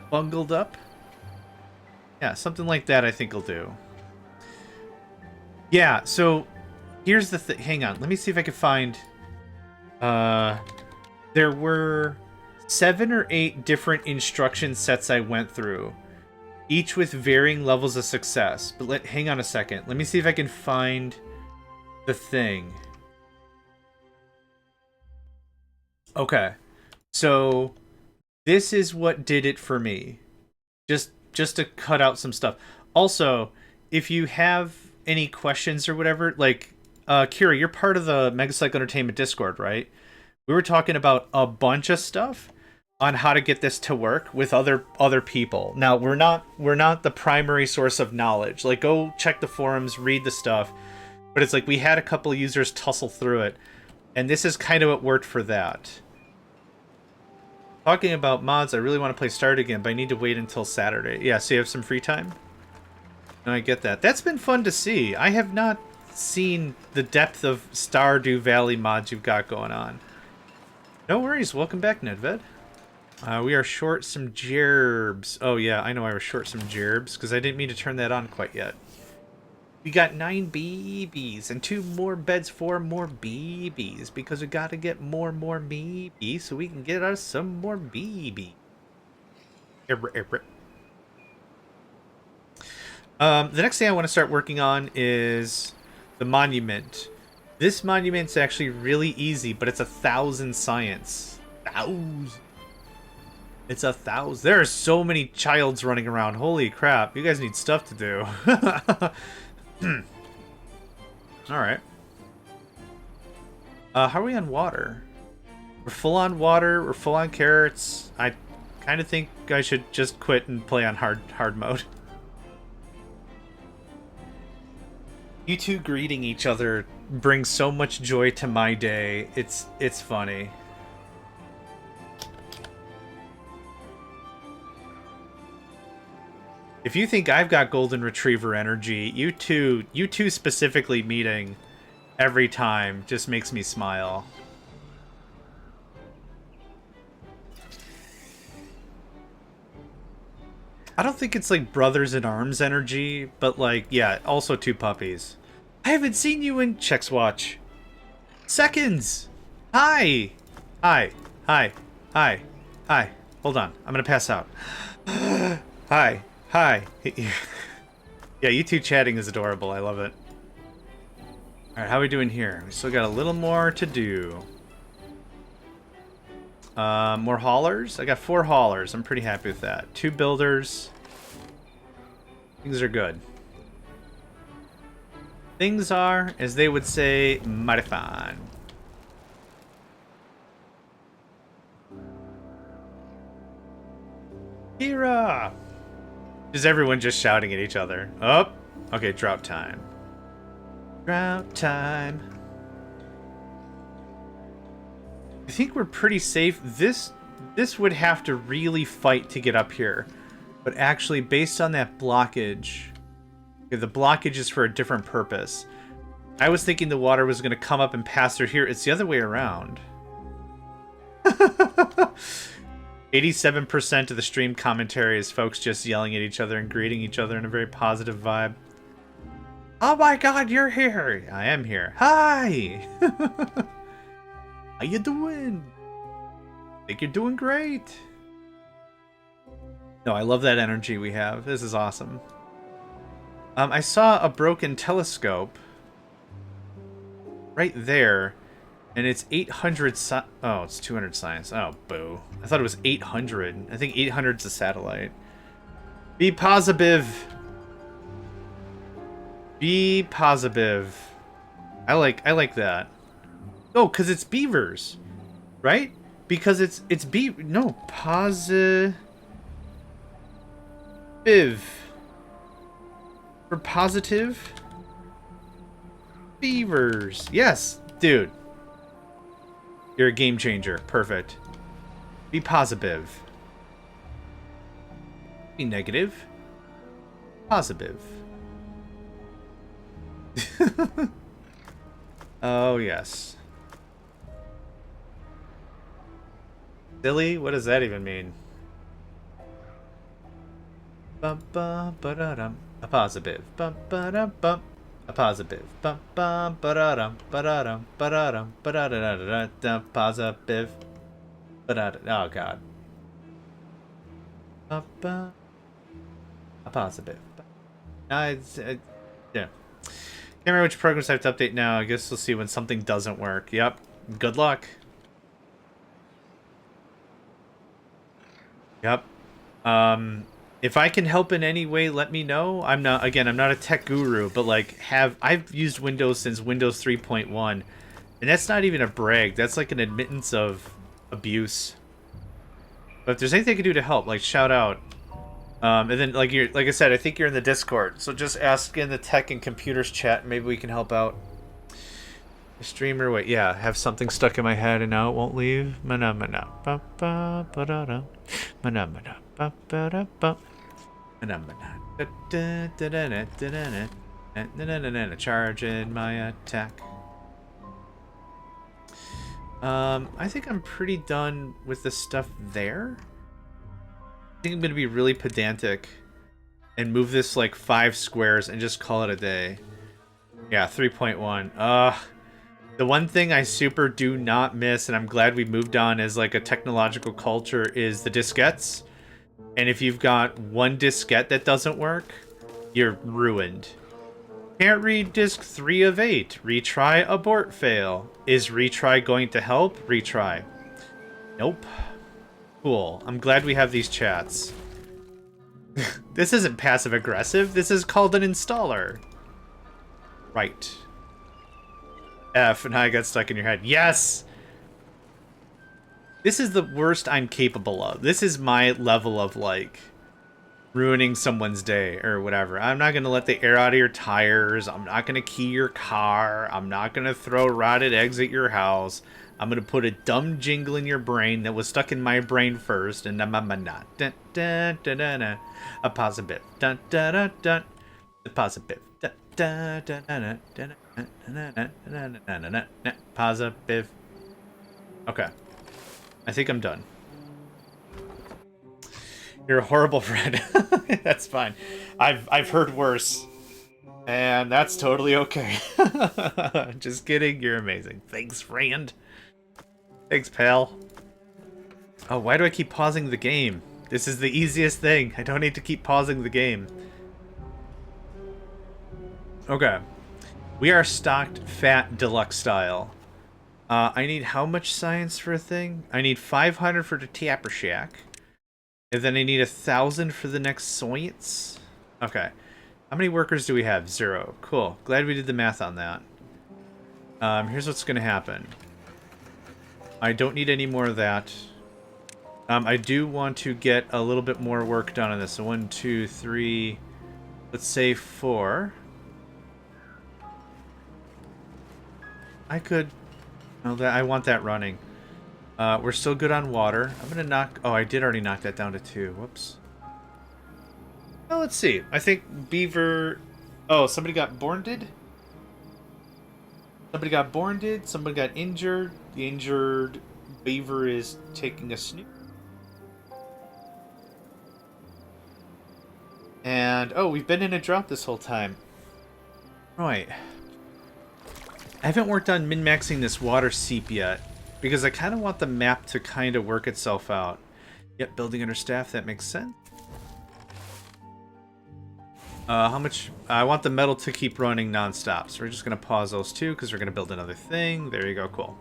bungled up. Yeah, something like that I think will do. Yeah, so here's the thing. Hang on, let me see if I can find... there were 7 or 8 different instruction sets I went through, each with varying levels of success. But hang on a second. Let me see if I can find the thing. Okay, so this is what did it for me. Just to cut out some stuff. Also, if you have any questions or whatever, like Kira, you're part of the Megacycle Entertainment Discord, right? We were talking about a bunch of stuff on how to get this to work with other people. Now, we're not the primary source of knowledge. Like, go check the forums, read the stuff. But it's like we had a couple of users tussle through it, and this is kind of what worked for that. Talking about mods, I really want to play Start again, but I need to wait until Saturday. Yeah, so you have some free time? No, I get that. That's been fun to see. I have not seen the depth of Stardew Valley mods you've got going on. No worries. Welcome back, Nedved. We are short some gerbs. Oh, yeah, I know I was short some gerbs, because I didn't mean to turn that on quite yet. We got 9 babies and 2 more beds for more babies, because we got to get more babies so we can get us some more baby. The next thing I want to start working on is the monument. This monument's actually really easy, but it's 1,000 science. 1,000. It's 1,000. There are so many childs running around. Holy crap! You guys need stuff to do. Alright. How are we on water? We're full on water, we're full on carrots. I kind of think I should just quit and play on hard mode. You two greeting each other brings so much joy to my day. It's funny. If you think I've got golden retriever energy, you two specifically meeting every time just makes me smile. I don't think it's like brothers in arms energy, but like, yeah, also 2 puppies. I haven't seen you in Chex Watch. Seconds! Hi! Hi. Hi. Hi. Hi. Hold on. I'm gonna pass out. Hi. Hi. Yeah, you two chatting is adorable. I love it. Alright, how are we doing here? We still got a little more to do. More haulers? I got 4 haulers. I'm pretty happy with that. 2 builders. Things are good. Things are, as they would say, mighty fine. Kira! Is everyone just shouting at each other? Oh, okay, drought time. Drought time. I think we're pretty safe. This would have to really fight to get up here. But actually, based on that blockage... Okay, the blockage is for a different purpose. I was thinking the water was going to come up and pass through here. It's the other way around. 87% of the stream commentary is folks just yelling at each other and greeting each other in a very positive vibe. Oh my god, you're here! I am here. Hi! How you doing? Think you're doing great. No, I love that energy we have. This is awesome. I saw a broken telescope right there, and it's 800 oh, it's 200 science. Oh, boo. I thought it was 800. I think 800's a satellite. Be positive. Be positive. I like that. Oh, because it's beavers, right? Because it's no, positive. For positive beavers. Yes, dude. You're a game changer. Perfect. Be positive. Be negative. Positive. Oh, yes. Silly? What does that even mean? Bum, bum, ba-da-dum. A positive. Bum, ba-dum, bum. A positive. Bum, bum, ba-da-dum, ba-da-dum, ba-da-dum, ba-da-da-da-da-da, positive. Ba-da-da. Oh, God. Bum, bum. A positive. Yeah. Can't remember which programs I have to update now. I guess we'll see when something doesn't work. Yep. Good luck. Yep. If I can help in any way, let me know. I'm not a tech guru, but like I've used Windows since Windows 3.1, and that's not even a brag. That's like an admittance of abuse. But if there's anything I can do to help, like shout out. And then like I said, I think you're in the Discord, so just ask in the tech and computers chat. Maybe we can help out. The streamer, wait, yeah, have something stuck in my head and now it won't leave. Mana mana ba ba ba da da. Mana mana ba ba da ba. Mana mana da da da da da da da da. Charging my attack. I think I'm pretty done with the stuff there. I think I'm gonna be really pedantic and move this like 5 squares and just call it a day. Yeah, 3.1. The one thing I super do not miss, and I'm glad we moved on as like a technological culture, is the diskettes. And if you've got one diskette that doesn't work, you're ruined. Can't read disk 3 of 8. Retry, abort, fail. Is retry going to help? Retry. Nope. Cool. I'm glad we have these chats. This isn't passive aggressive. This is called an installer. Right. F, and I got stuck in your head. Yes! This is the worst I'm capable of. This is my level of, like, ruining someone's day or whatever. I'm not going to let the air out of your tires. I'm not going to key your car. I'm not going to throw rotted eggs at your house. I'm going to put a dumb jingle in your brain that was stuck in my brain first. And I'm not. Dun, dun, dun, dun, dun. A positive. Dun, dun, dun, dun. A positive. Dun, dun, dun, dun, dun, dun. Positive. Okay. I think I'm done. You're a horrible friend. That's fine. I've heard worse. And that's totally okay. Just kidding. You're amazing. Thanks, friend. Thanks, pal. Oh, why do I keep pausing the game? This is the easiest thing. I don't need to keep pausing the game. Okay. We are stocked fat deluxe style. I need how much science for a thing? I need 500 for the Tapper Shack. And then I need 1,000 for the next science. Okay. How many workers do we have? 0. Cool. Glad we did the math on that. Here's what's going to happen. I don't need any more of that. I do want to get a little bit more work done on this. So 1, 2, 3, let's say 4. I could... Oh, I want that running. We're still good on water. I'm going to knock... Oh, I did already knock that down to 2. Whoops. Well, let's see. I think beaver... Oh, somebody got bornded? Somebody got bornded. Somebody got injured. The injured beaver is taking a snoop. And, oh, we've been in a drought this whole time. Right. I haven't worked on min-maxing this water seep yet, because I kind of want the map to kind of work itself out. Yep, building under staff, that makes sense. How much? I want the metal to keep running non-stop, so we're just going to pause those two, because we're going to build another thing. There you go, cool.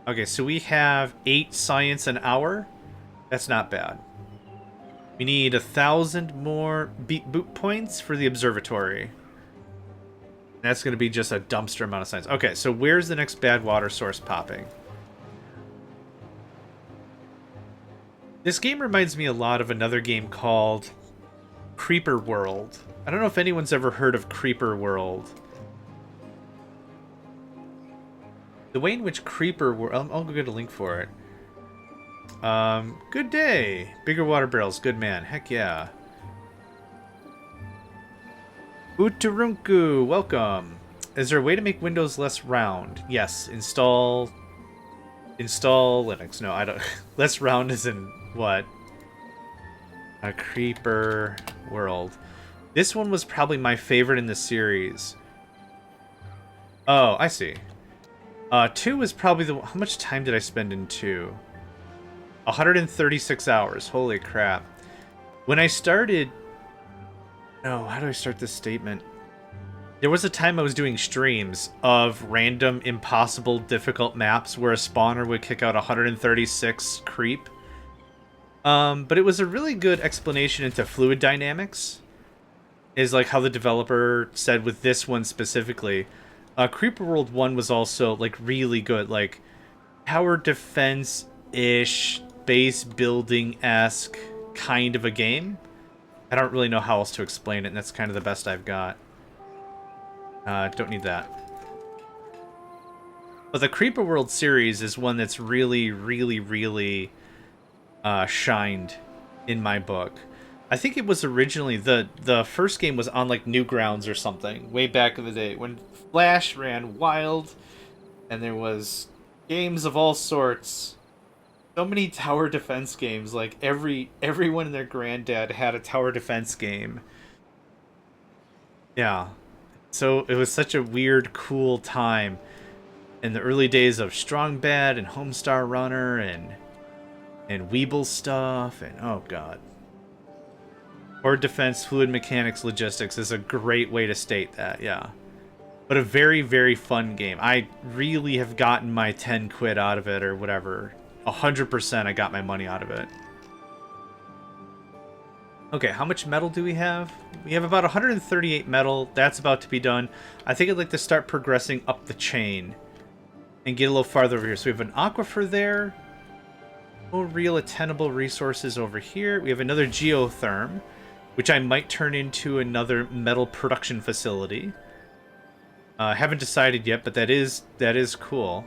Okay, so we have 8 science an hour. That's not bad. We need 1,000 more boot points for the observatory. That's going to be just a dumpster amount of science. Okay, so where's the next bad water source popping? This game reminds me a lot of another game called Creeper World. I don't know if anyone's ever heard of Creeper World. The way in which Creeper World... I'll go get a link for it. Good day. Bigger water barrels. Good man. Heck yeah. Uturunku, welcome. Is there a way to make windows less round? Yes. Install Linux. No, I don't. Less round is in what? A Creeper World. This one was probably my favorite in the series. Oh, I see. 2 was probably the... How much time did I spend in 2? 136 hours. Holy crap. When I started... No, how do I start this statement? There was a time I was doing streams of random, impossible, difficult maps where a spawner would kick out 136 creep. But it was a really good explanation into fluid dynamics. Is like how the developer said with this one specifically. Creeper World 1 was also like really good. Like tower defense-ish, base building-esque kind of a game. I don't really know how else to explain it, and that's kind of the best I've got. Don't need that. But the Creeper World series is one that's really, really, really shined in my book. I think it was originally... The first game was on, like, Newgrounds or something, way back in the day, when Flash ran wild, and there was games of all sorts. So many tower defense games, like everyone and their granddad had a tower defense game. Yeah. So it was such a weird, cool time in the early days of Strong Bad and Homestar Runner and Weeble stuff and oh god. Horde defense, fluid mechanics, logistics is a great way to state that, yeah. But a very, very fun game. I really have gotten my 10 quid out of it or whatever. 100% I got my money out of it. Okay, how much metal do we have? We have about 138 metal. That's about to be done. I think I'd like to start progressing up the chain and get a little farther over here. So we have an aquifer there. No real attainable resources over here. We have another geotherm, which I might turn into another metal production facility. Haven't decided yet, but that is cool.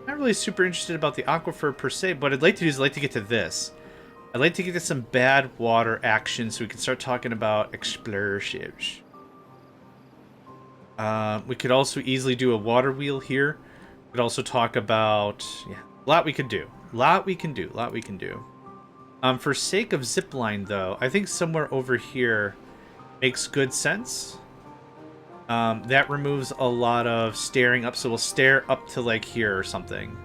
Not really super interested about the aquifer per se, but what I'd like to do is I'd like to get to this. I'd like to get to some bad water action so we can start talking about explosives. We could also easily do a water wheel here. We could also talk about... Yeah, a lot we could do. A lot we can do. For sake of zipline, though, I think somewhere over here makes good sense. That removes a lot of staring up, so we'll stare up to, like, here or something.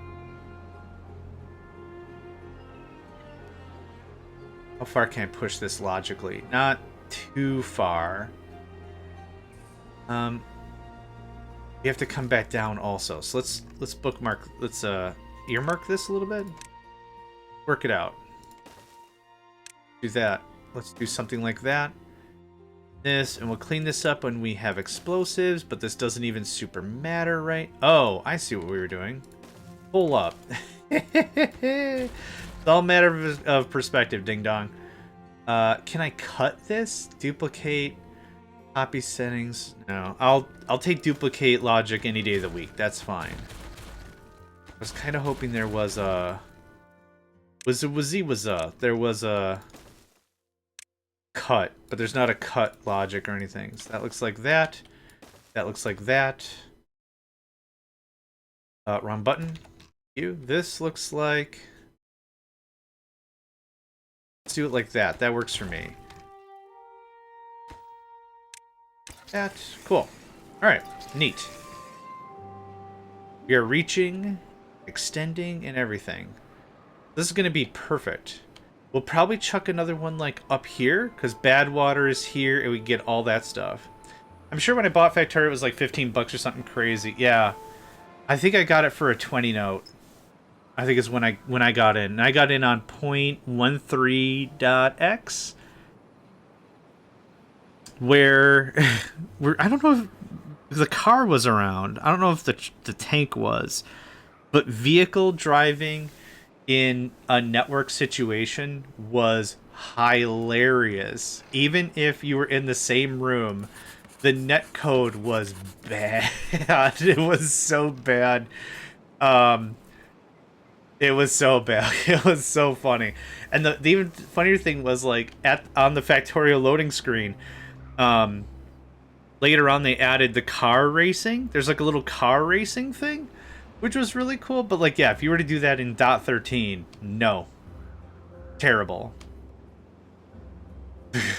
How far can I push this logically? Not too far. You have to come back down also. So let's bookmark. Let's earmark this a little bit. Work it out. Do that. Let's do something like that. This, and we'll clean this up when we have explosives, but this doesn't even super matter, right? Oh, I see what we were doing. Pull up. It's all a matter of perspective, ding dong. Can I cut this? Duplicate, copy settings. No, I'll take duplicate logic any day of the week. That's fine. I was kind of hoping there was a there was a cut, but there's not a cut logic or anything. So that looks like that. That looks like that. Wrong button. This looks like. Let's do it like that. That works for me. That. Cool. Alright. Neat. We are reaching, extending, and everything. This is going to be perfect. We'll probably chuck another one like up here, because bad water is here, and we get all that stuff. I'm sure when I bought Factorio it was like 15 bucks or something crazy. Yeah. I think I got it for a 20 note. I think it's when I got in. And I got in on 0.13.x, where I don't know if the car was around. I don't know if the tank was, but vehicle driving in a network situation was hilarious. Even if you were in the same room, the net code was bad. It was so bad. It was so bad. It was so funny. And the even funnier thing was, like, on the Factorio loading screen, later on they added the car racing. There's like a little car racing thing, which was really cool. But like, yeah, if you were to do that in .13, no. Terrible.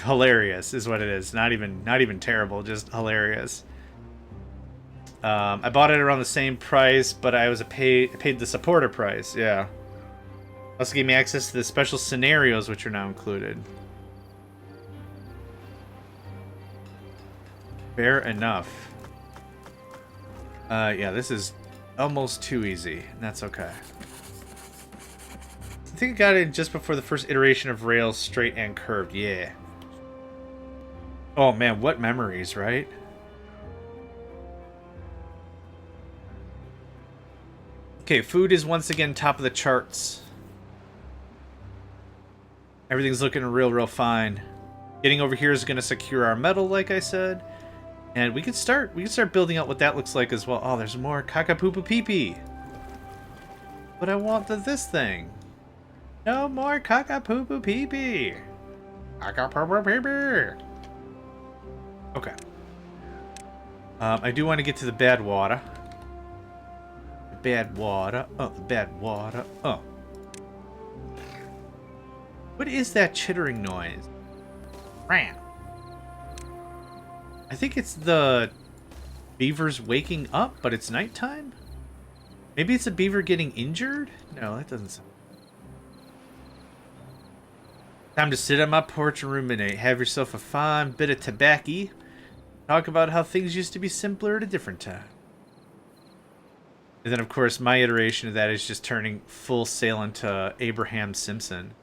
Hilarious is what it is. Not even terrible, just hilarious. I bought it around the same price, but I paid the supporter price. Yeah. Also gave me access to the special scenarios, which are now included. Fair enough. Yeah, this is almost too easy, and that's okay. I think I got it just before the first iteration of rails, straight and curved. Yeah. Oh man, what memories, right? Okay, food is once again top of the charts. Everything's looking real fine. Getting over here is going to secure our metal, like I said. And we can start building out what that looks like as well. Oh, there's more caca-poo-poo pee-pee. But I want this thing. No more caca-poo-poo pee-pee. Caca-poo-poo pee-pee. Okay. I do want to get to the bad water. The bad water. Oh, the bad water. Oh. What is that chittering noise? Ram. I think it's the beavers waking up, but it's nighttime? Maybe it's a beaver getting injured? No, that doesn't sound... Time to sit on my porch and ruminate. Have yourself a fine bit of tobacco. Talk about how things used to be simpler at a different time. And then, of course, my iteration of that is just turning full sail into Abraham Simpson.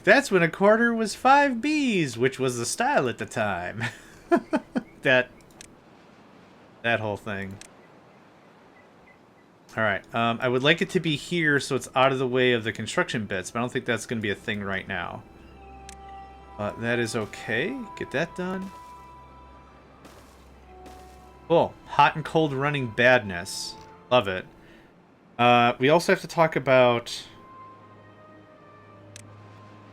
That's when a quarter was 5 Bs, which was the style at the time. that whole thing. Alright, I would like it to be here so it's out of the way of the construction bits, but I don't think that's going to be a thing right now. That is okay. Get that done. Cool. Hot and cold running badness. Love it. We also have to talk about...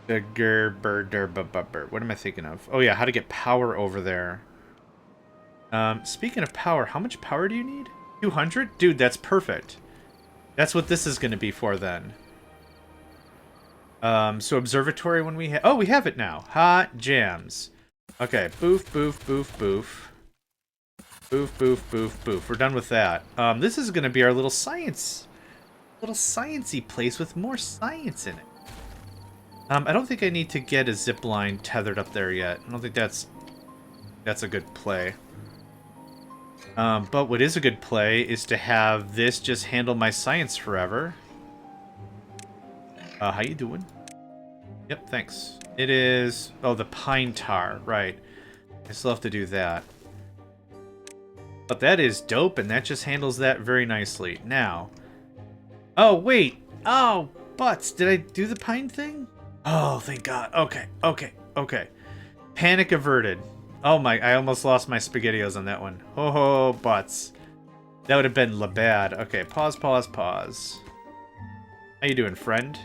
What am I thinking of? Oh yeah, how to get power over there. Speaking of power, how much power do you need? 200? Dude, that's perfect. That's what this is going to be for then. So observatory when we have... Oh, we have it now. Hot jams. Okay, boof, boof, boof, boof. Boof, boof, boof, boof. We're done with that. This is going to be our little science... Little sciencey place with more science in it. I don't think I need to get a zip line tethered up there yet. I don't think that's That's a good play. But what is a good play is to have this just handle my science forever. How you doing? Yep, thanks. It is... Oh, the pine tar. Right. I still have to do that. But that is dope, and that just handles that very nicely. Now... Oh, wait! Oh, butts! Did I do the pine thing? Oh, thank God. Okay, okay, okay. Panic averted. Oh my, I almost lost my SpaghettiOs on that one. Ho ho, butts. That would have been la bad. Okay, pause, pause, pause. How you doing, friend?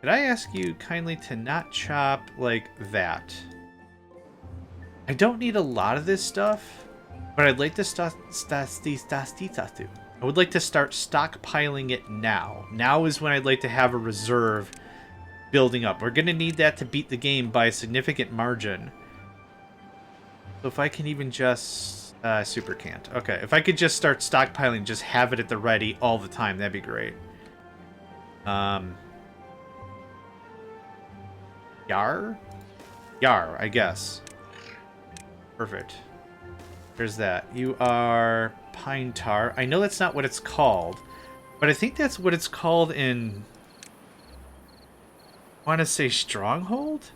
Could I ask you kindly to not chop like that? I don't need a lot of this stuff, but I'd like to I would like to start stockpiling it now. Now is when I'd like to have a reserve building up. We're going to need that to beat the game by a significant margin. So if I can even just... super can't. Okay, if I could just start stockpiling, just have it at the ready all the time, that'd be great. Yar? Yar, I guess. Perfect. There's that. You are pine tar. I know that's not what it's called, but I think that's what it's called in... I want to say Stronghold?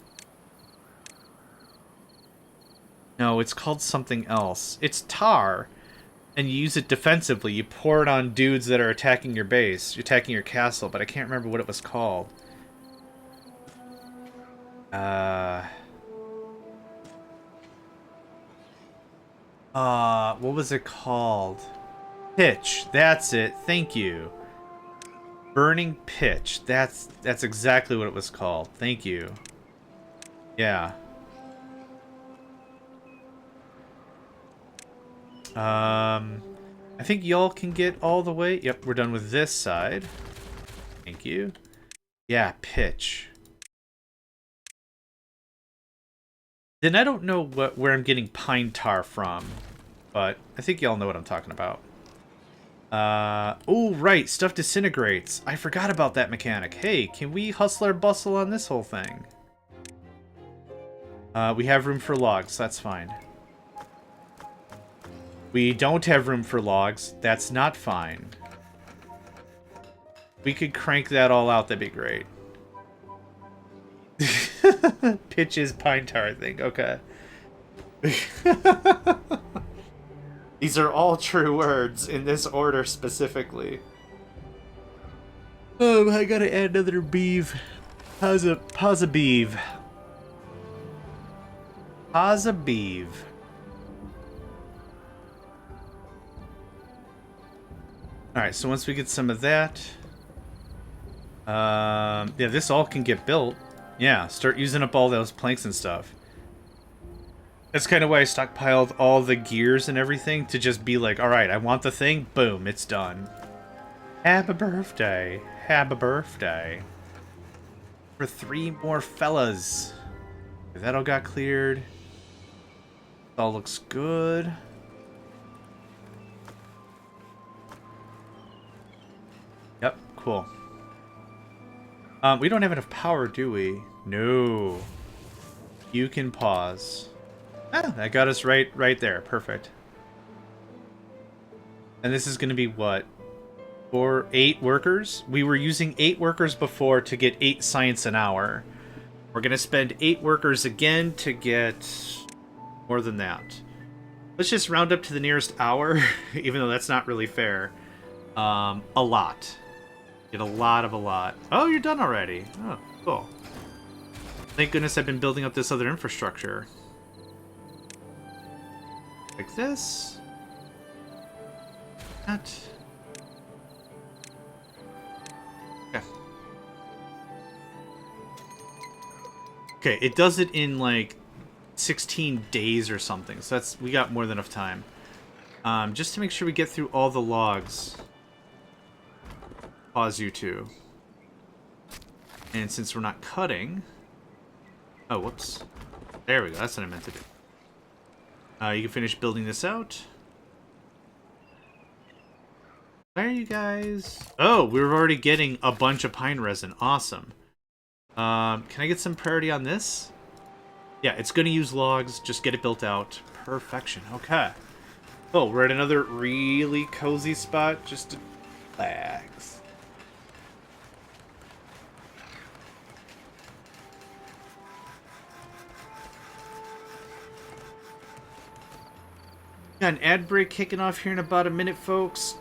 No, it's called something else. It's tar, and you use it defensively. You pour it on dudes that are attacking your base, attacking your castle, but I can't remember what it was called. What was it called? Pitch. That's it. Thank you. Burning pitch. That's exactly what it was called. Thank you. Yeah. I think y'all can get all the way. Yep, we're done with this side. Thank you. Yeah, pitch. Then I don't know where I'm getting pine tar from, but I think y'all know what I'm talking about. Oh, right, stuff disintegrates. I forgot about that mechanic. Hey, can we hustle our bustle on this whole thing? We have room for logs, that's fine. We don't have room for logs, that's not fine. We could crank that all out, that'd be great. Pitches pine tar thing, okay. These are all true words in this order specifically. Oh, I gotta add another beeve. Pause a beeve. Pause a beeve. Alright, so once we get some of that... yeah, this all can get built. Yeah, start using up all those planks and stuff. That's kind of why I stockpiled all the gears and everything, to just be like, alright, I want the thing, boom, it's done. Happy birthday. Happy birthday. For 3 more fellas. That all got cleared. All looks good. Yep, cool. We don't have enough power, do we? No. You can pause. Ah, that got us right there. Perfect. And this is going to be what? 8 workers? We were using 8 workers before to get 8 science an hour. We're going to spend 8 workers again to get more than that. Let's just round up to the nearest hour, even though that's not really fair. A lot. Get a lot of a lot. Oh, you're done already. Oh, cool. Thank goodness I've been building up this other infrastructure. Like this. That. Okay. Okay, it does it in like 16 days or something. So we got more than enough time. Just to make sure we get through all the logs. Pause you two. And since we're not cutting... Oh, whoops. There we go. That's what I meant to do. You can finish building this out. Where are you guys? Oh, we're already getting a bunch of pine resin. Awesome. Can I get some priority on this? Yeah, it's going to use logs. Just get it built out. Perfection. Okay. Oh, we're at another really cozy spot just to relax. Got an ad break kicking off here in about a minute, folks.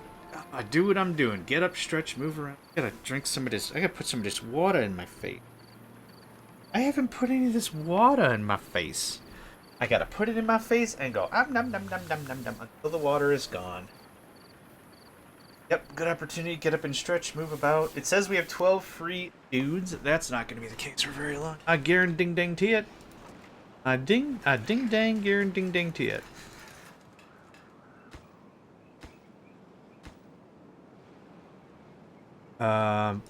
I do what I'm doing. Get up, stretch, move around. I gotta drink some of this. I gotta put some of this water in my face. I haven't put any of this water in my face. I gotta put it in my face and go nom nom nom nom nom nom until the water is gone. Yep, good opportunity. Get up and stretch, move about. It says we have 12 free dudes. That's not gonna be the case for very long. I guarantee ding dang to it. Ding dang guarantee ding dang to it.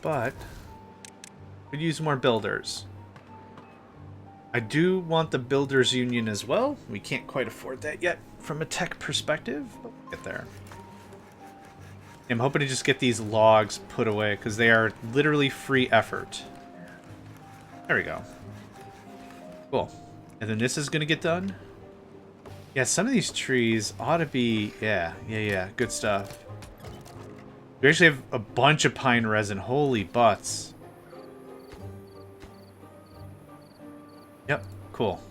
But could use more builders. I do want the builders union as well. We can't quite afford that yet from a tech perspective, but we'll get there. I'm hoping to just get these logs put away because they are literally free effort. There we go. Cool. And then this is going to get done. Yeah, some of these trees ought to be... Yeah. Good stuff. We actually have a bunch of pine resin. Holy butts. Yep, cool.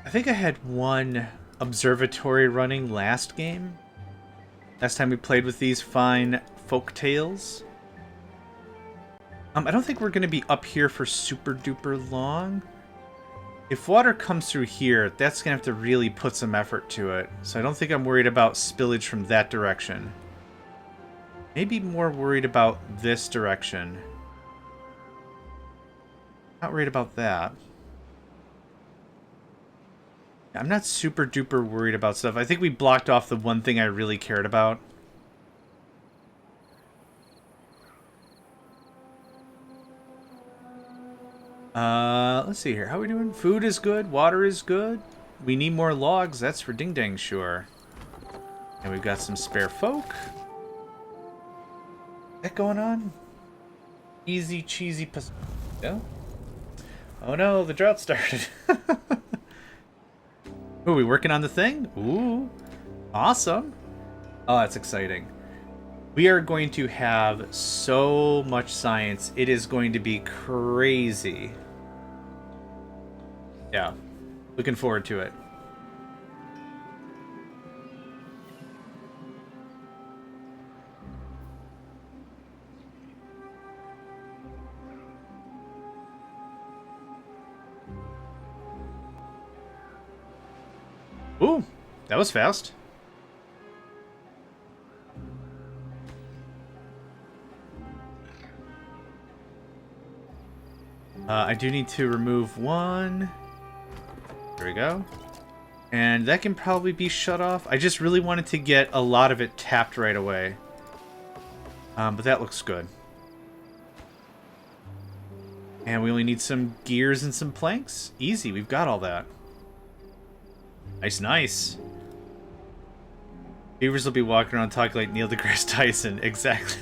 I think I had one observatory running last game. Last time we played with these fine folk tales. I don't think we're going to be up here for super duper long. If water comes through here, that's going to have to really put some effort to it. So I don't think I'm worried about spillage from that direction. Maybe more worried about this direction. Not worried about that. I'm not super duper worried about stuff. I think we blocked off the one thing I really cared about. Let's see here. How are we doing? Food is good. Water is good. We need more logs. That's for ding dang sure. And we've got some spare folk. That going on? Easy cheesy no? Oh no, the drought started. Ooh, are we working on the thing? Ooh, awesome. Oh, that's exciting. We are going to have so much science. It is going to be crazy. Yeah, looking forward to it. Ooh, that was fast. I do need to remove one. There we go. And that can probably be shut off. I just really wanted to get a lot of it tapped right away. But that looks good. And we only need some gears and some planks. Easy, we've got all that. Nice, nice. Beavers will be walking around talking like Neil deGrasse Tyson. Exactly.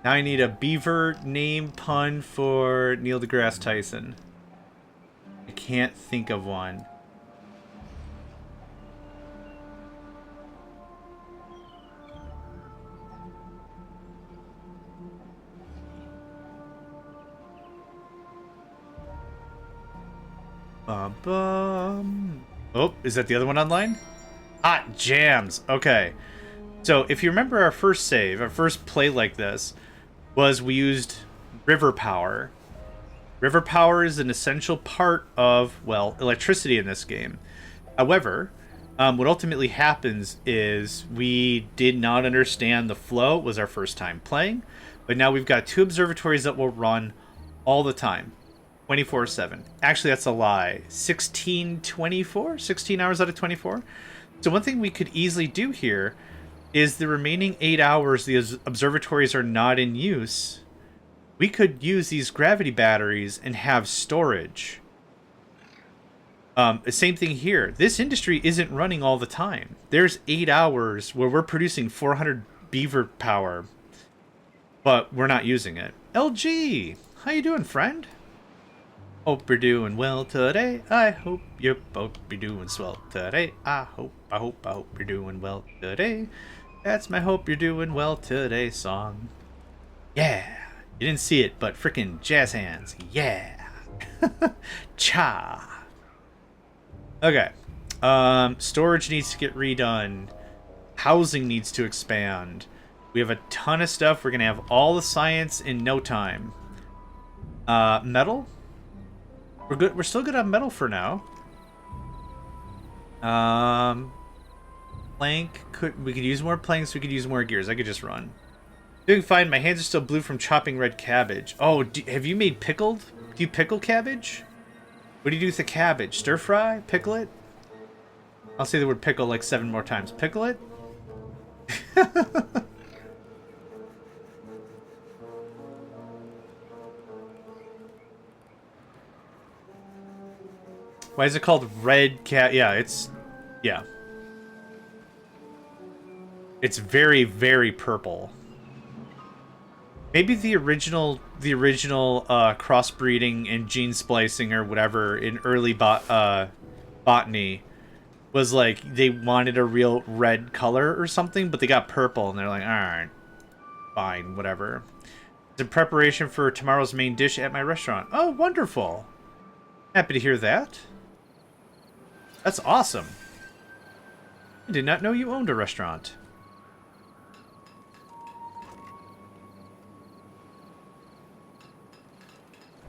Now I need a beaver name pun for Neil deGrasse Tyson. I can't think of one. Oh, is that the other one online? Hot jams. Okay. So if you remember our first save, our first play like this, was we used river power. River power is an essential part of, well, electricity in this game. However, what ultimately happens is we did not understand the flow. It was our first time playing. But now we've got 2 observatories that will run all the time. 24/7. Actually, that's a lie. 16/24? 16 hours out of 24? So one thing we could easily do here is the remaining 8 hours the observatories are not in use. We could use these gravity batteries and have storage. Same thing here. This industry isn't running all the time. There's 8 hours where we're producing 400 beaver power, but we're not using it. LG, how you doing, friend? Hope you're doing well today. I hope you're doing swell today. I hope you're doing well today. That's my hope you're doing well today song. Yeah. You didn't see it, but frickin' jazz hands. Yeah. Cha. Okay. Storage needs to get redone. Housing needs to expand. We have a ton of stuff. We're gonna have all the science in no time. Metal? We're good. We're still good on metal for now. Plank. We could use more planks. We could use more gears. I could just run. Doing fine. My hands are still blue from chopping red cabbage. Oh, have you made pickled? Do you pickle cabbage? What do you do with the cabbage? Stir fry? Pickle it? I'll say the word pickle like 7 more times. Pickle it? Why is it called red cat? Yeah, it's... Yeah. It's very, very purple. Maybe the original crossbreeding and gene splicing or whatever in early botany was like they wanted a real red color or something, but they got purple and they're like, all right, fine, whatever. It's in preparation for tomorrow's main dish at my restaurant. Oh, wonderful. Happy to hear that. That's awesome. I did not know you owned a restaurant.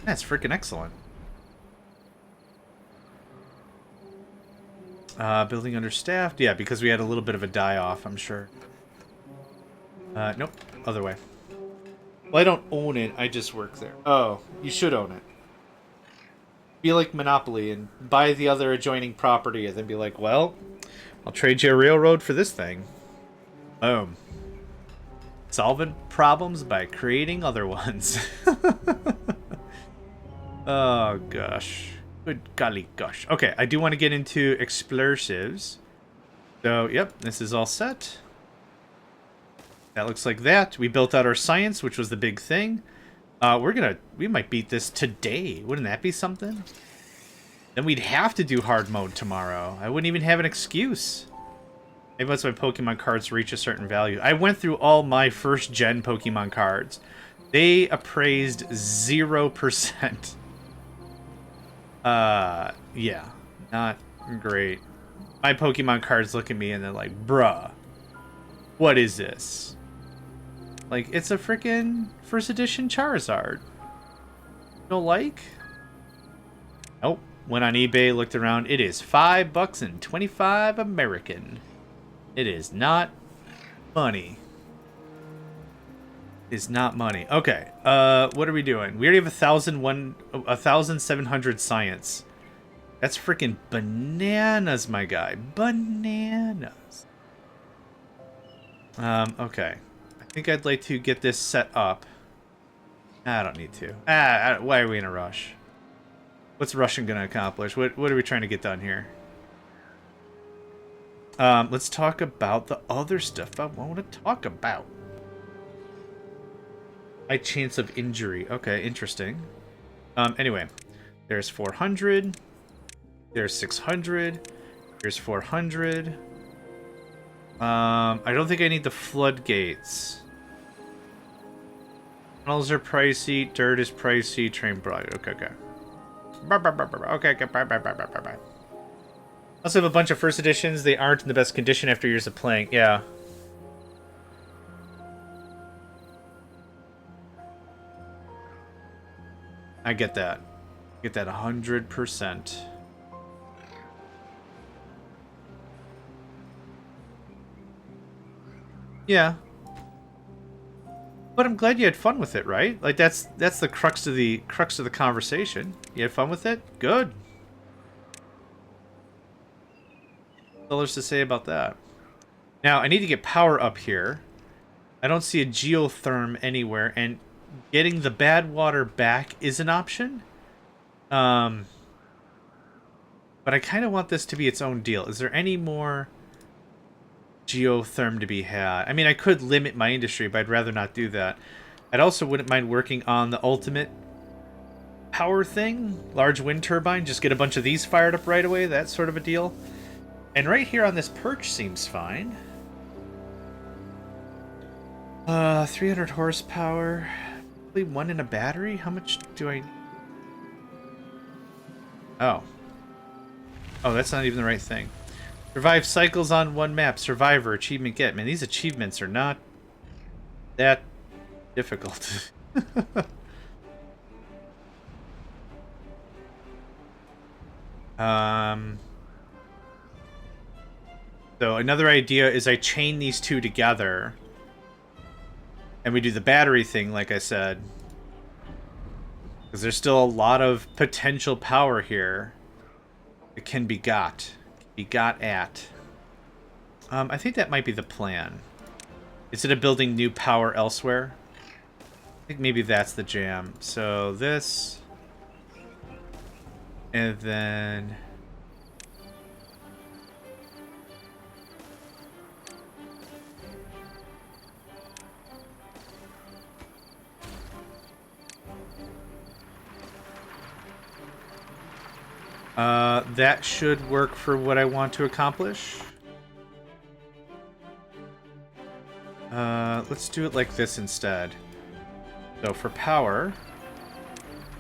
That's freaking excellent. Building understaffed. Yeah, because we had a little bit of a die-off, I'm sure. Nope. Other way. Well, I don't own it. I just work there. Oh, you should own it. Be like Monopoly and buy the other adjoining property and then be like, well, I'll trade you a railroad for this thing. Boom. Solving problems by creating other ones. Oh, gosh. Good golly gosh. Okay, I do want to get into explosives. So, yep, this is all set. That looks like that. We built out our science, which was the big thing. We might beat this today. Wouldn't that be something? Then we'd have to do hard mode tomorrow. I wouldn't even have an excuse. Maybe once my Pokemon cards reach a certain value. I went through all my first gen Pokemon cards. They appraised 0%. Yeah, not great. My Pokemon cards look at me and they're like, bruh, what is this? Like, it's a freaking first edition Charizard. No like? Nope. Went on eBay, looked around. It is $5.25 American. It is not money. Is not money. Okay. What are we doing? We already have 1,700 science. That's freaking bananas, my guy. Bananas. Okay. I think I'd like to get this set up. I don't need to. Why are we in a rush? What's Russian gonna accomplish? What are we trying to get done here? Let's talk about the other stuff I want to talk about. High chance of injury. Okay, interesting. Anyway, there's 400. There's 600. Here's 400. I don't think I need the floodgates. Tunnels are pricey. Dirt is pricey. Train broad. Okay, okay. Okay, bye. Also have a bunch of first editions. They aren't in the best condition after years of playing. Yeah. I get that. Get that 100%. Yeah. But I'm glad you had fun with it, right? Like that's the crux of the conversation. You had fun with it? Good. What's all there's to say about that? Now, I need to get power up here. I don't see a geotherm anywhere, and getting the bad water back is an option. But I kind of want this to be its own deal. Is there any more geotherm to be had? I mean, I could limit my industry, but I'd rather not do that. I'd also wouldn't mind working on the ultimate power thing. Large wind turbine, just get a bunch of these fired up right away, that sort of a deal. And right here on this perch seems fine. 300 horsepower. Probably one in a battery? How much do I... Oh. Oh, that's not even the right thing. Survive cycles on one map. Survivor. Achievement get. Man, these achievements are not that difficult. So another idea is I chain these two together. And we do the battery thing, like I said. Because there's still a lot of potential power here. It can be got. At. I think that might be the plan. Instead of building new power elsewhere. I think maybe that's the jam. So this. And then... that should work for what I want to accomplish. Let's do it like this instead. So for power,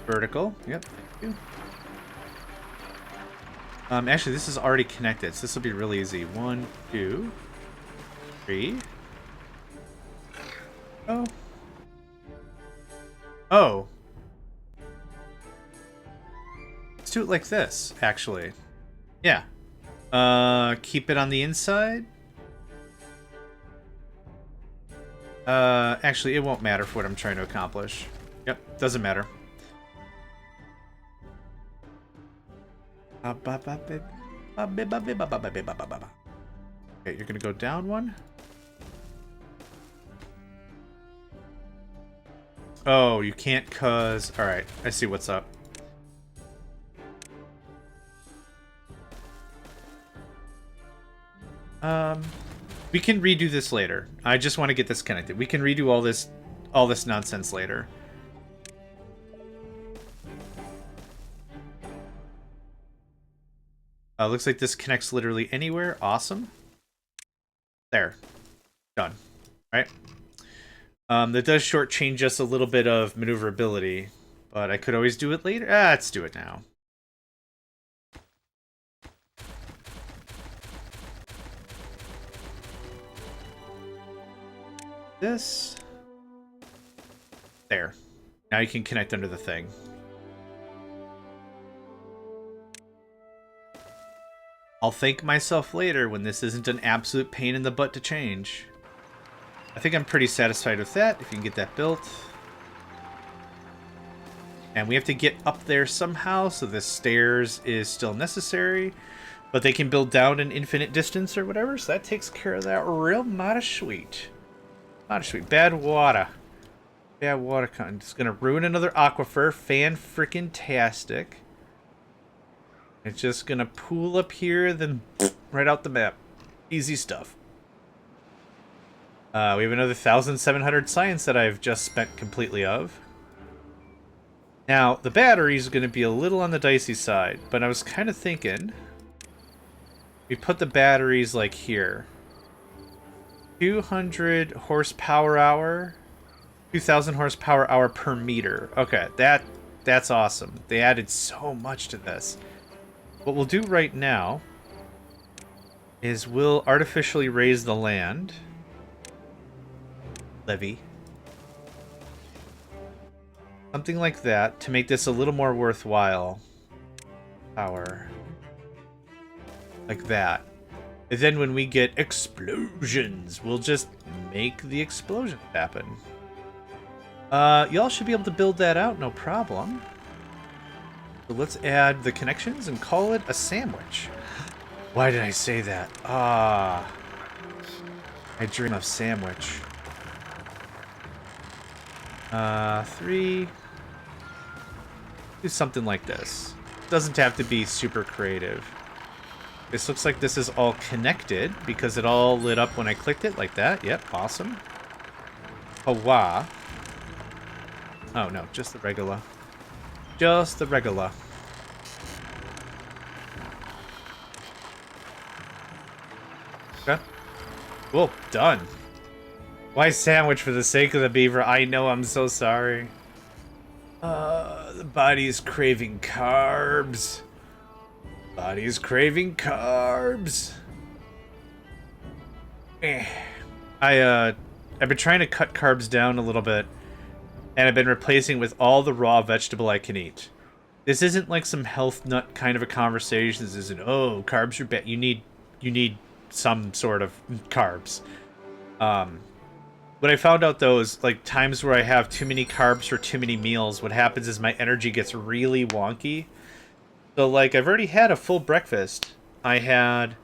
vertical. Yep, thank you. Actually, this is already connected, so this will be really easy. 1, 2, 3. Oh. Oh. Let's do it like this, actually. Yeah. Keep it on the inside. Actually, it won't matter for what I'm trying to accomplish. Yep, doesn't matter. Okay, you're gonna go down one. Oh, you can't cause... Alright, I see what's up. We can redo this later. I just want to get this connected. We can redo all this nonsense later. Looks like this connects literally anywhere. Awesome. There. Done. Right? That does shortchange us a little bit of maneuverability, but I could always do it later. Let's do it now. This. There. Now you can connect under the thing. I'll thank myself later when this isn't an absolute pain in the butt to change. I think I'm pretty satisfied with that, if you can get that built. And we have to get up there somehow, so the stairs is still necessary. But they can build down an infinite distance or whatever, so that takes care of that real mighty sweet. Mighty sweet. Bad water. Bad water content. It's gonna ruin another aquifer. Fan-frickin-tastic. It's just gonna pool up here, then right out the map. Easy stuff. We have another 1,700 science that I've just spent completely of. Now, the battery's gonna be a little on the dicey side, but I was kind of thinking we put the batteries like here. 200 horsepower hour, 2,000 horsepower hour per meter. Okay, that's awesome. They added so much to this. What we'll do right now is we'll artificially raise the land levy. Something like that to make this a little more worthwhile. Power. Like that. And then when we get explosions, we'll just make the explosions happen. Y'all should be able to build that out, no problem. So let's add the connections and call it a sandwich. Why did I say that? Ah, I dream of sandwich. 3. Do something like this. Doesn't have to be super creative. This looks like this is all connected because it all lit up when I clicked it like that. Yep, awesome. Hawa. Oh no, just the regular. Just the regular. Okay. Cool, done. Why sandwich for the sake of the beaver? I know, I'm so sorry. The body's craving carbs. Body's craving carbs. I've been trying to cut carbs down a little bit, and I've been replacing with all the raw vegetable I can eat. This isn't like some health nut kind of a conversation. This isn't, oh, carbs are bad. You need some sort of carbs. What I found out though is like times where I have too many carbs for too many meals, what happens is my energy gets really wonky. So like I've already had a full breakfast. I had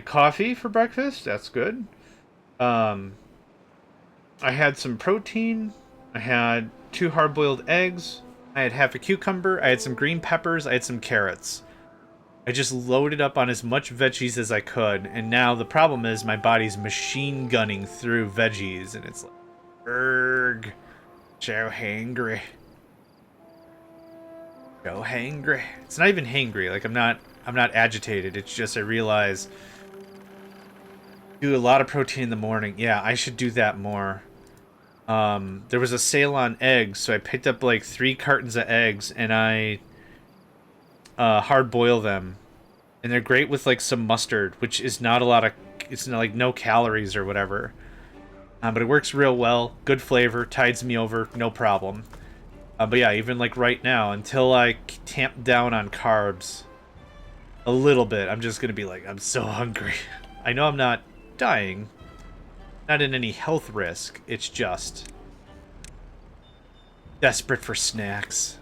coffee for breakfast. That's good. I had some protein. I had 2 hard-boiled eggs. I had half a cucumber. I had some green peppers. I had some carrots. I just loaded up on as much veggies as I could, and now the problem is my body's machine gunning through veggies, and it's like, erg, so hangry. So hangry. It's not even hangry. Like I'm not agitated. It's just I realize do a lot of protein in the morning. Yeah, I should do that more. There was a sale on eggs, so I picked up like 3 cartons of eggs, and I hard boil them, and they're great with like some mustard, which is not a lot of, it's not like no calories or whatever, but it works real well. Good flavor, tides me over, no problem. But yeah, even like right now, until I tamp down on carbs a little bit, I'm just gonna be like, I'm so hungry. I know I'm not dying, not in any health risk, it's just desperate for snacks.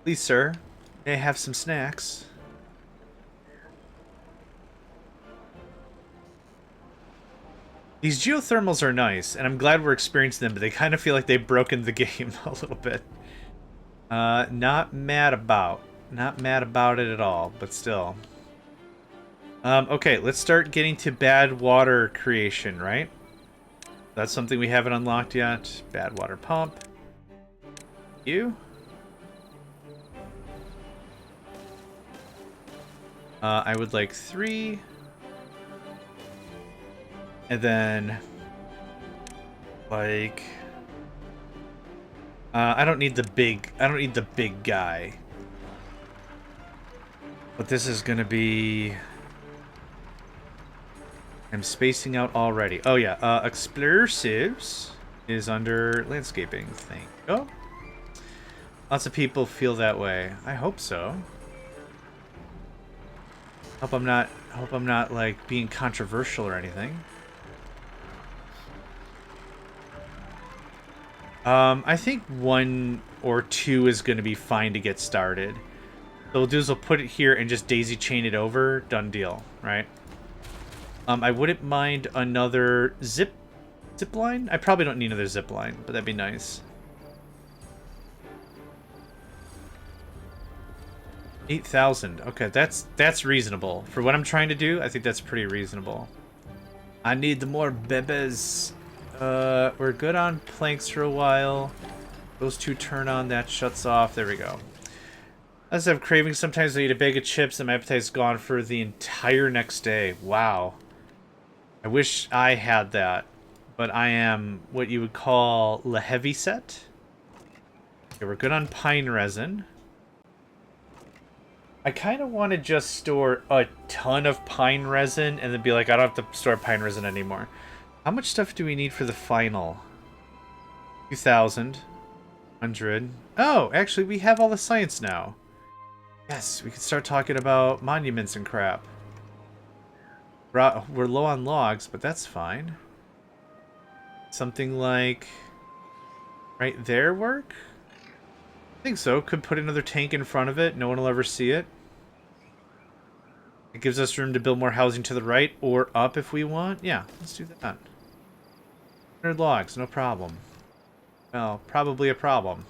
Please, sir, may I have some snacks? These geothermals are nice, and I'm glad we're experiencing them, but they kind of feel like they've broken the game a little bit. Not mad about it at all, but still. Okay, let's start getting to bad water creation, right? That's something we haven't unlocked yet. Bad water pump. You? I would like 3. And then, like, I don't need the big guy. But this is gonna be, I'm spacing out already. Oh yeah, explosives is under landscaping. Thank you. Lots of people feel that way. I hope so. Hope I'm not like being controversial or anything. I think 1 or 2 is going to be fine to get started. So we'll do is we'll put it here and just daisy chain it over. Done deal, right? I wouldn't mind another zip line. I probably don't need another zip line, but that'd be nice. 8,000. Okay, that's reasonable for what I'm trying to do. I think that's pretty reasonable. I need the more bebes. We're good on planks for a while. Those 2 turn on, that shuts off. There we go. As I have cravings, sometimes I eat a bag of chips and my appetite's gone for the entire next day. Wow. I wish I had that, but I am what you would call le heavy set. Okay, we're good on pine resin. I kind of want to just store a ton of pine resin and then be like, I don't have to store pine resin anymore. How much stuff do we need for the final? 2,000. 100. Oh, actually, we have all the science now. Yes, we can start talking about monuments and crap. We're low on logs, but that's fine. Something like right there work? I think so. Could put another tank in front of it. No one will ever see it. It gives us room to build more housing to the right or up if we want. Yeah, let's do that. 100 logs, no problem. Well, probably a problem.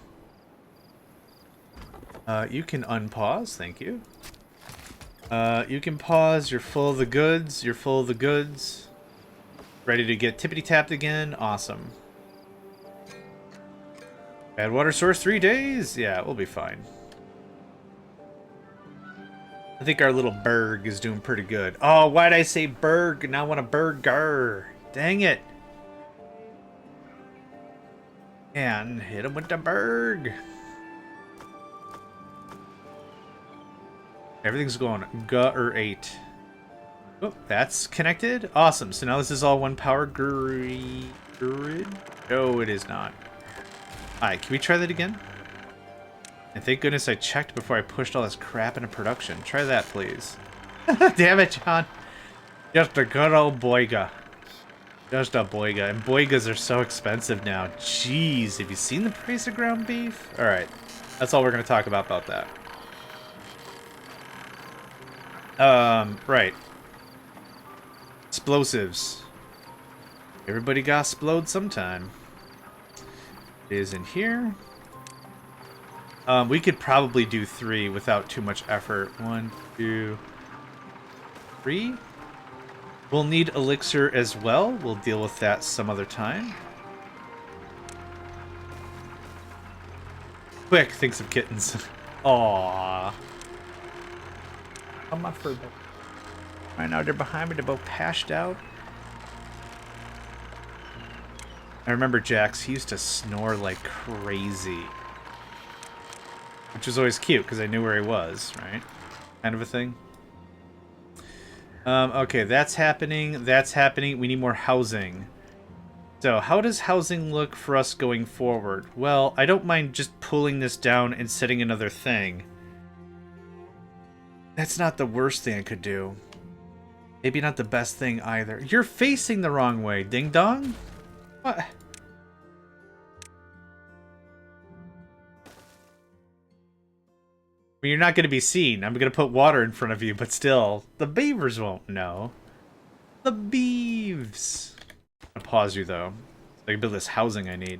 You can unpause, thank you. You can pause, you're full of the goods, you're full of the goods. Ready to get tippity-tapped again? Awesome. Bad water source 3 days? Yeah, we'll be fine. I think our little berg is doing pretty good. Oh, why'd I say berg? Now I want a burger. Dang it. And hit him with the berg. Everything's going or 8. Oh, that's connected. Awesome. So now this is all one power grid. No, it is not. Alright, can we try that again? And thank goodness I checked before I pushed all this crap into production. Try that, please. Damn it, John. Just a good old boiga. Just a boiga. And boigas are so expensive now. Jeez, have you seen the price of ground beef? Alright, that's all we're going to talk about that. Right. Explosives. Everybody got explode sometime. It is in here. We could probably do 3 without too much effort. 1, 2, 3. We'll need elixir as well. We'll deal with that some other time. Quick, think of kittens. Aww. Oh, my fur. Right now they're behind me. They're both passed out. I remember Jax. He used to snore like crazy. Which was always cute, because I knew where he was, right? Kind of a thing. Okay, that's happening. That's happening. We need more housing. So, how does housing look for us going forward? Well, I don't mind just pulling this down and setting another thing. That's not the worst thing I could do. Maybe not the best thing either. You're facing the wrong way, ding dong. What? I mean, you're not going to be seen. I'm going to put water in front of you, but still, the beavers won't know. The beeves. I'm going to pause you, though. So I can build this housing I need.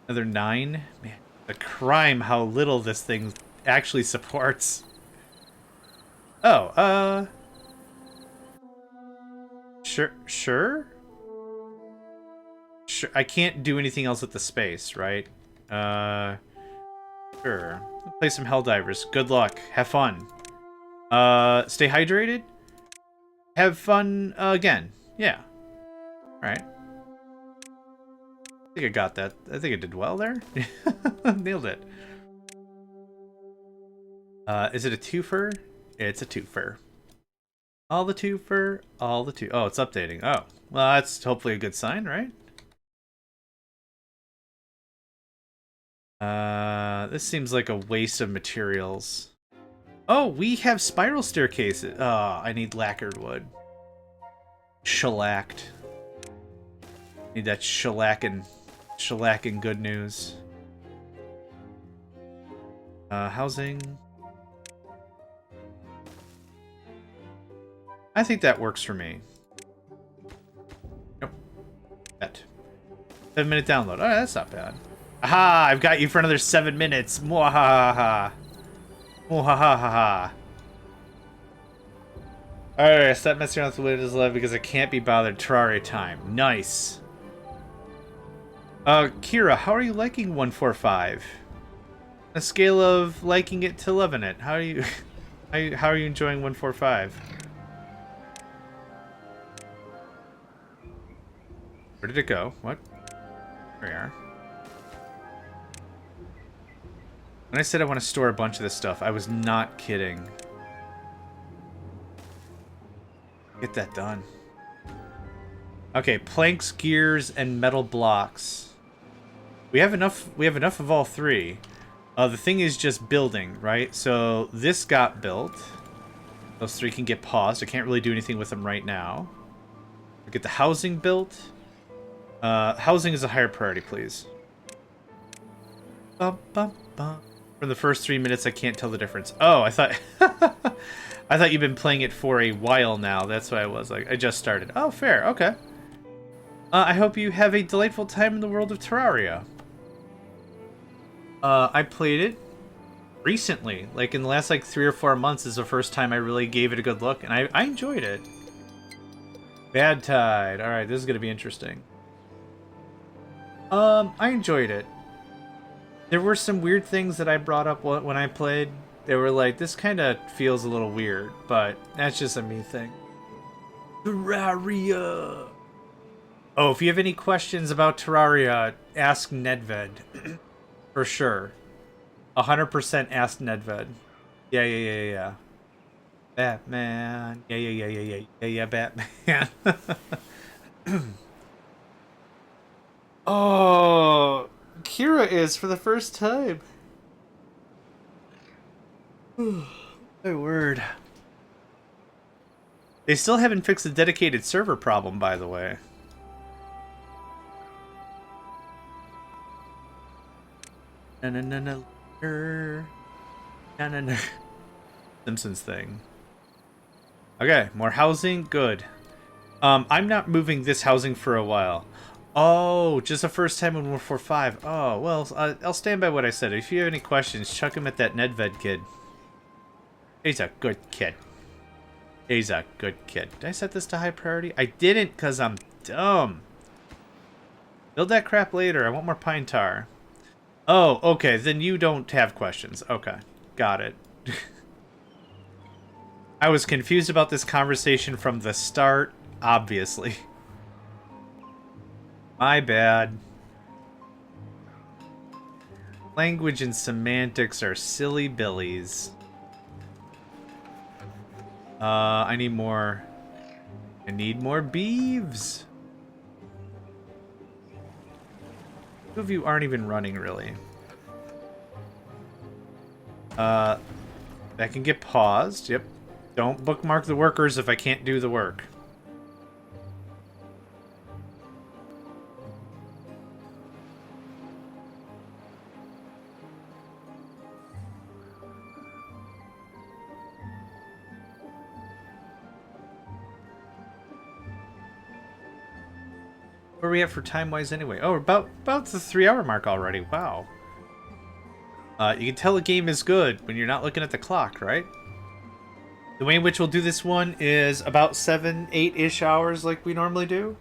Another 9? Man, the crime how little this thing actually supports. Oh, Sure? Sure, I can't do anything else with the space, right? Sure. Play some Helldivers. Good luck. Have fun. Stay hydrated. Have fun again. Yeah. Alright. I think I got that. I think I did well there. Nailed it. Is it a twofer? It's a twofer. All the twofer, all the two. Oh, it's updating. Oh. Well, that's hopefully a good sign, right? This seems like a waste of materials. Oh, we have spiral staircases. Oh, I need lacquered wood. Shellacked. Need that shellacking good news. Housing. I think that works for me. Nope. That. 7-minute download. Oh, that's not bad. Aha! I've got you for another 7 minutes. Mwahaha. Mwahaha. Alright, stop messing around with the Windows 11 because I can't be bothered. Terraria time. Nice. Kira, how are you liking 145? A scale of liking it to loving it. How are you how are you enjoying 145? Where did it go? What? There we are. When I said I want to store a bunch of this stuff, I was not kidding. Get that done. Okay, planks, gears, and metal blocks. We have enough of all 3. The thing is just building, right? So this got built. Those 3 can get paused. I can't really do anything with them right now. We get the housing built. Housing is a higher priority, please. Bum, bum, bum. From the first 3 minutes, I can't tell the difference. Oh, I thought... I thought you've been playing it for a while now. That's why I was like, I just started. Oh, fair. Okay. I hope you have a delightful time in the world of Terraria. I played it recently. Like, in the last, like, 3 or 4 months is the first time I really gave it a good look. And I enjoyed it. Bad Tide. Alright, this is going to be interesting. I enjoyed it. There were some weird things that I brought up when I played. They were like, this kind of feels a little weird, but that's just a me thing. Terraria! Oh, if you have any questions about Terraria, ask Nedved. For sure. 100% ask Nedved. Yeah. Batman. Yeah, Batman. Oh, Kira is for the first time. My word. They still haven't fixed the dedicated server problem, by the way. Simpsons thing. Okay, more housing. Good. I'm not moving this housing for a while. Oh, just the first time in 145. Oh, well, I'll stand by what I said. If you have any questions, chuck them at that Nedved kid. He's a good kid. He's a good kid. Did I set this to high priority? I didn't because I'm dumb. Build that crap later. I want more pine tar. Oh, okay. Then you don't have questions. Okay. Got it. I was confused about this conversation from the start, obviously. My bad. Language and semantics are silly billies. I need more. I need more beeves. Two of you aren't even running, really. That can get paused. Yep. Don't bookmark the workers if I can't do the work. Where are we at for time-wise anyway? Oh, we're about the 3-hour mark already. Wow. You can tell a game is good when you're not looking at the clock, right? The way in which we'll do this one is about 7-8-ish hours like we normally do.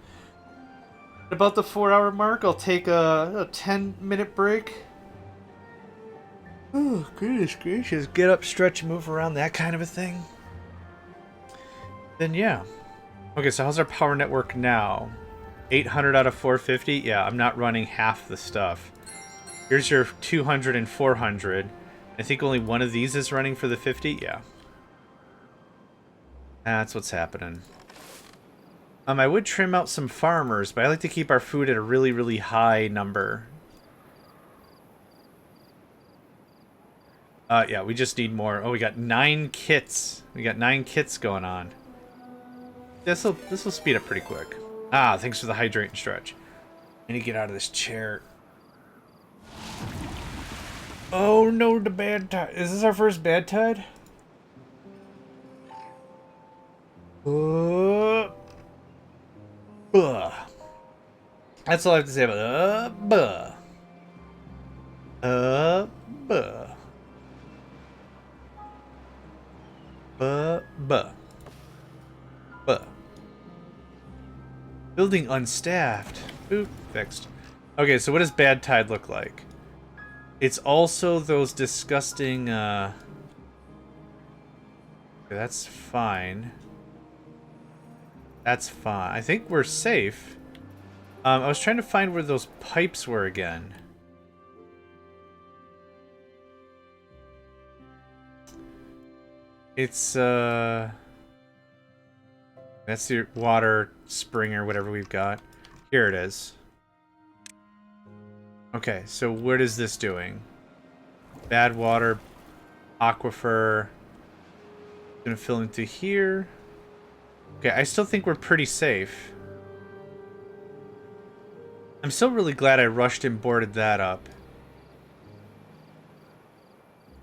At about the 4-hour mark, I'll take a 10-minute break. Oh, goodness gracious. Get up, stretch, move around, that kind of a thing. Then, yeah. Okay, so how's our power network now? 800 out of 450? Yeah, I'm not running half the stuff. Here's your 200 and 400. I think only one of these is running for the 50? Yeah. That's what's happening. I would trim out some farmers, but I like to keep our food at a really, really high number. Yeah, we just need more. Oh, we got 9 kits. We got 9 kits going on. This'll speed up pretty quick. Ah, thanks for the hydrate and stretch. I need to get out of this chair. Oh no, the bad tide. Is this our first bad tide? That's all I have to say about Building unstaffed. Oop, fixed. Okay, so what does bad tide look like? It's also those disgusting, okay, that's fine. That's fine. I think we're safe. I was trying to find where those pipes were again. It's, that's the water spring or whatever we've got. Here it is. Okay, so what is this doing? Bad water, aquifer. Gonna fill into here. Okay, I still think we're pretty safe. I'm still really glad I rushed and boarded that up.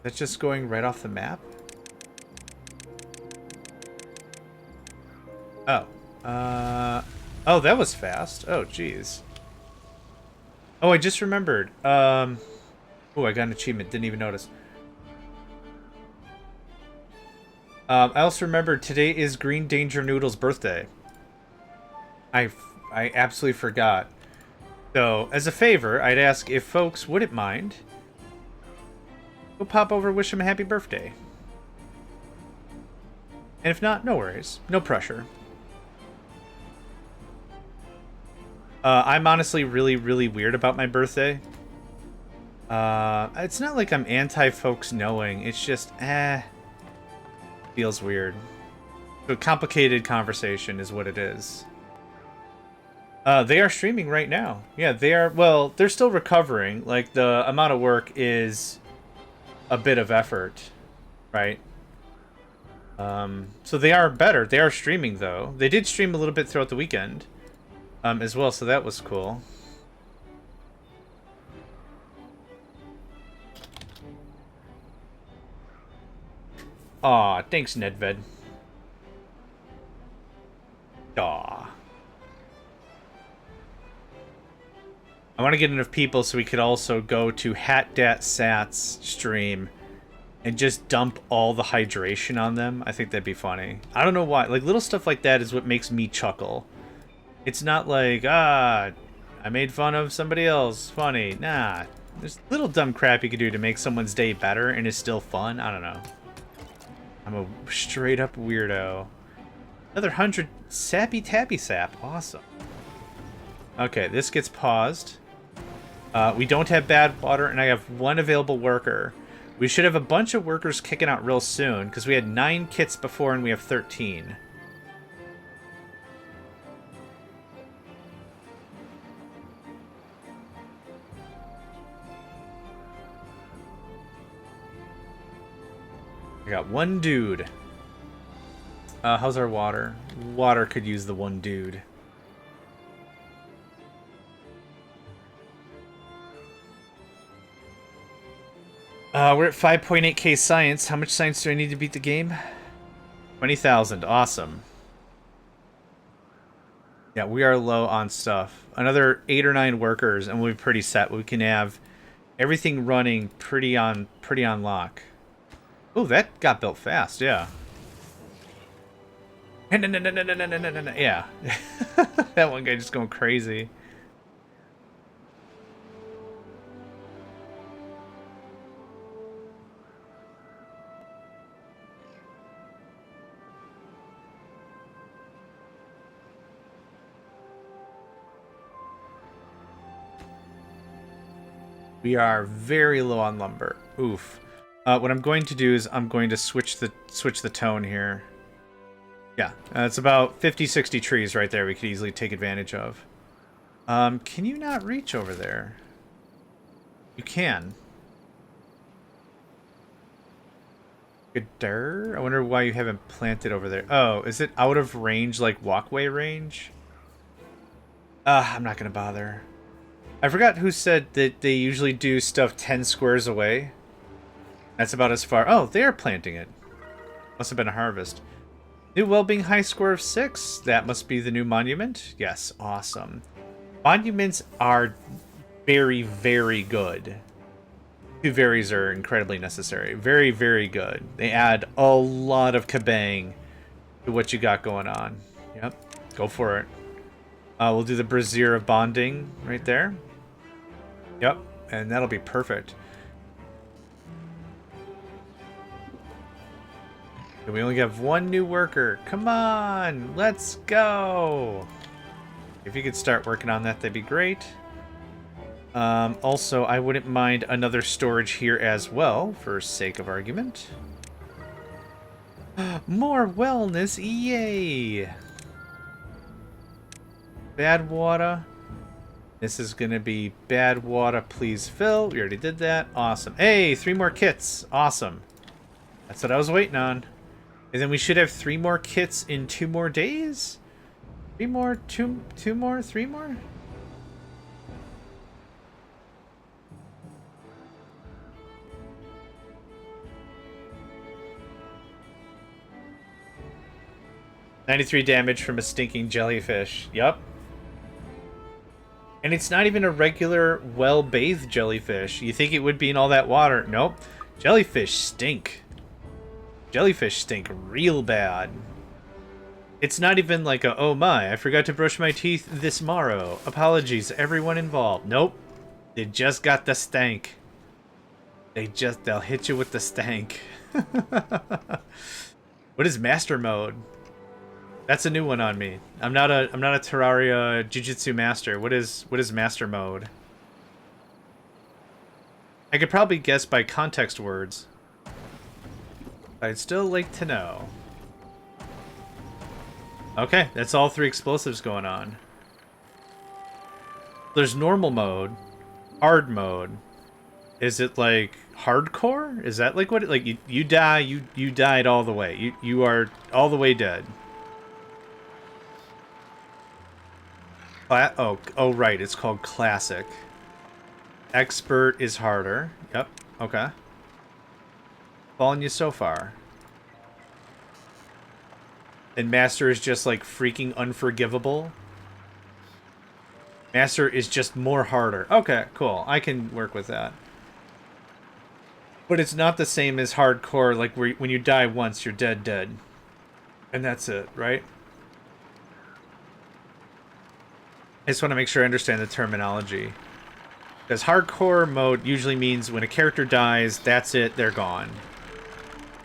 That's just going right off the map? Oh. Oh, that was fast. Oh, jeez. Oh, I just remembered. Oh, I got an achievement. Didn't even notice. I also remembered today is Green Danger Noodle's birthday. I absolutely forgot. So, as a favor, I'd ask if folks wouldn't mind, go pop over and wish him a happy birthday. And if not, no worries. No pressure. I'm honestly really, really weird about my birthday. It's not like I'm anti-folks knowing. It's just, feels weird. So complicated conversation is what it is. They are streaming right now. Yeah, they are. Well, they're still recovering. Like, the amount of work is a bit of effort, right? So they are better. They are streaming, though. They did stream a little bit throughout the weekend, as well, so that was cool. Aw, thanks, Nedved. Aw. I want to get enough people so we could also go to HatDatSat's stream and just dump all the hydration on them. I think that'd be funny. I don't know why. Like, little stuff like that is what makes me chuckle. It's not like, I made fun of somebody else. Funny. Nah. There's little dumb crap you can do to make someone's day better and is still fun. I don't know. I'm a straight up weirdo. Another 100 Sappy Tappy Sap. Awesome. Okay, this gets paused. We don't have bad water, and I have one available worker. We should have a bunch of workers kicking out real soon, because we had 9 kits before, and we have 13. I got one dude. How's our water? Water could use the one dude. We're at 5.8k science. How much science do I need to beat the game? 20,000. Awesome. Yeah, we are low on stuff. Another 8 or 9 workers, and we'll be pretty set. We can have everything running pretty on lock. Oh, that got built fast. Yeah. Yeah. That one guy just going crazy. We are very low on lumber. Oof. What I'm going to do is I'm going to switch the tone here. Yeah, it's about 50, 60 trees right there we could easily take advantage of. Can you not reach over there? You can. Good. I wonder why you haven't planted over there. Oh, is it out of range, like walkway range? I'm not gonna bother. I forgot who said that they usually do stuff 10 squares away. That's about as far. Oh, they are planting it. Must have been a harvest. New well-being high score of 6. That must be the new monument. Yes, awesome. Monuments are very, very good. 2 berries are incredibly necessary. Very, very good. They add a lot of kabang to what you got going on. Yep, go for it. We'll do the brazier of bonding right there. Yep, and that'll be perfect. And we only have 1 new worker. Come on, let's go. If you could start working on that, that'd be great. Also, I wouldn't mind another storage here as well, for sake of argument. More wellness, yay! Bad water. This is gonna be bad water, please fill. We already did that. Awesome. Hey, 3 more kits. Awesome. That's what I was waiting on. And then we should have 3 more kits in 2 more days? 3 more, 2 more, 3 more? 93 damage from a stinking jellyfish. Yup. And it's not even a regular, well-bathed jellyfish. You think it would be in all that water. Nope. Jellyfish stink. Jellyfish stink real bad. It's not even like a, oh my, I forgot to brush my teeth this morrow. Apologies, everyone involved. Nope. They just got the stank. They'll hit you with the stank. What is master mode? That's a new one on me. I'm not a Terraria Jiu-Jitsu master. What is master mode? I could probably guess by context words. I'd still like to know. Okay, that's all 3 explosives going on. There's normal mode, hard mode. Is it like hardcore? Is that like what it, like you die, you died all the way. You are all the way dead. Oh right, it's called classic. Expert is harder. Yep. Okay. Following you so far. And Master is just like freaking unforgivable. Master is just more harder. Okay, cool. I can work with that. But it's not the same as hardcore, like where when you die once, you're dead. And that's it, right? I just want to make sure I understand the terminology. Because hardcore mode usually means when a character dies, that's it, they're gone.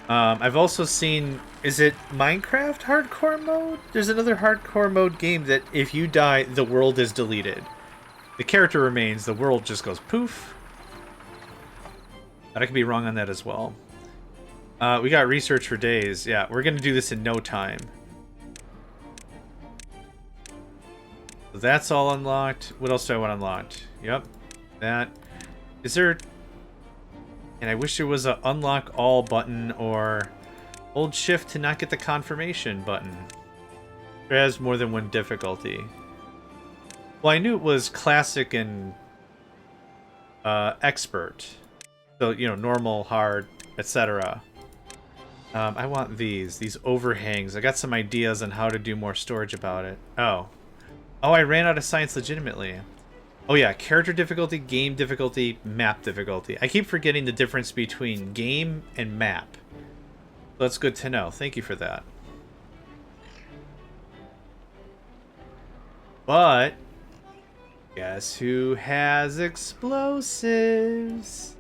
I've also seen, is it Minecraft hardcore mode? There's another hardcore mode game that if you die, the world is deleted. The character remains, the world just goes poof. But I could be wrong on that as well. We got research for days. Yeah, we're going to do this in no time. So that's all unlocked. What else do I want unlocked? Yep. That. Is there... And I wish there was a unlock all button or hold shift to not get the confirmation button. It has more than one difficulty. Well, I knew it was classic and expert. So, you know, normal, hard, etc. I want these overhangs. I got some ideas on how to do more storage about it. Oh, I ran out of science legitimately. Oh yeah, character difficulty, game difficulty, map difficulty. I keep forgetting the difference between game and map. That's good to know. Thank you for that. But guess who has explosives?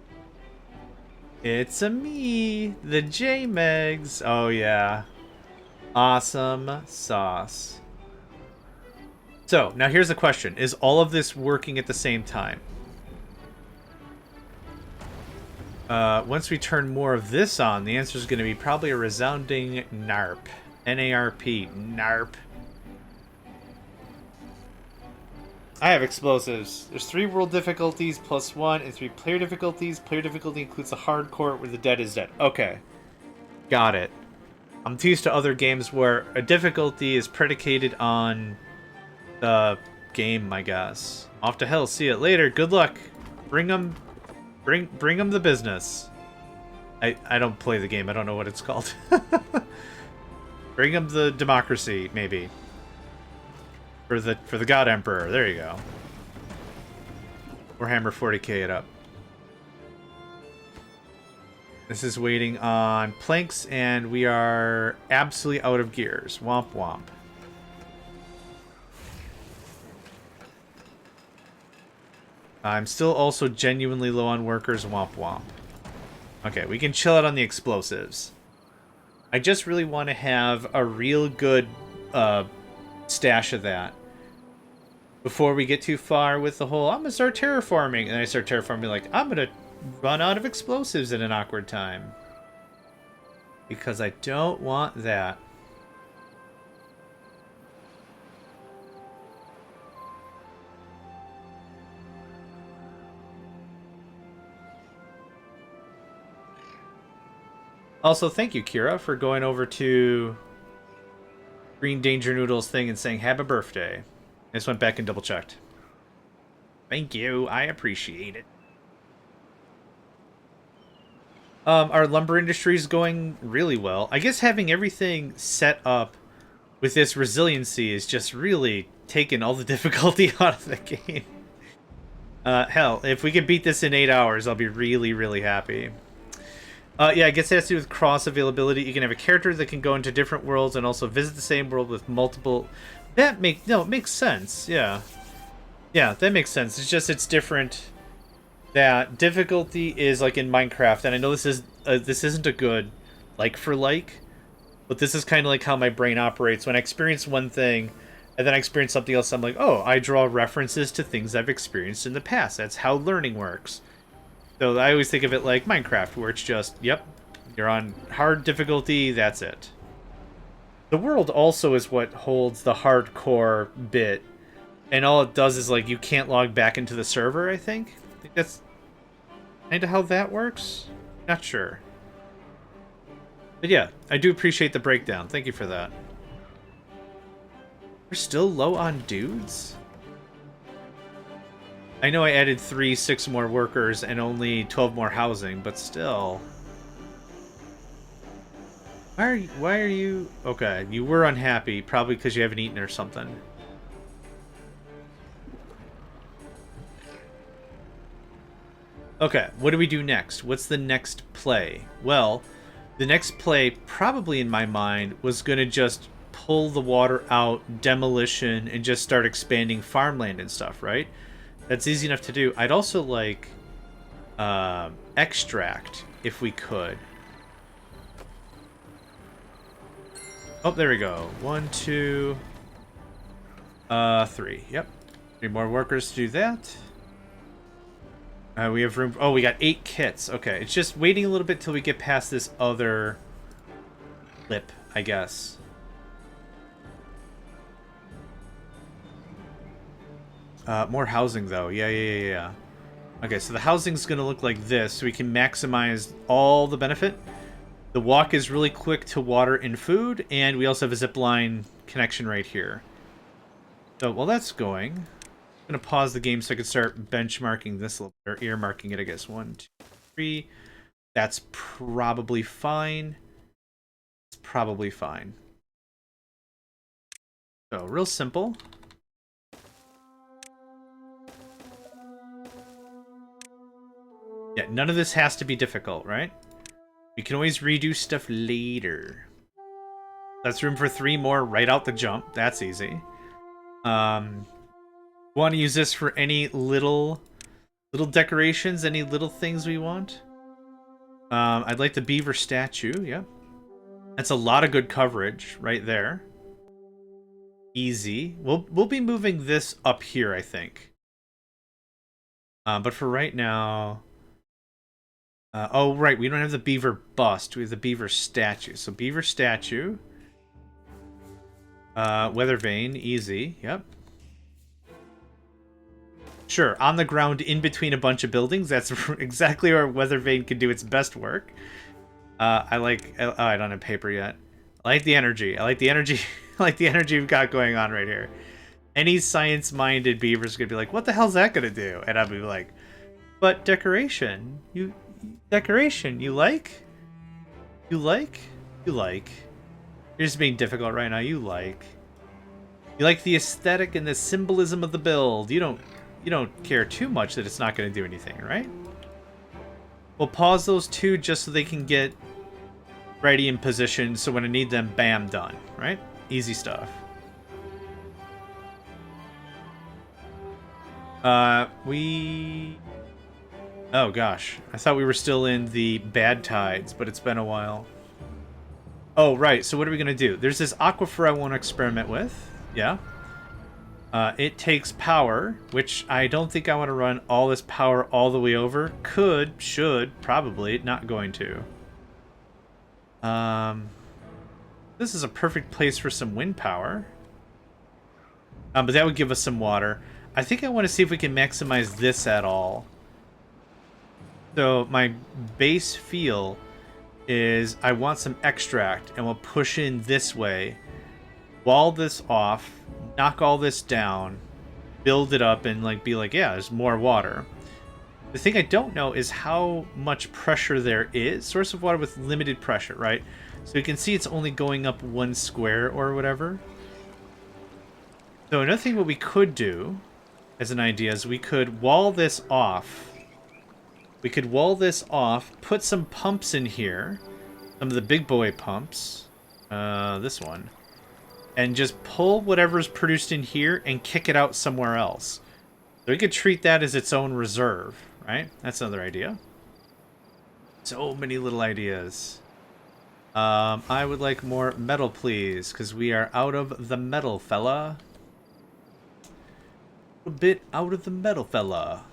It's a me, the JMegs. Oh yeah. Awesome sauce. So, now here's the question. Is all of this working at the same time? Once we turn more of this on, the answer is going to be probably a resounding NARP. N-A-R-P. NARP. I have explosives. There's 3 world difficulties plus 1 and 3 player difficulties. Player difficulty includes the hardcore where the dead is dead. Okay. Got it. I'm used to other games where a difficulty is predicated on the game, I guess. Off to hell. See it later. Good luck. Bring them the business. I don't play the game. I don't know what it's called. Bring them the democracy, maybe. For the God Emperor. There you go. Warhammer 40k it up. This is waiting on planks, and we are absolutely out of gears. Womp womp. I'm still also genuinely low on workers. Womp womp. Okay, we can chill out on the explosives. I just really want to have a real good stash of that before we get too far with the whole, I'm going to start terraforming. And I start terraforming like, I'm going to run out of explosives in an awkward time. Because I don't want that. Also, thank you, Kira, for going over to Green Danger Noodle's thing and saying happy birthday. I just went back and double-checked. Thank you. I appreciate it. Our lumber industry is going really well. I guess having everything set up with this resiliency is just really taking all the difficulty out of the game. Hell, if we could beat this in 8 hours, I'll be really, really happy. Yeah, I guess it has to do with cross availability. You can have a character that can go into different worlds and also visit the same world with multiple... it makes sense, yeah. Yeah, that makes sense. It's just, it's different. That difficulty is like in Minecraft, and I know this isn't a good like for like, but this is kind of like how my brain operates. When I experience one thing, and then I experience something else, I'm like, oh, I draw references to things I've experienced in the past. That's how learning works. So I always think of it like Minecraft, where it's just, yep, you're on hard difficulty, that's it. The world also is what holds the hardcore bit, and all it does is, like, you can't log back into the server, I think that's kind of how that works? Not sure. But yeah, I do appreciate the breakdown. Thank you for that. We're still low on dudes? I know I added 6 more workers and only 12 more housing, but still. Why are you... Okay, you were unhappy, probably because you haven't eaten or something. Okay, what do we do next? What's the next play? Well, the next play, probably in my mind, was going to just pull the water out, demolition, and just start expanding farmland and stuff, right? That's easy enough to do. I'd also like extract, if we could. Oh, there we go. 1, 2, 3. Yep. 3 more workers to do that. We have room... Oh, we got 8 kits. Okay, it's just waiting a little bit till we get past this other lip, I guess. More housing, though. Yeah. Okay, so the housing's going to look like this, so we can maximize all the benefit. The walk is really quick to water and food, and we also have a zipline connection right here. So while that's going, I'm going to pause the game so I can start benchmarking this a little bit, or earmarking it, I guess. 1, 2, 3. That's probably fine. It's probably fine. So, real simple. Yeah, none of this has to be difficult, right? We can always redo stuff later. That's room for 3 more right out the jump. That's easy. Want to use this for any little decorations, any little things we want? I'd like the beaver statue. Yeah, that's a lot of good coverage right there. Easy. We'll be moving this up here, I think. But for right now. Oh, right, we don't have the beaver bust. We have the beaver statue. So beaver statue. Weather vane, easy. Yep. Sure, on the ground in between a bunch of buildings. That's exactly where weather vane can do its best work. I don't have paper yet. I like the energy. I like the energy. I like the energy we've got going on right here. Any science-minded beaver's gonna be like, what the hell's that gonna do? And I'll be like, but decoration. Decoration, you like? You like? You're just being difficult right now. You like the aesthetic and the symbolism of the build. You don't care too much that it's not going to do anything, right? We'll pause those 2 just so they can get ready in position, so when I need them, bam, done, right? Easy stuff. Oh gosh, I thought we were still in the bad tides, but it's been a while. Oh, right, so what are we gonna do? There's this aquifer I want to experiment with. Yeah. It takes power, which I don't think I want to run all this power all the way over. Could, should, probably, not going to. This is a perfect place for some wind power. But that would give us some water. I think I want to see if we can maximize this at all. So my base feel is I want some extract, and we'll push in this way, wall this off, knock all this down, build it up, and be like, yeah, there's more water. The thing I don't know is how much pressure there is. Source of water with limited pressure, right? So you can see it's only going up 1 square or whatever. So another thing what we could do, as an idea, is we could wall this off. We could wall this off, put some pumps in here, some of the big boy pumps, this one, and just pull whatever's produced in here and kick it out somewhere else. So we could treat that as its own reserve, right? That's another idea. So many little ideas. I would like more metal, please, because we are out of the metal, fella. A bit out of the metal, fella.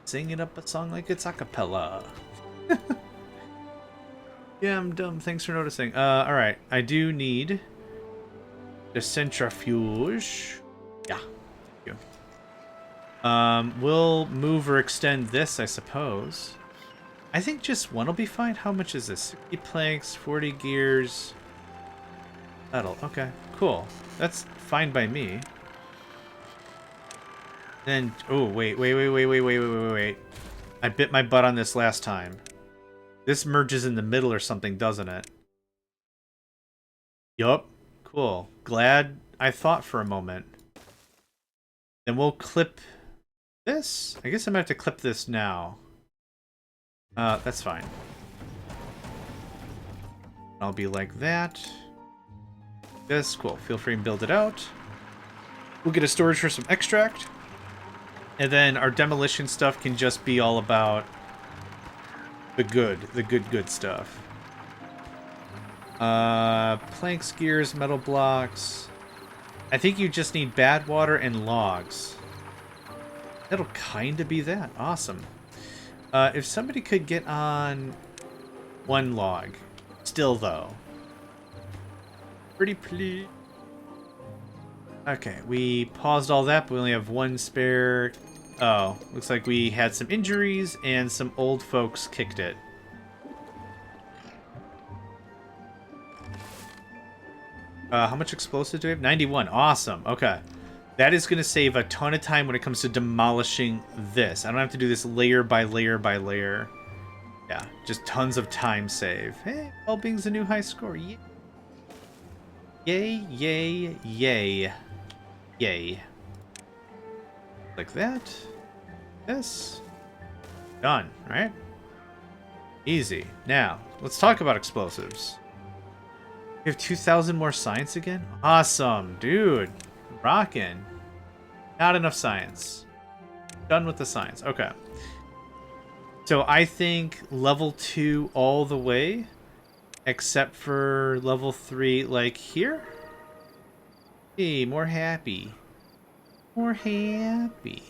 Singing up a song like it's a cappella. Yeah, I'm dumb. Thanks for noticing. Alright. I do need the centrifuge. Yeah. Thank you. We'll move or extend this, I suppose. I think just one will be fine. How much is this? 60 planks, 40 gears. Metal. Okay, cool. That's fine by me. Then, oh, wait. I bit my butt on this last time. This merges in the middle or something, doesn't it? Yup. Cool. Glad I thought for a moment. Then we'll clip this? I guess I'm going to have to clip this now. That's fine. I'll be like that. This, cool. Feel free and build it out. We'll get a storage for some extract. And then our demolition stuff can just be all about the good stuff. Planks, gears, metal blocks. I think you just need bad water and logs. That'll kind of be that. Awesome. If somebody could get on one log. Still, though. Pretty please. Okay, we paused all that, but we only have one spare. Oh, looks like we had some injuries and some old folks kicked it. How much explosive do we have? 91. Awesome. Okay. That is going to save a ton of time when it comes to demolishing this. I don't have to do this layer by layer by layer. Yeah, just tons of time save. Hey, well-being's a new high score. Yay. Yay, yay, yay. Yay. Like that. This. Done, right? Easy. Now, let's talk about explosives. We have 2,000 more science again? Awesome, dude. Rockin'. Not enough science. Done with the science. Okay. So I think level 2 all the way, except for level 3, like here. Hey, more happy. More happy.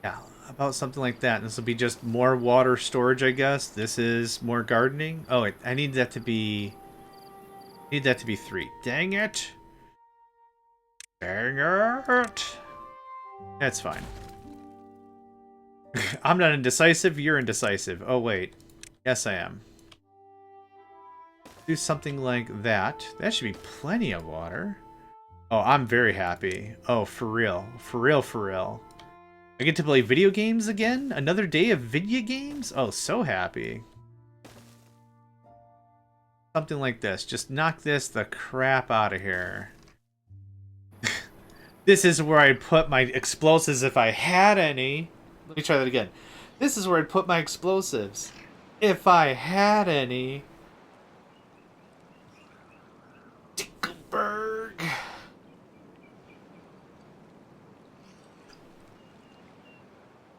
Yeah, about something like that. This will be just more water storage, I guess. This is more gardening. Oh, wait, I need that to be... I need that to be 3. Dang it! Dang it! That's fine. I'm not indecisive, you're indecisive. Oh, wait. Yes, I am. Do something like that. That should be plenty of water. Oh, I'm very happy. Oh, for real. For real, for real. I get to play video games again? Another day of video games? Oh, so happy. Something like this. Just knock this the crap out of here. This is where I'd put my explosives if I had any. Let me try that again. This is where I'd put my explosives. If I had any. Tickleberg.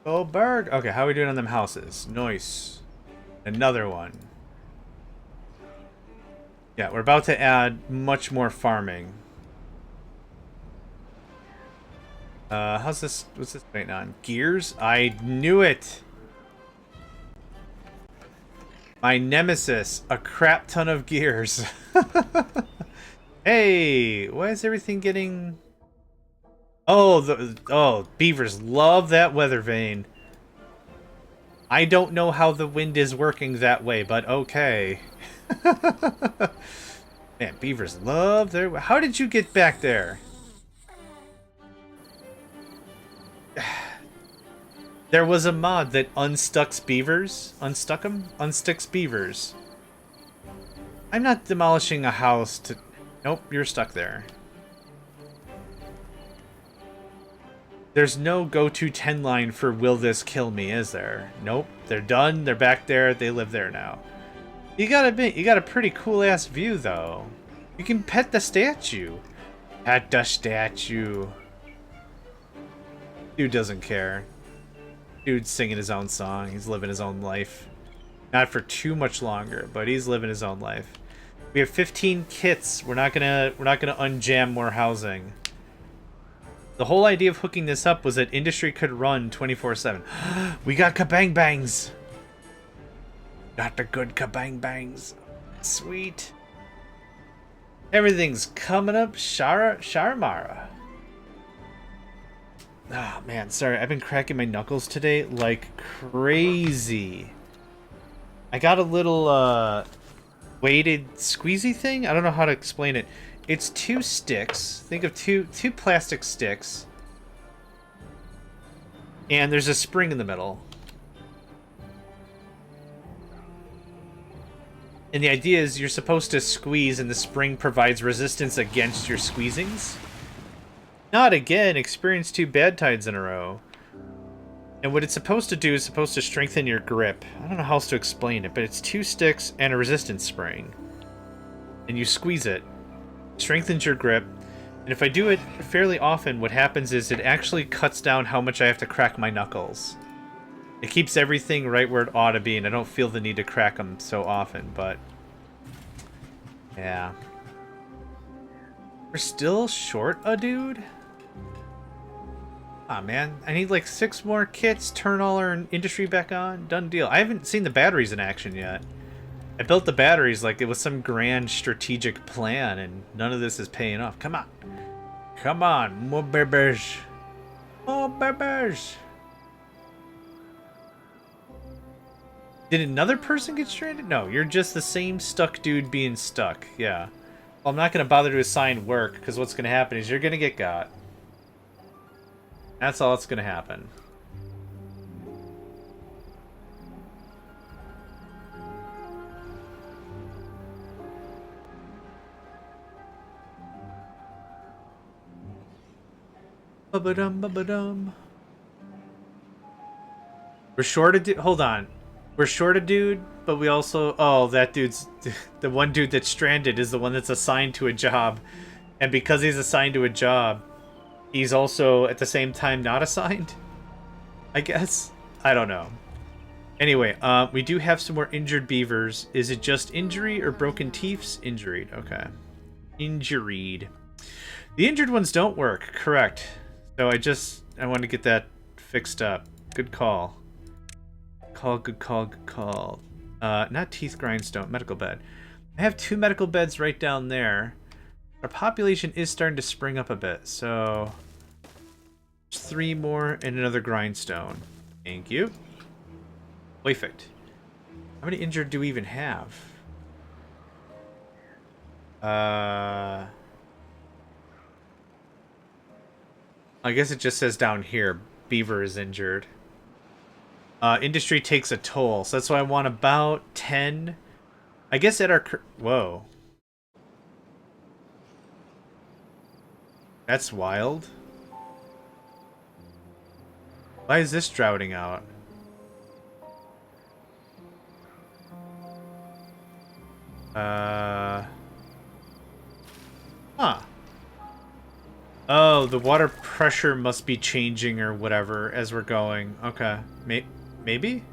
Oh, Berg. Okay, how are we doing on them houses? Nice. Another one. Yeah, we're about to add much more farming. How's this? What's this waiting on? Gears? I knew it! My nemesis, a crap ton of gears. Hey, why is everything getting... Oh, beavers love that weather vane. I don't know how the wind is working that way, but okay. Man, beavers love their... How did you get back there? There was a mod that unsticks beavers. Unsticks beavers. I'm not demolishing a house to... Nope, you're stuck there. There's no go-to 10 line for will this kill me, is there? Nope, they're done, they're back there, they live there now. You gotta admit, you got a pretty cool-ass view, though. You can pet the statue. Pet the statue. Dude doesn't care. Dude's singing his own song, he's living his own life. Not for too much longer, but he's living his own life. We have 15 kits. We're not gonna unjam more housing. The whole idea of hooking this up was that industry could run 24/7. We got kabang bangs. Got the good kabang bangs. Sweet. Everything's coming up Sharamara. Ah, man, sorry. I've been cracking my knuckles today like crazy. I got a little weighted squeezy thing. I don't know how to explain it. It's 2 sticks. Think of two plastic sticks. And there's a spring in the middle. And the idea is you're supposed to squeeze and the spring provides resistance against your squeezings. Not again, experience 2 bad tides in a row. And what it's supposed to do is supposed to strengthen your grip. I don't know how else to explain it, but it's 2 sticks and a resistance spring. And you squeeze it. Strengthens your grip. And if I do it fairly often, what happens is it actually cuts down how much I have to crack my knuckles. It keeps everything right where it ought to be, and I don't feel the need to crack them so often, but... yeah. We're still short a dude? Aw, man. I need like 6 more kits, turn all our industry back on. Done deal. I haven't seen the batteries in action yet. I built the batteries like it was some grand strategic plan, and none of this is paying off. Come on. Come on, more bears. More bears. Did another person get stranded? No, you're just the same stuck dude being stuck. Yeah. Well, I'm not going to bother to assign work, because what's going to happen is you're going to get got. That's all that's going to happen. Ba-ba-dum, ba-ba-dum. We're short a dude. Hold on. We're short a dude, but we also... oh, that dude's... the one dude that's stranded is the one that's assigned to a job. And because he's assigned to a job, he's also, at the same time, not assigned? I guess? I don't know. Anyway, we do have some more injured beavers. Is it just injury or broken teeths? Injured. Okay. Injured. The injured ones don't work. Correct. So I want to get that fixed up. Good call. Good call. Not teeth grindstone, medical bed. I have 2 medical beds right down there. Our population is starting to spring up a bit, so... there's 3 more and another grindstone. Thank you. Perfect. How many injured do we even have? I guess it just says down here, beaver is injured. Industry takes a toll, so that's why I want about 10. I guess at our... whoa. That's wild. Why is this droughting out? Huh. Oh, the water pressure must be changing or whatever as we're going. Okay. Maybe?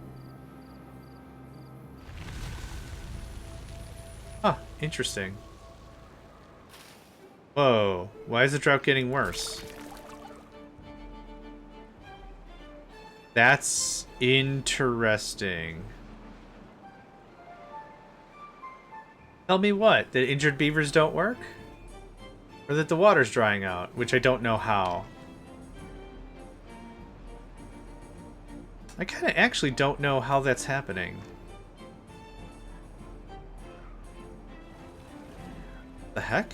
Huh. Interesting. Whoa. Why is the drought getting worse? That's interesting. Tell me what? That injured beavers don't work? Or that the water's drying out, which I don't know how. I kind of actually don't know how that's happening. The heck?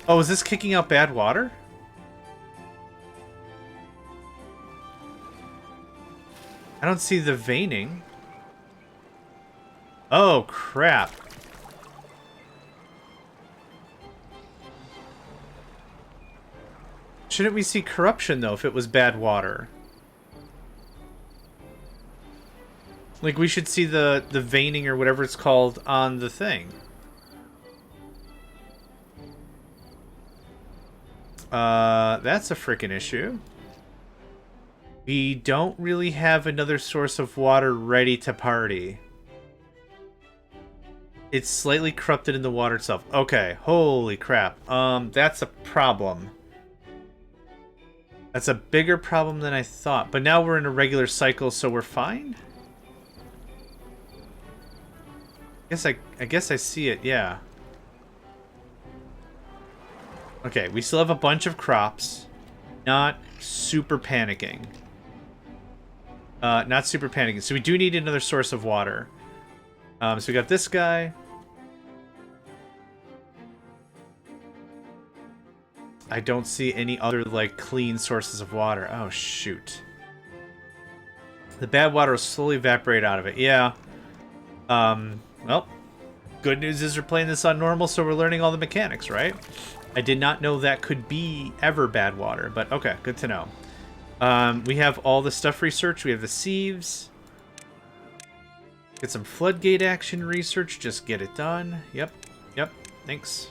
Oh, is this kicking out bad water? I don't see the veining. Oh, crap. Shouldn't we see corruption, though, if it was bad water? Like, we should see the veining or whatever it's called on the thing. That's a freaking issue. We don't really have another source of water ready to party. It's slightly corrupted in the water itself. Okay, holy crap. That's a problem. That's a bigger problem than I thought. But now we're in a regular cycle, so we're fine? I guess I see it, yeah. Okay, we still have a bunch of crops. Not super panicking. Not super panicking. So we do need another source of water. So we got this guy. I don't see any other, like, clean sources of water. Oh, shoot. The bad water will slowly evaporate out of it. Yeah. Well, good news is we're playing this on normal, so we're learning all the mechanics, right? I did not know that could be ever bad water, but okay, good to know. We have all the stuff researched. We have the sieves. Get some floodgate action research. Just get it done. Yep. Thanks.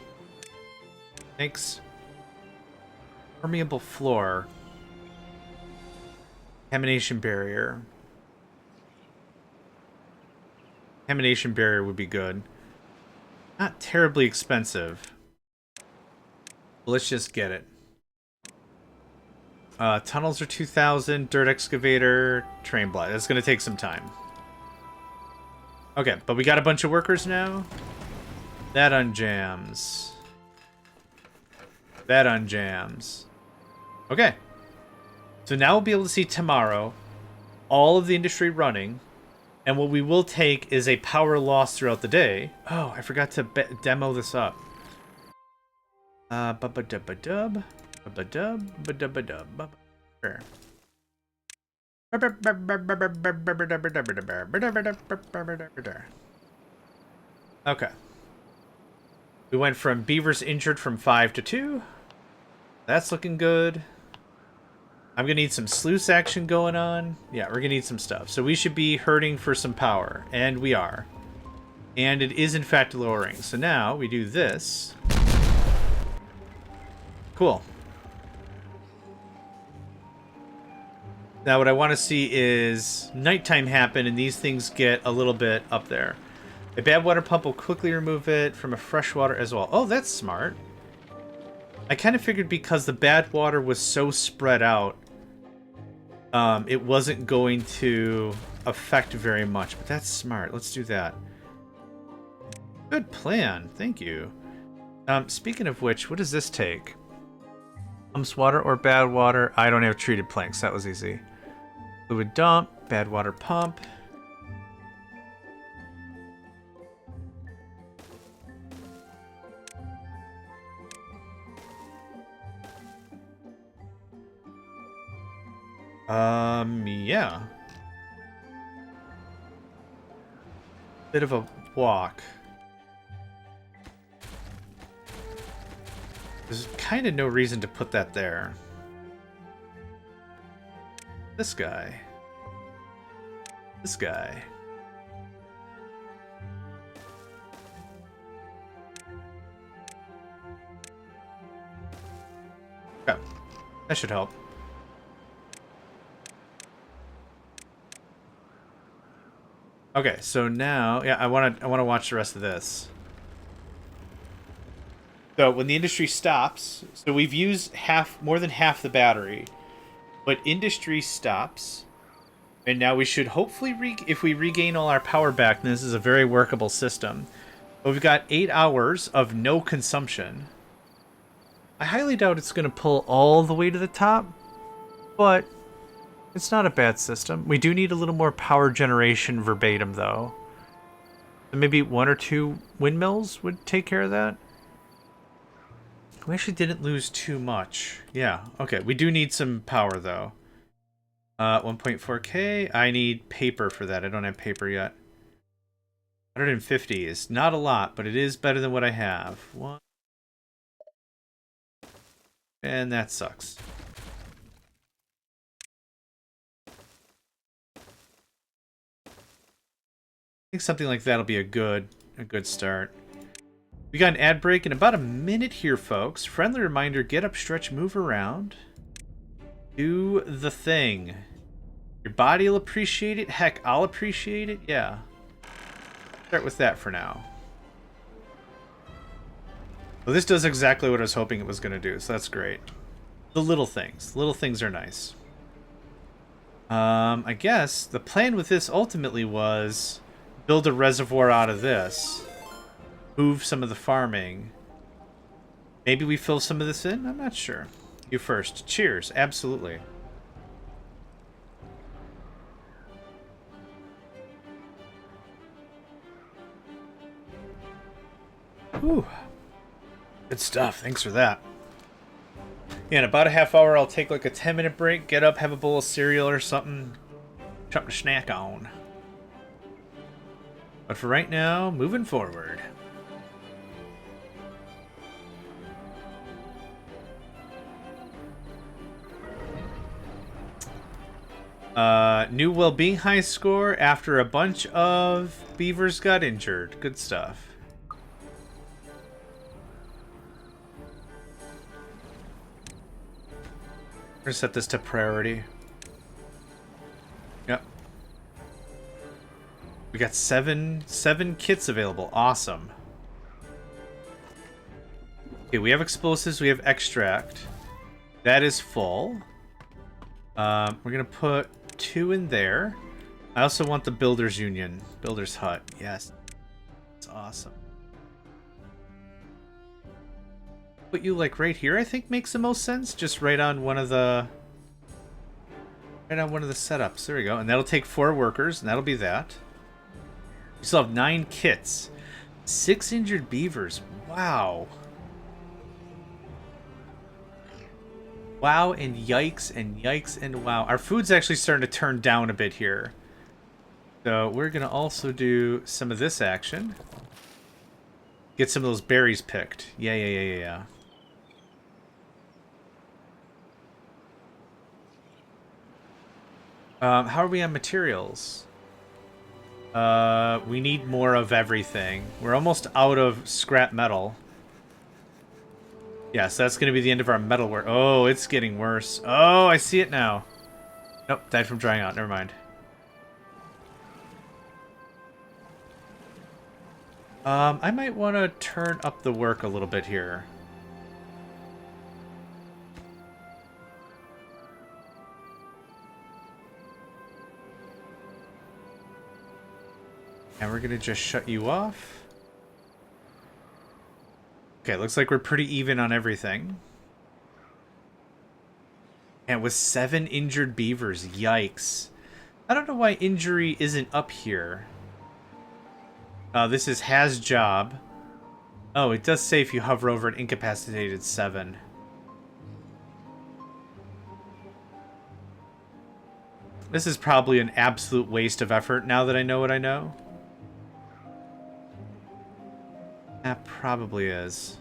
Permeable floor. Contamination barrier. Contamination barrier would be good. Not terribly expensive. Let's just get it. Tunnels are 2,000. Dirt excavator. Train block. That's going to take some time. Okay, but we got a bunch of workers now. That unjams. That unjams. Okay. So now we'll be able to see tomorrow all of the industry running. And what we will take is a power loss throughout the day. Oh, I forgot to demo this up. Ba-ba-dub-ba-dub. Ba-ba-dub. Ba-dub-ba-dub. Sure. Okay. We went from beavers injured from 5 to 2. That's looking good. I'm going to need some sluice action going on. Yeah, we're going to need some stuff. So we should be hurting for some power. And we are. And it is, in fact, lowering. So now we do this. Cool. Now what I want to see is nighttime happen and these things get a little bit up there. A bad water pump will quickly remove it from a fresh water as well. Oh, that's smart. I kind of figured because the bad water was so spread out, it wasn't going to affect very much, but that's smart. Let's do that. Good plan. Thank you. Speaking of which, what does this take? Pumps water or bad water? I don't have treated planks. That was easy. Fluid dump, bad water pump. Yeah. Bit of a walk. There's kind of no reason to put that there. This guy. This guy. Okay. That should help. Okay, so now, yeah, I want to watch the rest of this. So when the industry stops, so we've used more than half the battery, but industry stops, and now we should hopefully, if we regain all our power back, then this is a very workable system. But we've got 8 hours of no consumption. I highly doubt it's going to pull all the way to the top, but it's not a bad system. We do need a little more power generation verbatim, though. So maybe 1 or 2 windmills would take care of that. We actually didn't lose too much. Yeah, okay. We do need some power, though. 1.4K. I need paper for that. I don't have paper yet. 150 is not a lot, but it is better than what I have. One. And that sucks. I think something like that'll be a good start. We got an ad break in about a minute here, folks. Friendly reminder, get up, stretch, move around. Do the thing. Your body will appreciate it. Heck, I'll appreciate it. Yeah. Start with that for now. Well, this does exactly what I was hoping it was going to do, so that's great. The little things. Little things are nice. I guess the plan with this ultimately was build a reservoir out of this. Move some of the farming. Maybe we fill some of this in? I'm not sure. You first. Cheers. Absolutely. Whew. Good stuff. Thanks for that. Yeah, in about a half hour, I'll take like a 10-minute break, get up, have a bowl of cereal or something. Something to snack on. But for right now, moving forward. New well-being high score after a bunch of beavers got injured. Good stuff. We're gonna set this to priority. Yep. We got seven kits available. Awesome. Okay, we have explosives, we have extract. That is full. We're gonna put 2 in there. I also want the Builders Union. Builders Hut. Yes. That's awesome. Put you like right here, I think makes the most sense. Just right on one of the setups. There we go. And that'll take 4 workers, and that'll be that. We still have 9 kits. 6 injured beavers. Wow. Wow and yikes and yikes and wow. Our food's actually starting to turn down a bit here. So we're going to also do some of this action. Get some of those berries picked. Yeah. How are we on materials? We need more of everything. We're almost out of scrap metal. Yeah, so that's going to be the end of our metal work. Oh, it's getting worse. Oh, I see it now. Nope, died from drying out. Never mind. I might want to turn up the work a little bit here. And we're going to just shut you off. Okay, looks like we're pretty even on everything. And with 7 injured beavers, yikes. I don't know why injury isn't up here. This is has job. Oh, it does say if you hover over an incapacitated 7. This is probably an absolute waste of effort now that I know what I know. That probably is.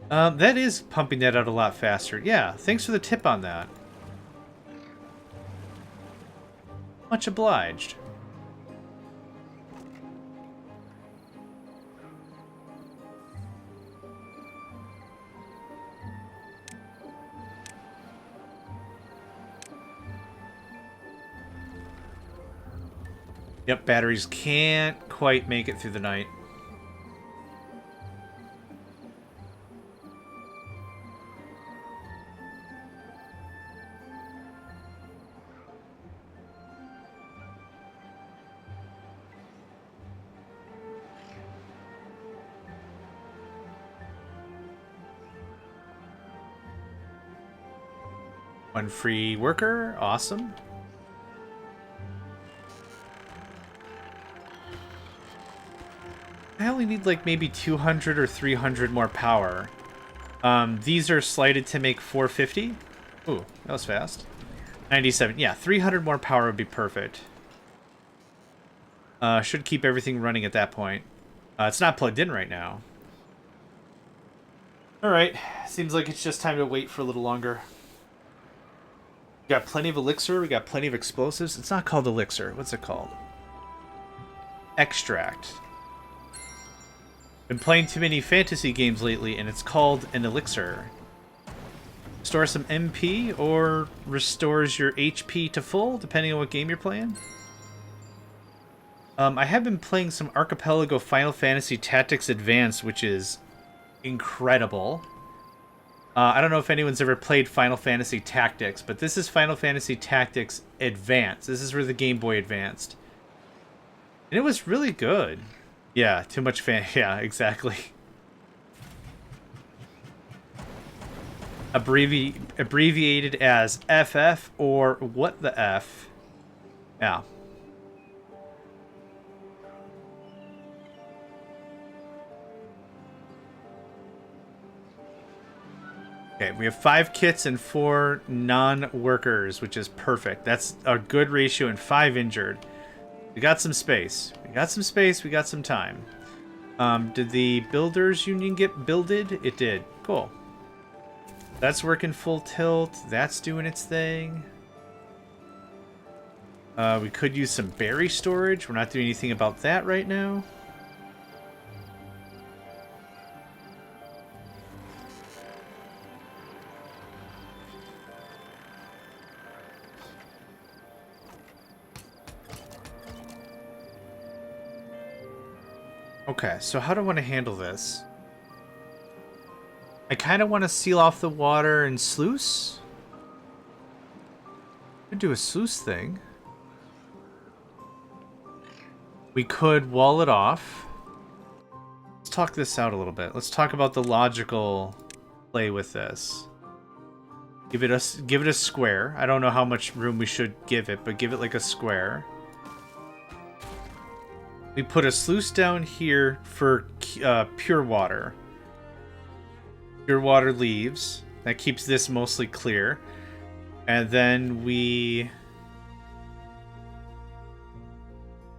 That is pumping that out a lot faster. Yeah, thanks for the tip on that. Much obliged. Yep, batteries can't quite make it through the night. One free worker, awesome. I only need like maybe 200 or 300 more power. These are slated to make 450. Ooh, that was fast. 97. Yeah, 300 more power would be perfect. Should keep everything running at that point. It's not plugged in right now. Alright, seems like it's just time to wait for a little longer. We got plenty of elixir, we got plenty of explosives. It's not called elixir. What's it called? Extract. Been playing too many fantasy games lately, and it's called an elixir. Restore some MP, or restores your HP to full, depending on what game you're playing. I have been playing some Archipelago Final Fantasy Tactics Advanced, which is incredible. I don't know if anyone's ever played Final Fantasy Tactics, but this is Final Fantasy Tactics Advanced. This is for the Game Boy Advanced. And it was really good. Yeah, too much fan. Yeah, exactly. Abbreviated as FF or what the F. Yeah. Okay, we have 5 kits and 4 non-workers, which is perfect. That's a good ratio, and 5 injured. We got some space. We got some space, we got some time. Did the Builders Union get builded? It did. Cool. That's working full tilt. That's doing its thing. We could use some berry storage. We're not doing anything about that right now. Okay, so how do I want to handle this? I kind of want to seal off the water and sluice. Could do a sluice thing. We could wall it off. Let's talk this out a little bit. Let's talk about the logical play with this. Give it a square. I don't know how much room we should give it, but give it like a square. We put a sluice down here for pure water. Pure water leaves. That keeps this mostly clear. And then we...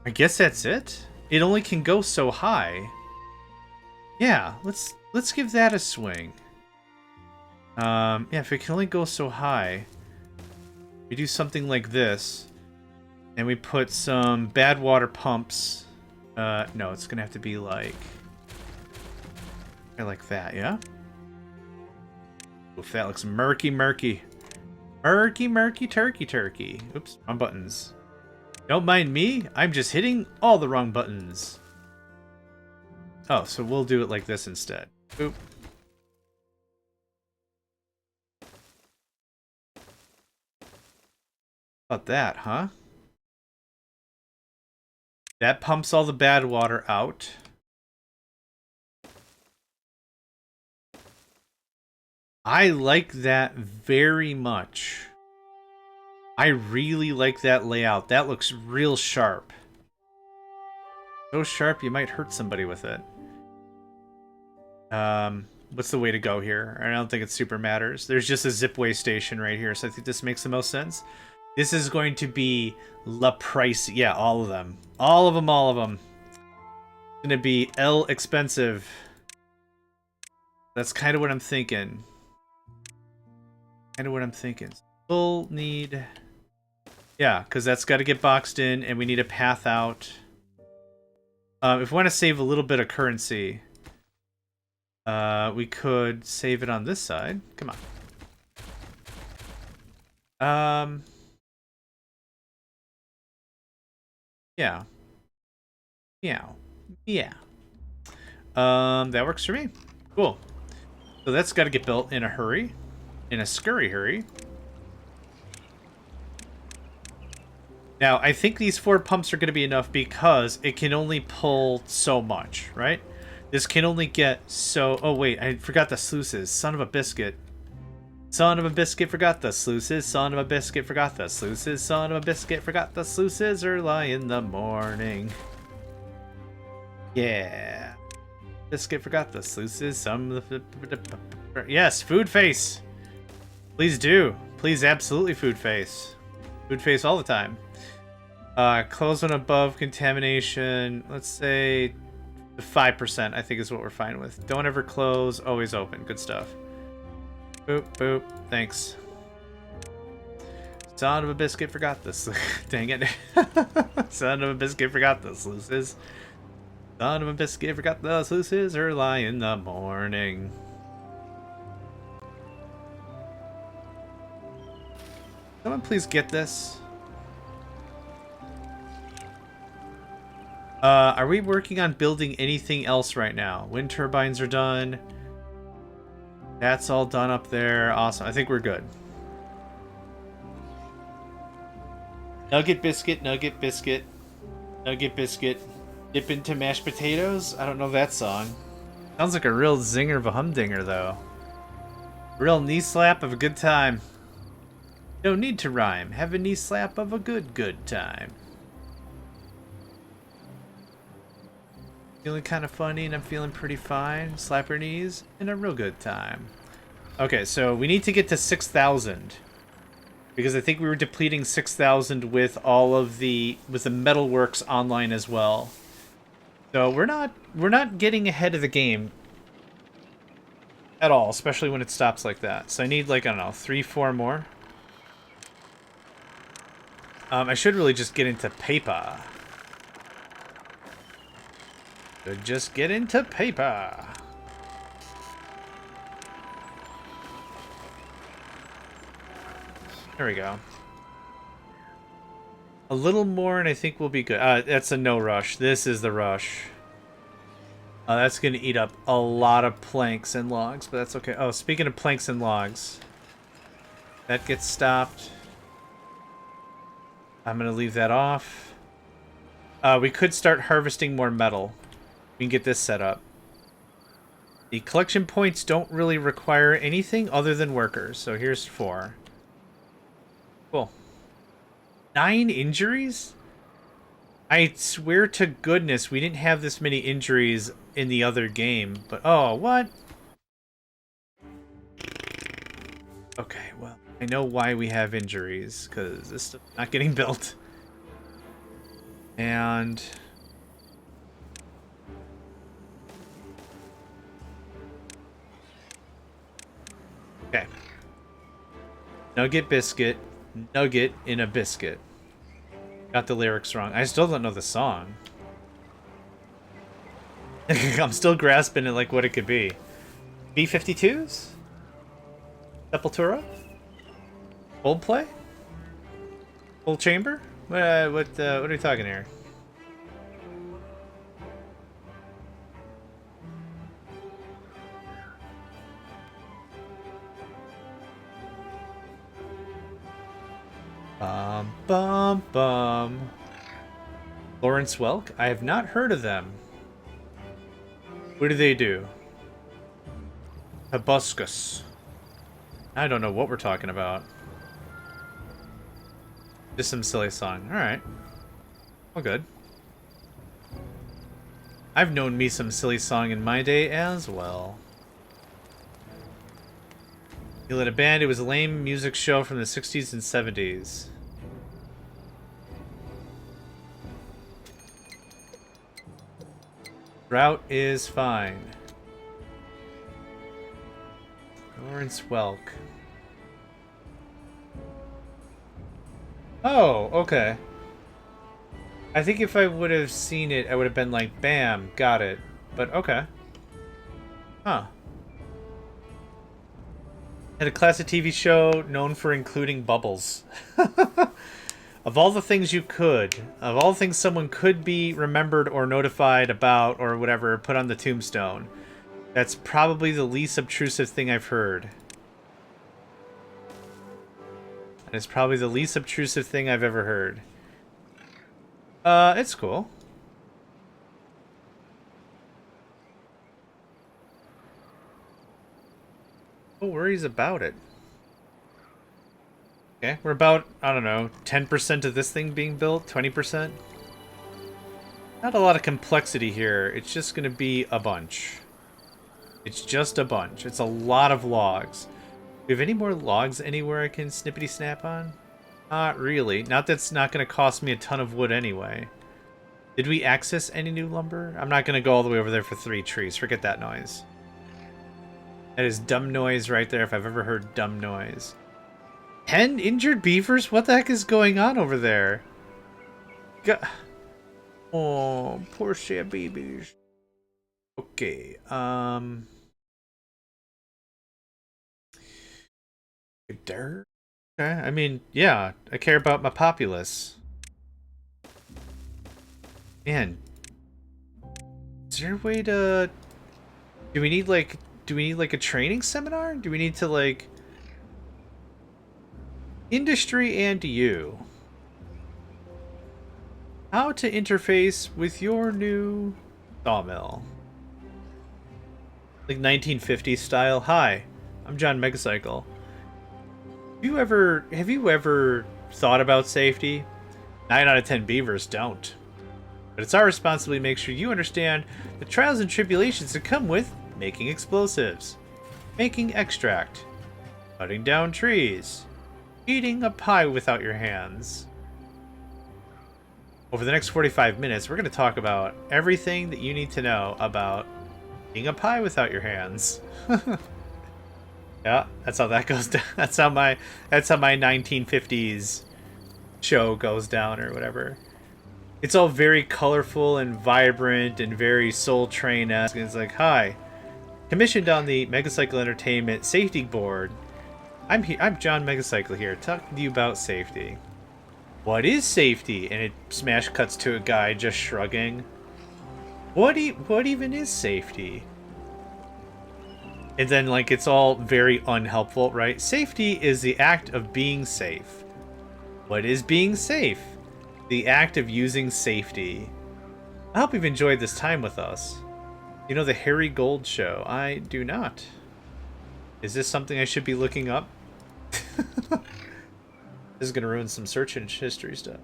I guess that's it? It only can go so high. Yeah, let's give that a swing. Yeah, if it can only go so high, we do something like this. And we put some bad water pumps. No, it's gonna have to be like that, yeah? Oof, that looks murky. Murky, turkey. Oops, wrong buttons. Don't mind me, I'm just hitting all the wrong buttons. Oh, so we'll do it like this instead. Oop. About that, huh? That pumps all the bad water out. I like that very much. I really like that layout. That looks real sharp. So sharp you might hurt somebody with it. What's the way to go here? I don't think it super matters. There's just a zipway station right here, so I think this makes the most sense. This is going to be La Price. Yeah, all of them. All of them. It's going to be L expensive. That's kind of what I'm thinking. We'll need... Yeah, because that's got to get boxed in, and we need a path out. If we want to save a little bit of currency, we could save it on this side. Come on. Yeah. That works for me. Cool. So that's got to get built in a hurry. In a scurry hurry. Now, I think these 4 pumps are going to be enough because it can only pull so much, right? This can only get so... Oh, wait, I forgot the sluices. Son of a biscuit. Son of a biscuit, forgot the sluices. Son of a biscuit, forgot the sluices. Son of a biscuit, forgot the sluices. Early in the morning. Yeah. Biscuit, forgot the sluices. Some of the... Yes, food face. Please do. Please, absolutely food face. Food face all the time. Close when above contamination. Let's say 5%, I think is what we're fine with. Don't ever close, always open. Good stuff. Boop, boop. Thanks. Son of a biscuit forgot this. Dang it. Son of a biscuit forgot the sluices. Son of a biscuit forgot the sluices early in the morning. Someone please get this. Are we working on building anything else right now? Wind turbines are done. That's all done up there. Awesome. I think we're good. Nugget biscuit, nugget biscuit, nugget biscuit. Dip into mashed potatoes? I don't know that song. Sounds like a real zinger of a humdinger, though. Real knee slap of a good time. No need to rhyme. Have a knee slap of a good time. Feeling kind of funny and I'm feeling pretty fine. Slap your knees in a real good time. Okay, so we need to get to 6,000. Because I think we were depleting 6,000 with all of the metalworks online as well. So we're not getting ahead of the game at all, especially when it stops like that. So I need like, I don't know, 3-4 more. I should really just get into paper. Should just get into paper. There we go. A little more and I think we'll be good. That's a no rush. This is the rush. That's going to eat up a lot of planks and logs, but that's okay. Oh, speaking of planks and logs, that gets stopped. I'm going to leave that off. We could start harvesting more metal. We can get this set up. The collection points don't really require anything other than workers, so here's 4. Cool. 9 injuries? I swear to goodness we didn't have this many injuries in the other game, but oh, what? Okay, well, I know why we have injuries, because this stuff's not getting built. And... okay. Nugget biscuit, nugget in a biscuit. Got the lyrics wrong. I still don't know the song. I'm still grasping it like what it could be. B-52s? Sepultura? Coldplay? Full chamber? What are we talking here? Bum bum bum. Lawrence Welk? I have not heard of them. What do they do? Hibiscus. I don't know what we're talking about. Just some silly song. Alright. All good. I've known me some silly song in my day as well. He led a band. It was a lame music show from the 60s and 70s. Route is fine. Lawrence Welk. Oh, okay. I think if I would have seen it, I would have been like, bam, got it. But okay. Huh. Had a classic TV show known for including bubbles. Of all the things you could, of all the things someone could be remembered or notified about or whatever, put on the tombstone, that's probably the least obtrusive thing I've heard. And it's probably the least obtrusive thing I've ever heard. It's cool. No worries about it. Okay, we're about, I don't know, 10% of this thing being built, 20%. Not a lot of complexity here. It's just going to be a bunch. It's just a bunch. It's a lot of logs. we have any more logs anywhere I can snippety snap on? Not really. Not that's not going to cost me a ton of wood anyway. Did we access any new lumber? I'm not going to go all the way over there for 3 trees. Forget that noise. That is dumb noise right there if I've ever heard dumb noise. 10 injured beavers? What the heck is going on over there? God. Oh, poor sad babies. Okay, dirt? Okay, I mean, yeah, I care about my populace. Man, is there a way to... Do we need like a training seminar? Do we need to like... Industry and you. How to interface with your new sawmill. Like 1950s style. Hi, I'm JohnMegacycle. Have you ever thought about safety? 9 out of 10 beavers don't. But it's our responsibility to make sure you understand the trials and tribulations that come with making explosives, making extract, cutting down trees, eating a pie without your hands. Over the next 45 minutes, we're going to talk about everything that you need to know about eating a pie without your hands. Yeah, that's how that goes down. That's how my 1950s show goes down or whatever. It's all very colorful and vibrant and very Soul Train-esque. It's like, hi, commissioned on the Megacycle Entertainment Safety Board. I'm JohnMegacycle here, talking to you about safety. What is safety? And it smash cuts to a guy just shrugging. What even is safety? And then, like, it's all very unhelpful, right? Safety is the act of being safe. What is being safe? The act of using safety. I hope you've enjoyed this time with us. You know the Harry Gold show? I do not. Is this something I should be looking up? This is going to ruin some search history stuff.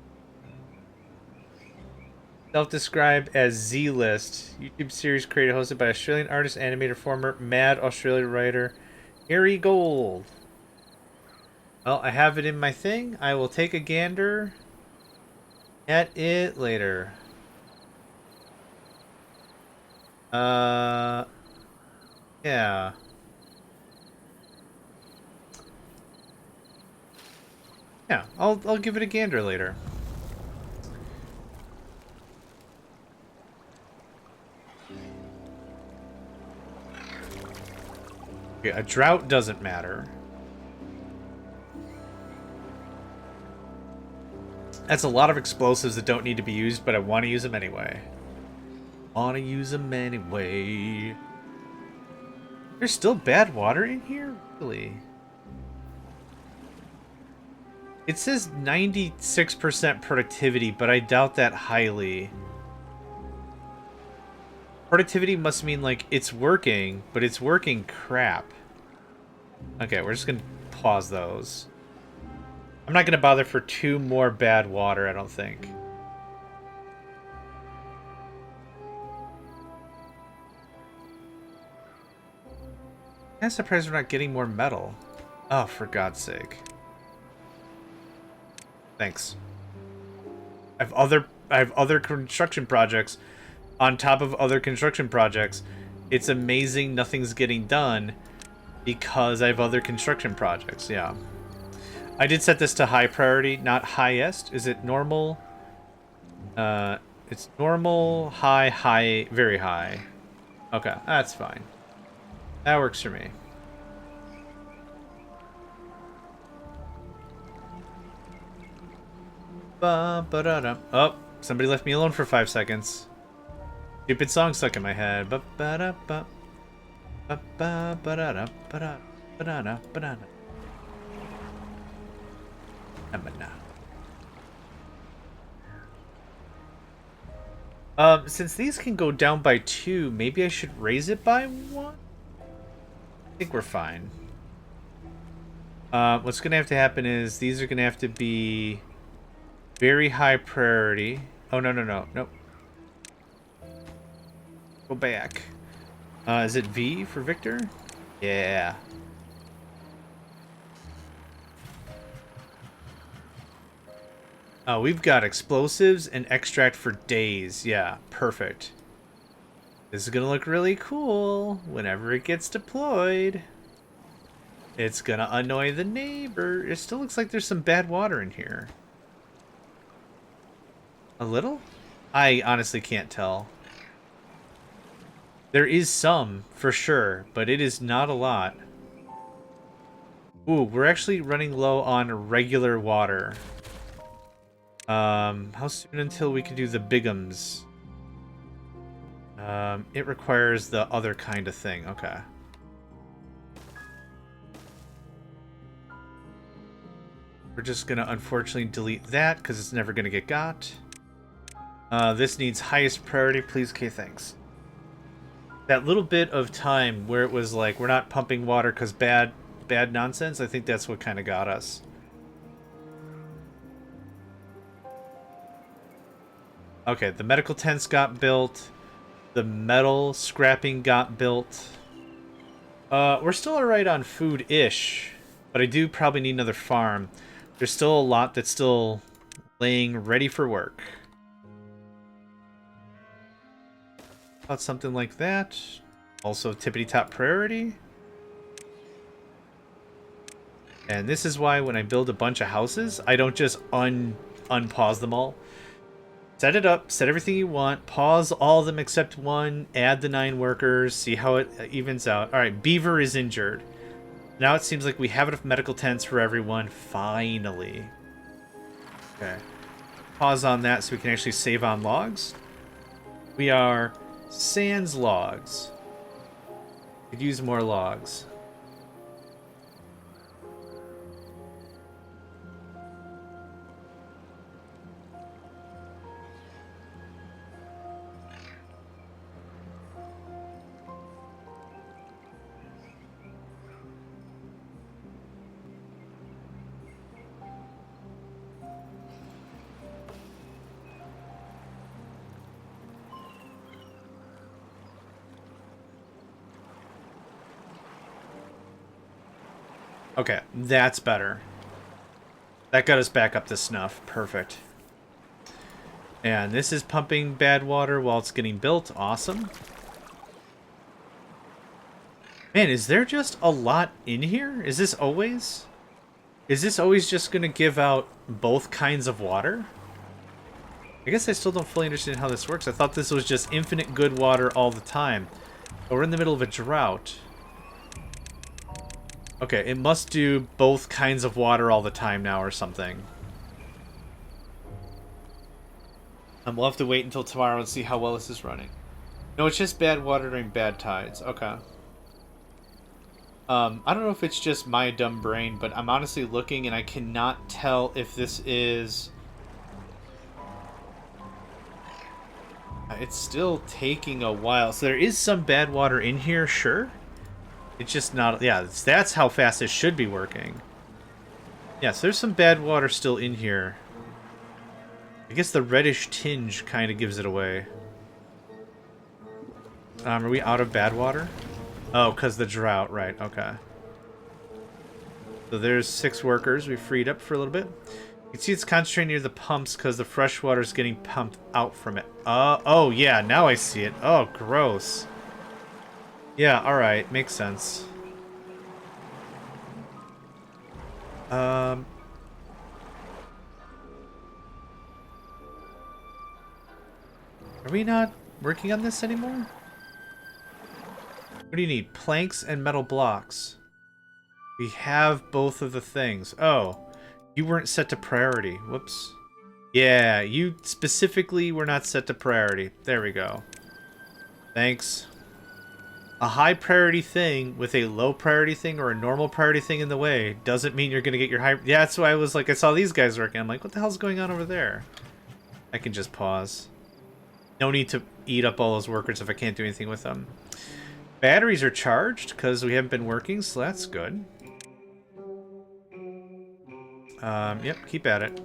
Self-described as Z-List. YouTube series created hosted by Australian artist, animator, former Mad Australia writer, Harry Gold. Well, I have it in my thing. I will take a gander at it later. Yeah. Yeah, I'll give it a gander later. Okay, a drought doesn't matter. That's a lot of explosives that don't need to be used, but I want to use them anyway. There's still bad water in here? Really? It says 96% productivity, but I doubt that highly. Productivity must mean, like, it's working, but it's working crap. Okay, we're just gonna pause those. I'm not gonna bother for 2 more bad water, I don't think. I'm surprised we're not getting more metal. Oh, for God's sake. Thanks. I have other construction projects on top of other construction projects. It's amazing nothing's getting done because I have other construction projects. Yeah. I did set this to high priority, not highest. Is it normal? It's normal, high, high, very high. Okay, that's fine. That works for me. Oh, somebody left me alone for 5 seconds. Stupid song stuck in my head. Since these can go down by 2, maybe I should raise it by 1? I think we're fine. What's gonna have to happen is these are gonna have to be very high priority. Oh, nope. Go back. Is it V for Victor? Yeah. Oh, we've got explosives and extract for days. Yeah, perfect. This is gonna look really cool whenever it gets deployed. It's gonna annoy the neighbor. It still looks like there's some bad water in here. A little? I honestly can't tell. There is some, for sure, but it is not a lot. Ooh, we're actually running low on regular water. How soon until we can do the bigums? It requires the other kind of thing. Okay. We're just gonna unfortunately delete that because it's never gonna get got. This needs highest priority, please. Okay, thanks. That little bit of time where it was like we're not pumping water because bad nonsense, I think that's what kind of got us. Okay, the medical tents got built. The metal scrapping got built. We're still alright on food-ish, but I do probably need another farm. There's still a lot that's still laying ready for work. About something like that. Also tippity-top priority. And this is why when I build a bunch of houses, I don't just unpause them all. Set it up, set everything you want, pause all of them except one, add the 9 workers, see how it evens out. Alright, Beaver is injured. Now it seems like we have enough medical tents for everyone, finally. Okay. Pause on that so we can actually save on logs. We are sans logs. Could use more logs. Okay, that's better. That got us back up to snuff. Perfect. And this is pumping bad water while it's getting built. Awesome. Man, is there just a lot in here? Is this always just going to give out both kinds of water? I guess I still don't fully understand how this works. I thought this was just infinite good water all the time. But we're in the middle of a drought. Okay, it must do both kinds of water all the time now or something. We'll have to wait until tomorrow and see how well this is running. No, it's just bad water during bad tides. Okay. I don't know if it's just my dumb brain, but I'm honestly looking and I cannot tell if this is... It's still taking a while. So there is some bad water in here, sure. It's just not... Yeah, that's how fast it should be working. Yeah, so there's some bad water still in here. I guess the reddish tinge kind of gives it away. Are we out of bad water? Oh, because the drought, right, okay. So there's 6 workers we freed up for a little bit. You can see it's concentrated near the pumps because the fresh water is getting pumped out from it. Oh, yeah, now I see it. Oh, gross. Yeah, alright, makes sense. Are we not working on this anymore? What do you need? Planks and metal blocks. We have both of the things. Oh, you weren't set to priority. Whoops. Yeah, you specifically were not set to priority. There we go. Thanks. A high priority thing with a low priority thing or a normal priority thing in the way doesn't mean you're going to get your high... Yeah, that's why I was like, I saw these guys working. I'm like, what the hell's going on over there? I can just pause. No need to eat up all those workers if I can't do anything with them. Batteries are charged because we haven't been working, so that's good. Yep, keep at it.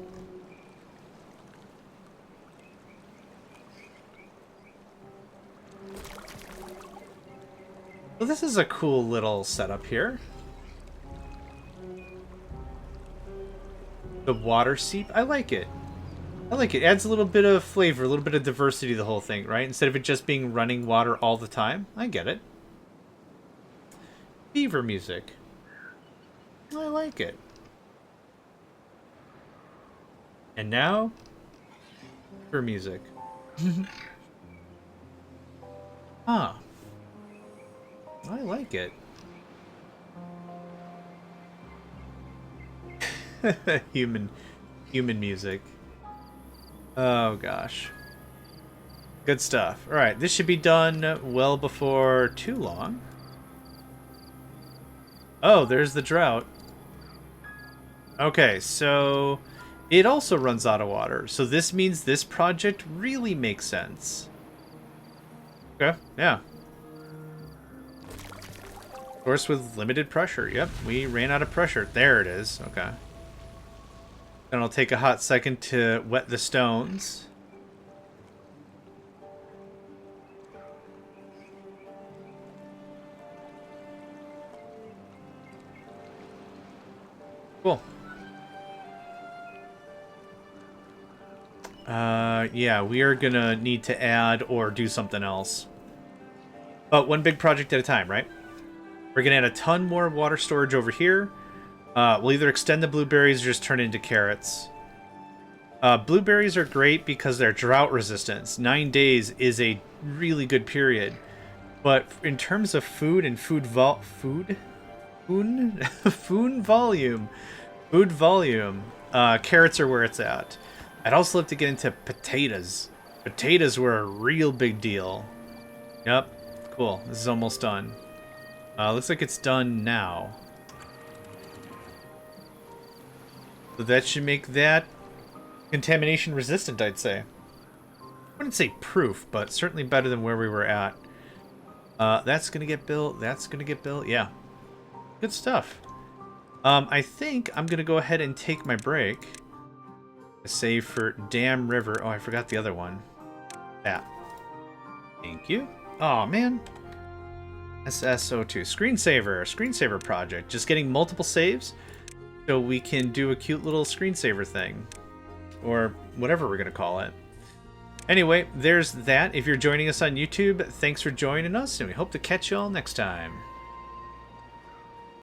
Well, this is a cool little setup here. The water seep, I like it. I like it. Adds a little bit of flavor, a little bit of diversity to the whole thing, right? Instead of it just being running water all the time. I get it. Beaver music. I like it. And now, beaver music. Huh. I like it. human music. Oh gosh. Good stuff. Alright, this should be done well before too long. Oh, there's the drought. Okay, so it also runs out of water. So this means this project really makes sense. Okay, yeah. Of course, with limited pressure. Yep, we ran out of pressure. There it is. Okay. Then I'll take a hot second to wet the stones. Cool. Yeah, we are gonna need to add or do something else. But one big project at a time, right? We're gonna add a ton more water storage over here. We'll either extend the blueberries or just turn it into carrots. Blueberries are great because they're drought resistance. 9 days is a really good period. But in terms of food and food volume, carrots are where it's at. I'd also like to get into potatoes. Potatoes were a real big deal. Yep, cool. This is almost done. Looks like it's done now. So that should make that contamination resistant, I'd say. I wouldn't say proof, but certainly better than where we were at. That's gonna get built. That's gonna get built. Yeah, good stuff. I think I'm gonna go ahead and take my break. Save for Dam River. Oh, I forgot the other one. That. Thank you. Oh man. SS02 screensaver project. Just getting multiple saves so we can do a cute little screensaver thing, or whatever we're gonna call it. Anyway, there's that. If you're joining us on YouTube, thanks for joining us, and we hope to catch you all next time.